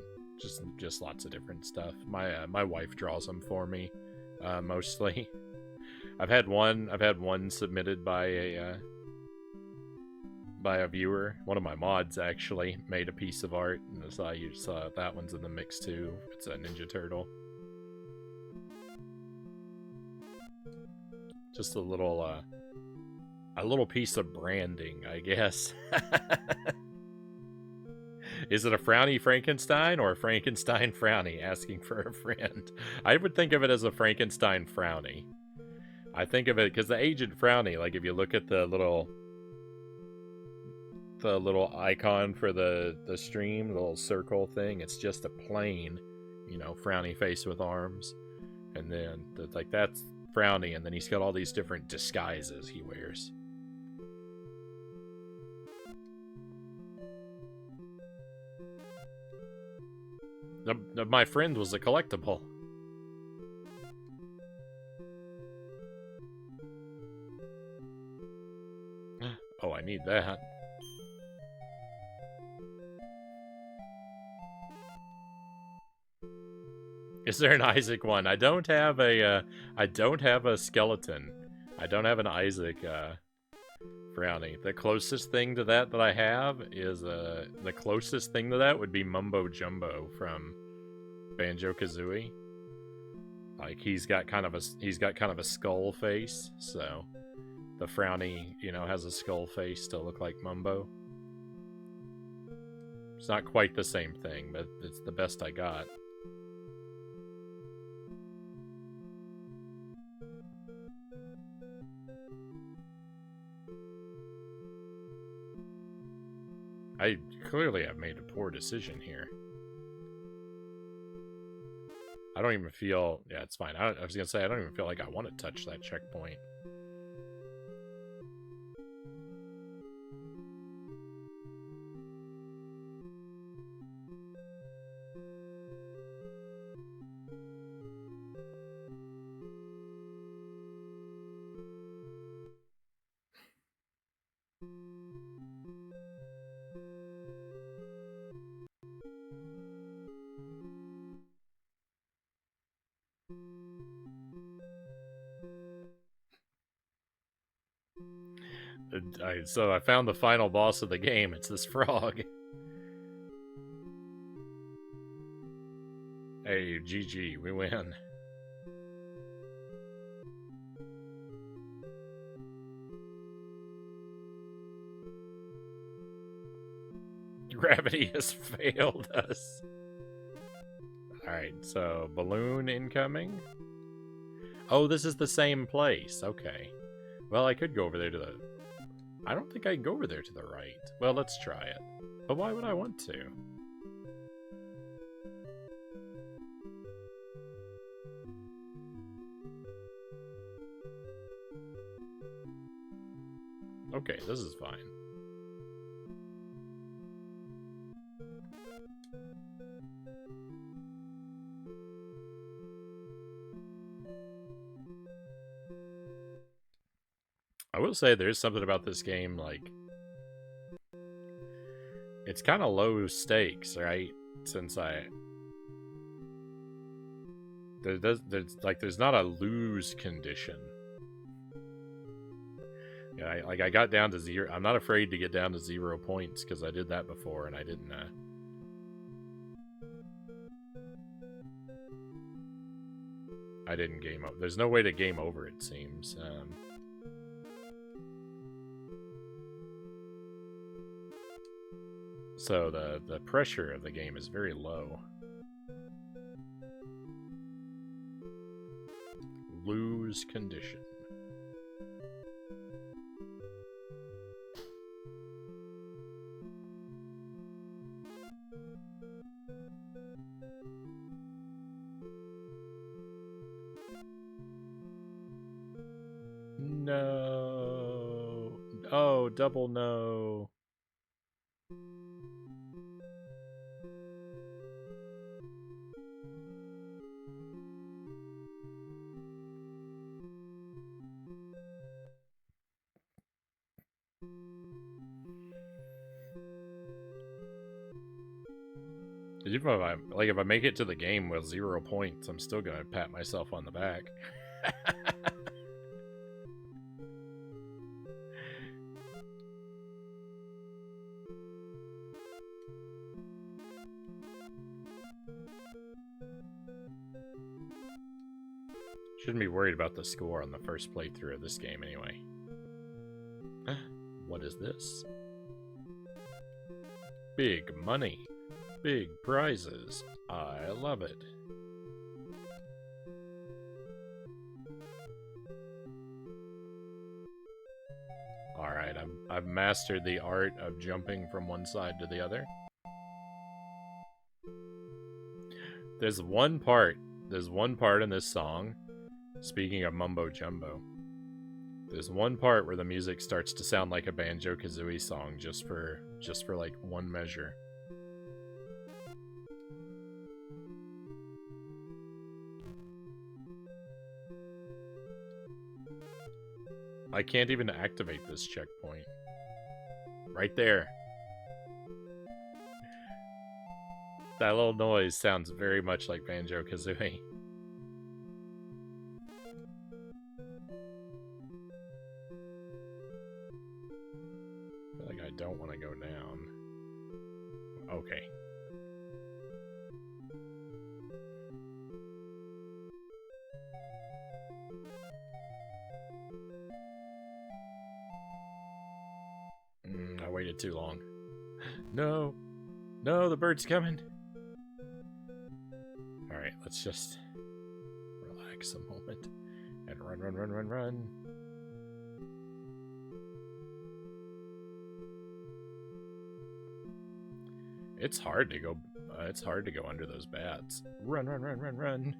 just lots of different stuff. My wife draws them for me, mostly. I've had one submitted by a viewer. One of my mods actually made a piece of art, and so I saw that one's in the mix too. It's a Ninja Turtle. Just a little piece of branding, I guess. Is it a Frownie Frankenstein or a Frankenstein Frownie asking for a friend? I would think of it as a Frankenstein Frownie. I think of it because the Agent Frownie, like if you look at the little icon for the stream, the little circle thing, it's just a plain, you know, frowny face with arms. And then like that's Frownie, and then he's got all these different disguises he wears. My friend was a collectible. Oh, I need that. Is there an Isaac one? I don't have a skeleton. I don't have an Isaac Frownie. The closest thing to that I have is the closest thing to that would be Mumbo Jumbo from Banjo-Kazooie. Like he's got kind of a skull face, so the Frownie, you know, has a skull face to look like Mumbo. It's not quite the same thing, but it's the best I got. I clearly have made a poor decision here. I don't even feel... Yeah, it's fine. I was going to say, I don't even feel like I want to touch that checkpoint. So I found the final boss of the game. It's this frog. Hey, GG, we win. Gravity has failed us. Alright, so balloon incoming. Oh, this is the same place. Okay. Well, I could go over there to the... I don't think I can go over there to the right. Well, let's try it. But why would I want to? Okay, this is fine. I will say there's something about this game, like... It's kind of low stakes, right? Since there's not a lose condition. Yeah, I got down to 0. I'm not afraid to get down to 0 points, because I did that before, and I didn't, game over. There's no way to game over, it seems. So the pressure of the game is very low. Lose condition. No. Oh, double no. Even if I make it to the game with 0 points, I'm still gonna pat myself on the back. Shouldn't be worried about the score on the first playthrough of this game anyway. What is this? Big money. Big prizes. I love it. Alright, I've mastered the art of jumping from one side to the other. There's one part in this song, speaking of mumbo jumbo, there's one part where the music starts to sound like a Banjo-Kazooie song just for like one measure. I can't even activate this checkpoint. Right there. That little noise sounds very much like Banjo-Kazooie. I feel like I don't want to go down. Okay. I waited too long. No! No, the bird's coming! Alright, let's just relax a moment. And run, run, run, run, run. It's hard to go under those bats. Run, run, run, run, run.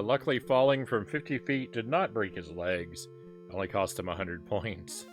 Luckily, falling from 50 feet did not break his legs. It only cost him 100 points.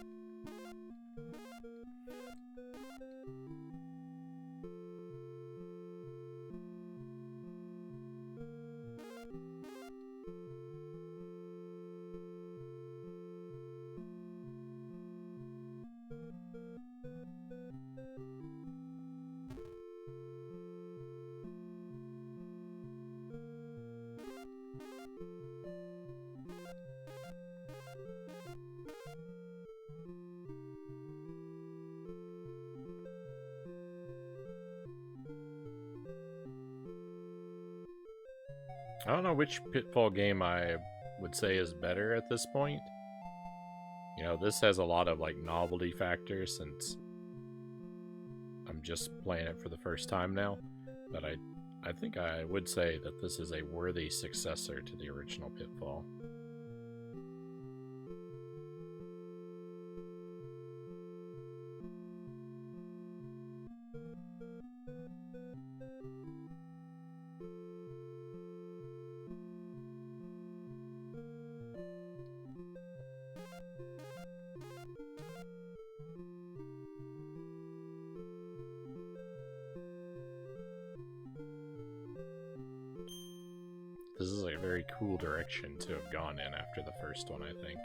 I don't know which Pitfall game I would say is better at this point. You know, this has a lot of like novelty factors since I'm just playing it for the first time now. But I think I would say that this is a worthy successor to the original Pitfall. This is a very cool direction to have gone in after the first one, I think.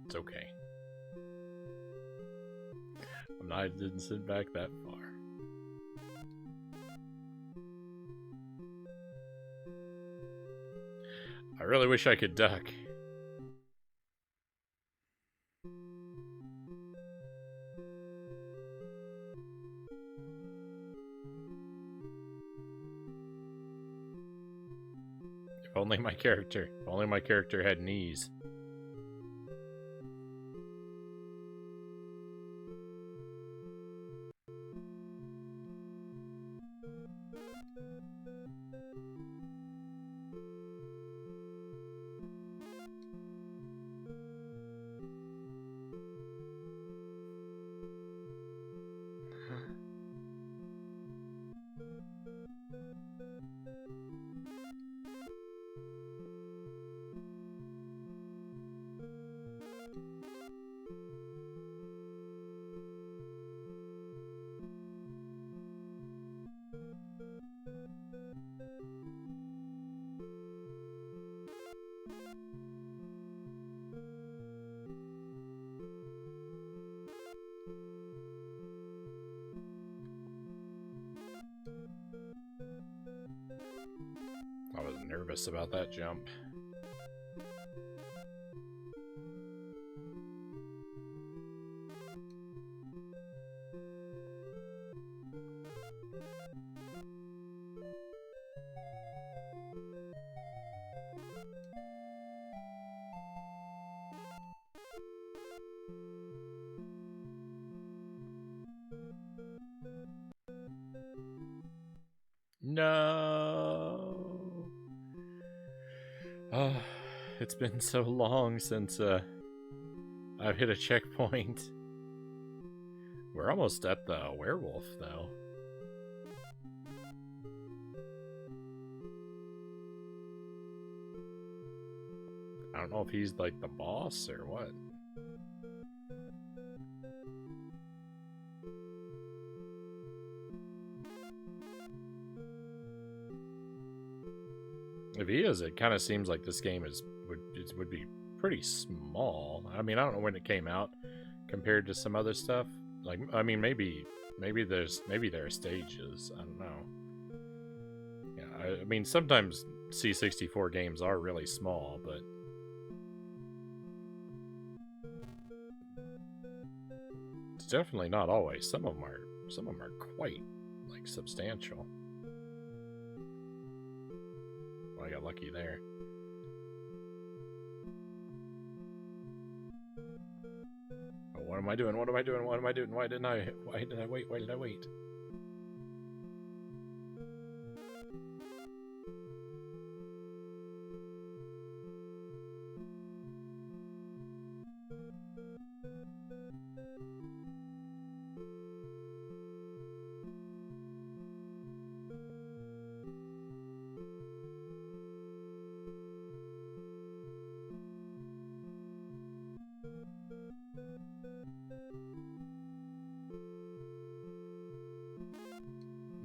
It's okay. I didn't sit back that far. I really wish I could duck. If only my character had knees. I was nervous about that jump. No. Oh, it's been so long since I've hit a checkpoint. We're almost at the werewolf, though. I don't know if he's like the boss or what. If he is, it kind of seems like this game would be pretty small. I mean, I don't know when it came out compared to some other stuff. Like, I mean, maybe there are stages. I don't know. Yeah, I mean, sometimes C64 games are really small, but it's definitely not always. Some of them are quite like substantial. I got lucky there. Oh, what am I doing? What am I doing? What am I doing? Why did I wait? Why did I wait?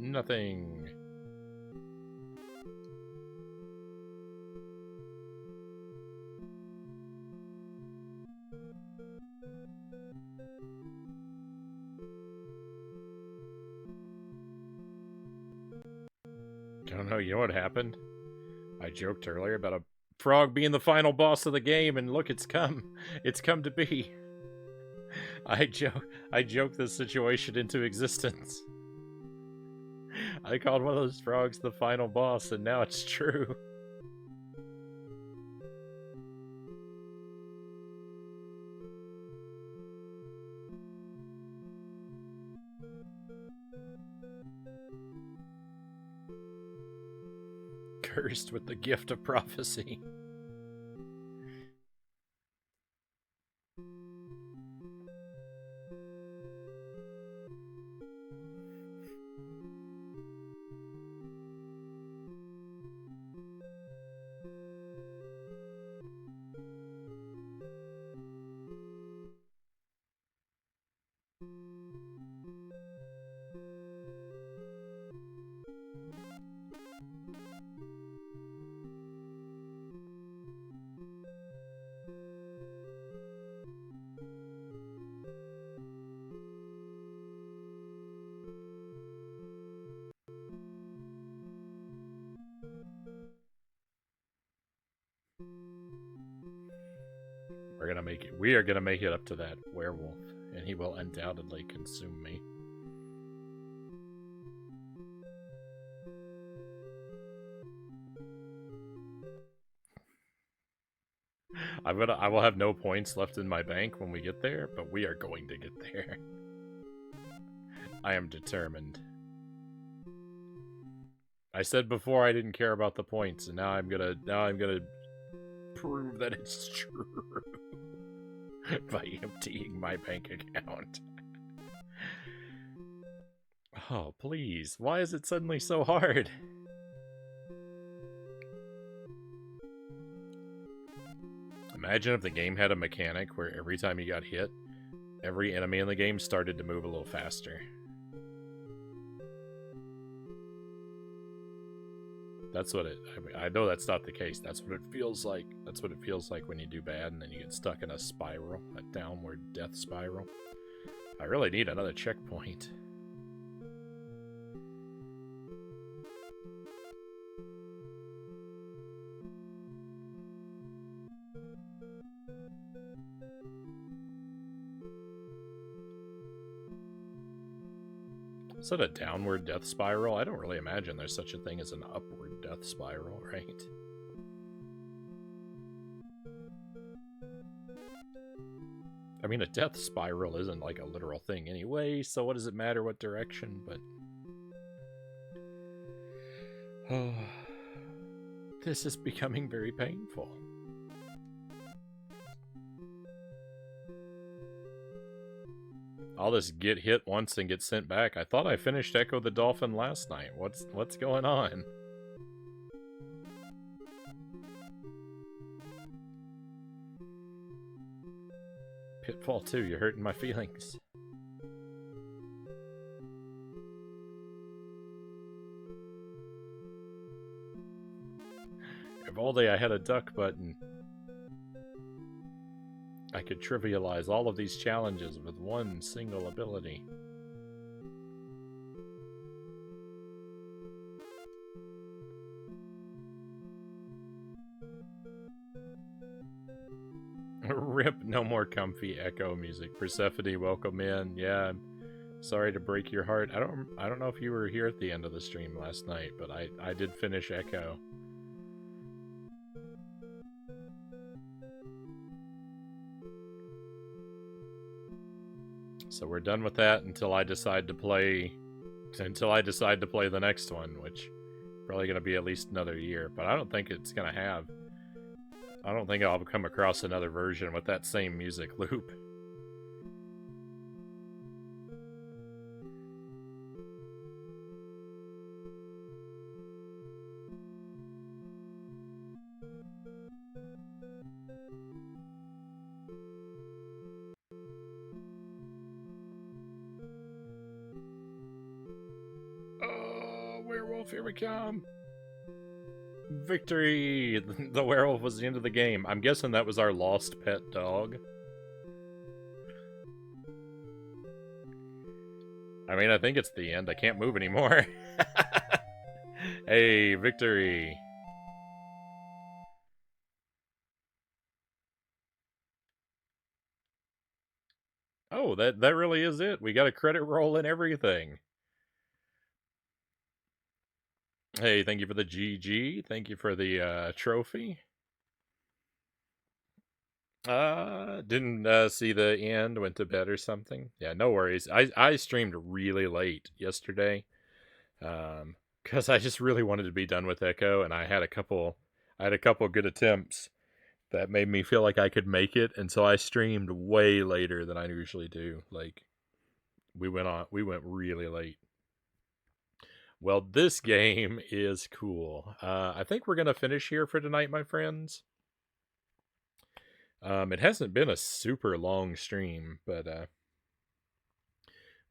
Nothing. I don't know, you know what happened? I joked earlier about a frog being the final boss of the game, and look, it's come. It's come to be. I joked this situation into existence. I called one of those frogs the final boss, and now it's true. Cursed with the gift of prophecy. We are gonna make it up to that werewolf, and he will undoubtedly consume me. I will have no points left in my bank when we get there, but we are going to get there. I am determined. I said before I didn't care about the points, and now I'm gonna prove that it's true by emptying my bank account. Oh, please. Why is it suddenly so hard? Imagine if the game had a mechanic where every time you got hit, every enemy in the game started to move a little faster. That's what I know that's not the case. That's what it feels like. That's what it feels like when you do bad and then you get stuck in a spiral, a downward death spiral. I really need another checkpoint. Is that a downward death spiral? I don't really imagine there's such a thing as an upward death spiral, right? I mean, a death spiral isn't like a literal thing anyway, so what does it matter what direction, but... Oh, this is becoming very painful. All this get hit once and get sent back. I thought I finished Echo the Dolphin last night. What's going on? Pitfall II, you're hurting my feelings. If only I had a duck button. I could trivialize all of these challenges with one single ability. Rip, no more comfy Echo music. Persephone, welcome in. Yeah, I'm sorry to break your heart. I don't know if you were here at the end of the stream last night, but I did finish Echo. So we're done with that until I decide to play the next one, which probably going to be at least another year, but I don't think it's going to have. I don't think I'll come across another version with that same music loop. werewolf, here we come. Victory! The werewolf was the end of the game. I'm guessing that was our lost pet dog. I mean, I think it's the end. I can't move anymore. Hey, victory! Oh, that really is it. We got a credit roll and everything. Hey, thank you for the GG. Thank you for the trophy. Didn't see the end. Went to bed or something. Yeah, no worries. I streamed really late yesterday, because I just really wanted to be done with Echo, and I had a couple good attempts that made me feel like I could make it, and so I streamed way later than I usually do. Like, we went really late. Well, this game is cool. I think we're gonna finish here for tonight, my friends. It hasn't been a super long stream, but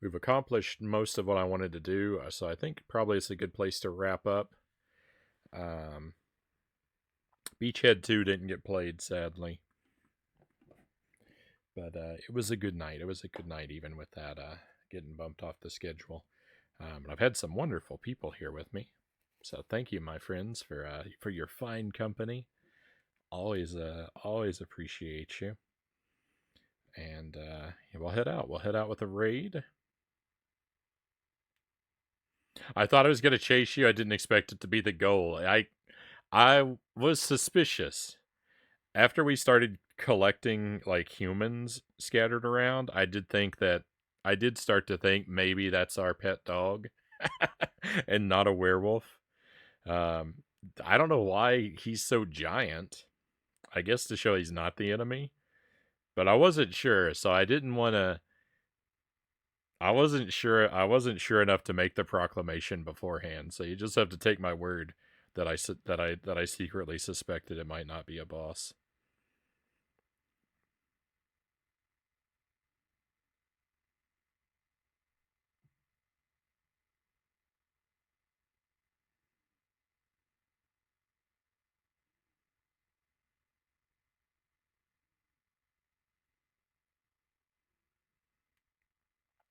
we've accomplished most of what I wanted to do, so I think probably it's a good place to wrap up. Beachhead 2 didn't get played, sadly. But it was a good night. It was a good night, even with that getting bumped off the schedule. And I've had some wonderful people here with me. So thank you, my friends, for your fine company. Always appreciate you. And we'll head out. We'll head out with a raid. I thought I was going to chase you. I didn't expect it to be the goal. I was suspicious. After we started collecting, like, humans scattered around, I did start to think maybe that's our pet dog and not a werewolf. I don't know why he's so giant. I guess to show he's not the enemy. But I wasn't sure, so I didn't want to... I wasn't sure enough to make the proclamation beforehand, so you just have to take my word that I secretly suspected it might not be a boss.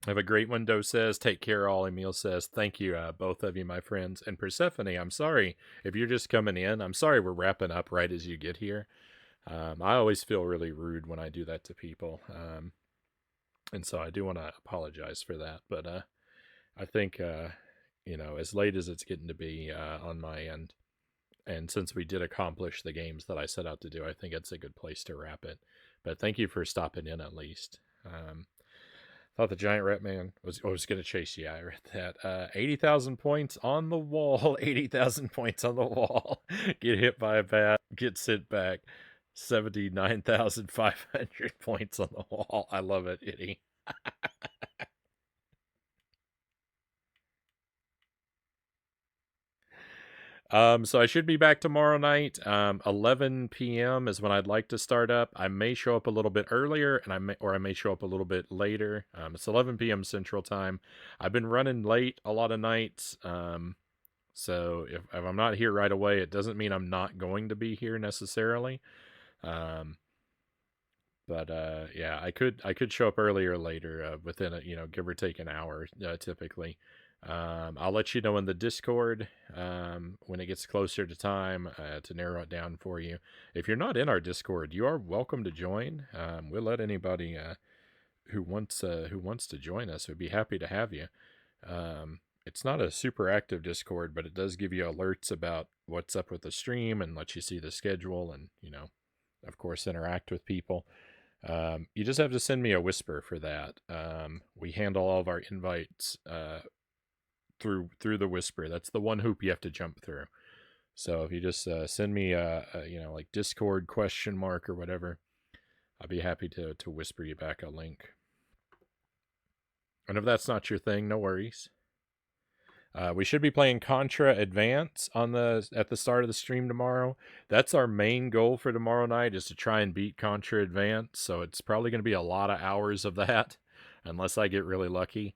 Have a great window says, take care all. Emil says, thank you, both of you, my friends. And Persephone, I'm sorry if you're just coming in. I'm sorry we're wrapping up right as you get here. I always feel really rude when I do that to people. And so I do want to apologize for that. But I think, as late as it's getting to be on my end, and since we did accomplish the games that I set out to do, I think it's a good place to wrap it. But thank you for stopping in at least. Thought the giant rat man was going to chase you. I read that. 80,000 points on the wall. 80,000 points on the wall. Get hit by a bat. Get sent back. 79,500 points on the wall. I love it, Itty. So I should be back tomorrow night. 11 p.m. is when I'd like to start up. I may show up a little bit earlier, and I may show up a little bit later. It's 11 p.m. Central Time. I've been running late a lot of nights. So if I'm not here right away, it doesn't mean I'm not going to be here necessarily. But yeah, I could show up earlier or later, within give or take an hour, typically. I'll let you know in the Discord when it gets closer to time to narrow it down for you. If you're not in our Discord, you are welcome to join. We'll let anybody who wants to join us. We'd be happy to have you. It's not a super active Discord, but it does give you alerts about what's up with the stream and let you see the schedule and, of course, interact with people. You just have to send me a whisper for that. We handle all of our invites through the whisper. That's the one hoop you have to jump through. So if you just send me like Discord ? Or whatever, I'll be happy to whisper you back a link. And if that's not your thing, no worries. We should be playing Contra Advance at the start of the stream tomorrow. That's our main goal for tomorrow night, is to try and beat Contra Advance. So it's probably going to be a lot of hours of that, unless I get really lucky.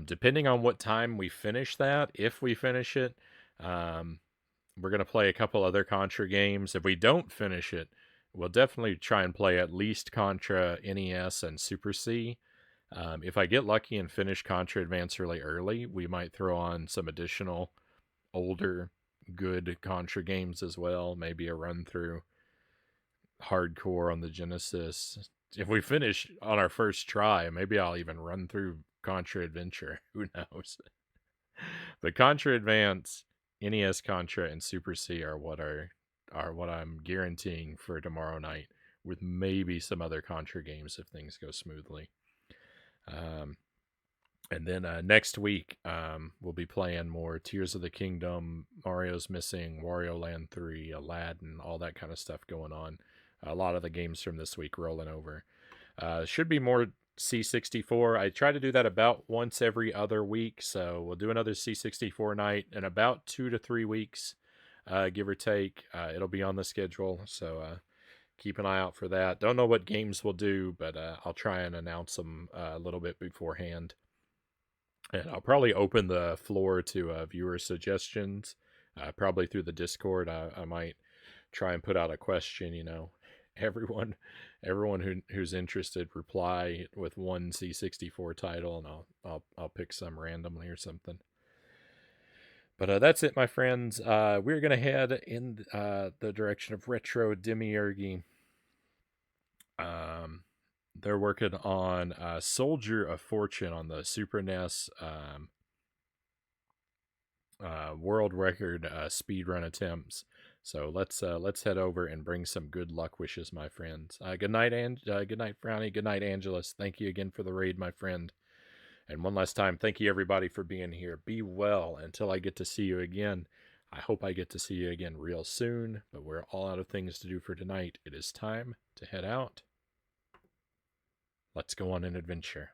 Depending on what time we finish that, if we finish it, we're going to play a couple other Contra games. If we don't finish it, we'll definitely try and play at least Contra NES and Super C. If I get lucky and finish Contra Advance really early, we might throw on some additional older good Contra games as well. Maybe a run through hardcore on the Genesis. If we finish on our first try, maybe I'll even run through Contra Adventure. Who knows? But Contra Advance, NES Contra, and Super C are what I'm guaranteeing for tomorrow night, with maybe some other Contra games if things go smoothly. And then next week, we'll be playing more Tears of the Kingdom, Mario's Missing, Wario Land 3, Aladdin, all that kind of stuff going on. A lot of the games from this week rolling over. Should be more C64. I try to do that about once every other week, so we'll do another C64 night in about 2 to 3 weeks, give or take. It'll be on the schedule, so keep an eye out for that. Don't know what games we'll do, but I'll try and announce them a little bit beforehand. And I'll probably open the floor to viewer suggestions, probably through the Discord. I might try and put out a question. Everyone, who's interested, reply with one C64 title, and I'll pick some randomly or something. But that's it, my friends. We're gonna head in the direction of Retro Demiurgy. They're working on Soldier of Fortune on the Super NES world record speedrun attempts. So let's head over and bring some good luck wishes, my friends. Good night, good night, Frownie. Good night, Angelus. Thank you again for the raid, my friend. And one last time, thank you everybody for being here. Be well until I get to see you again. I hope I get to see you again real soon, but we're all out of things to do for tonight. It is time to head out. Let's go on an adventure.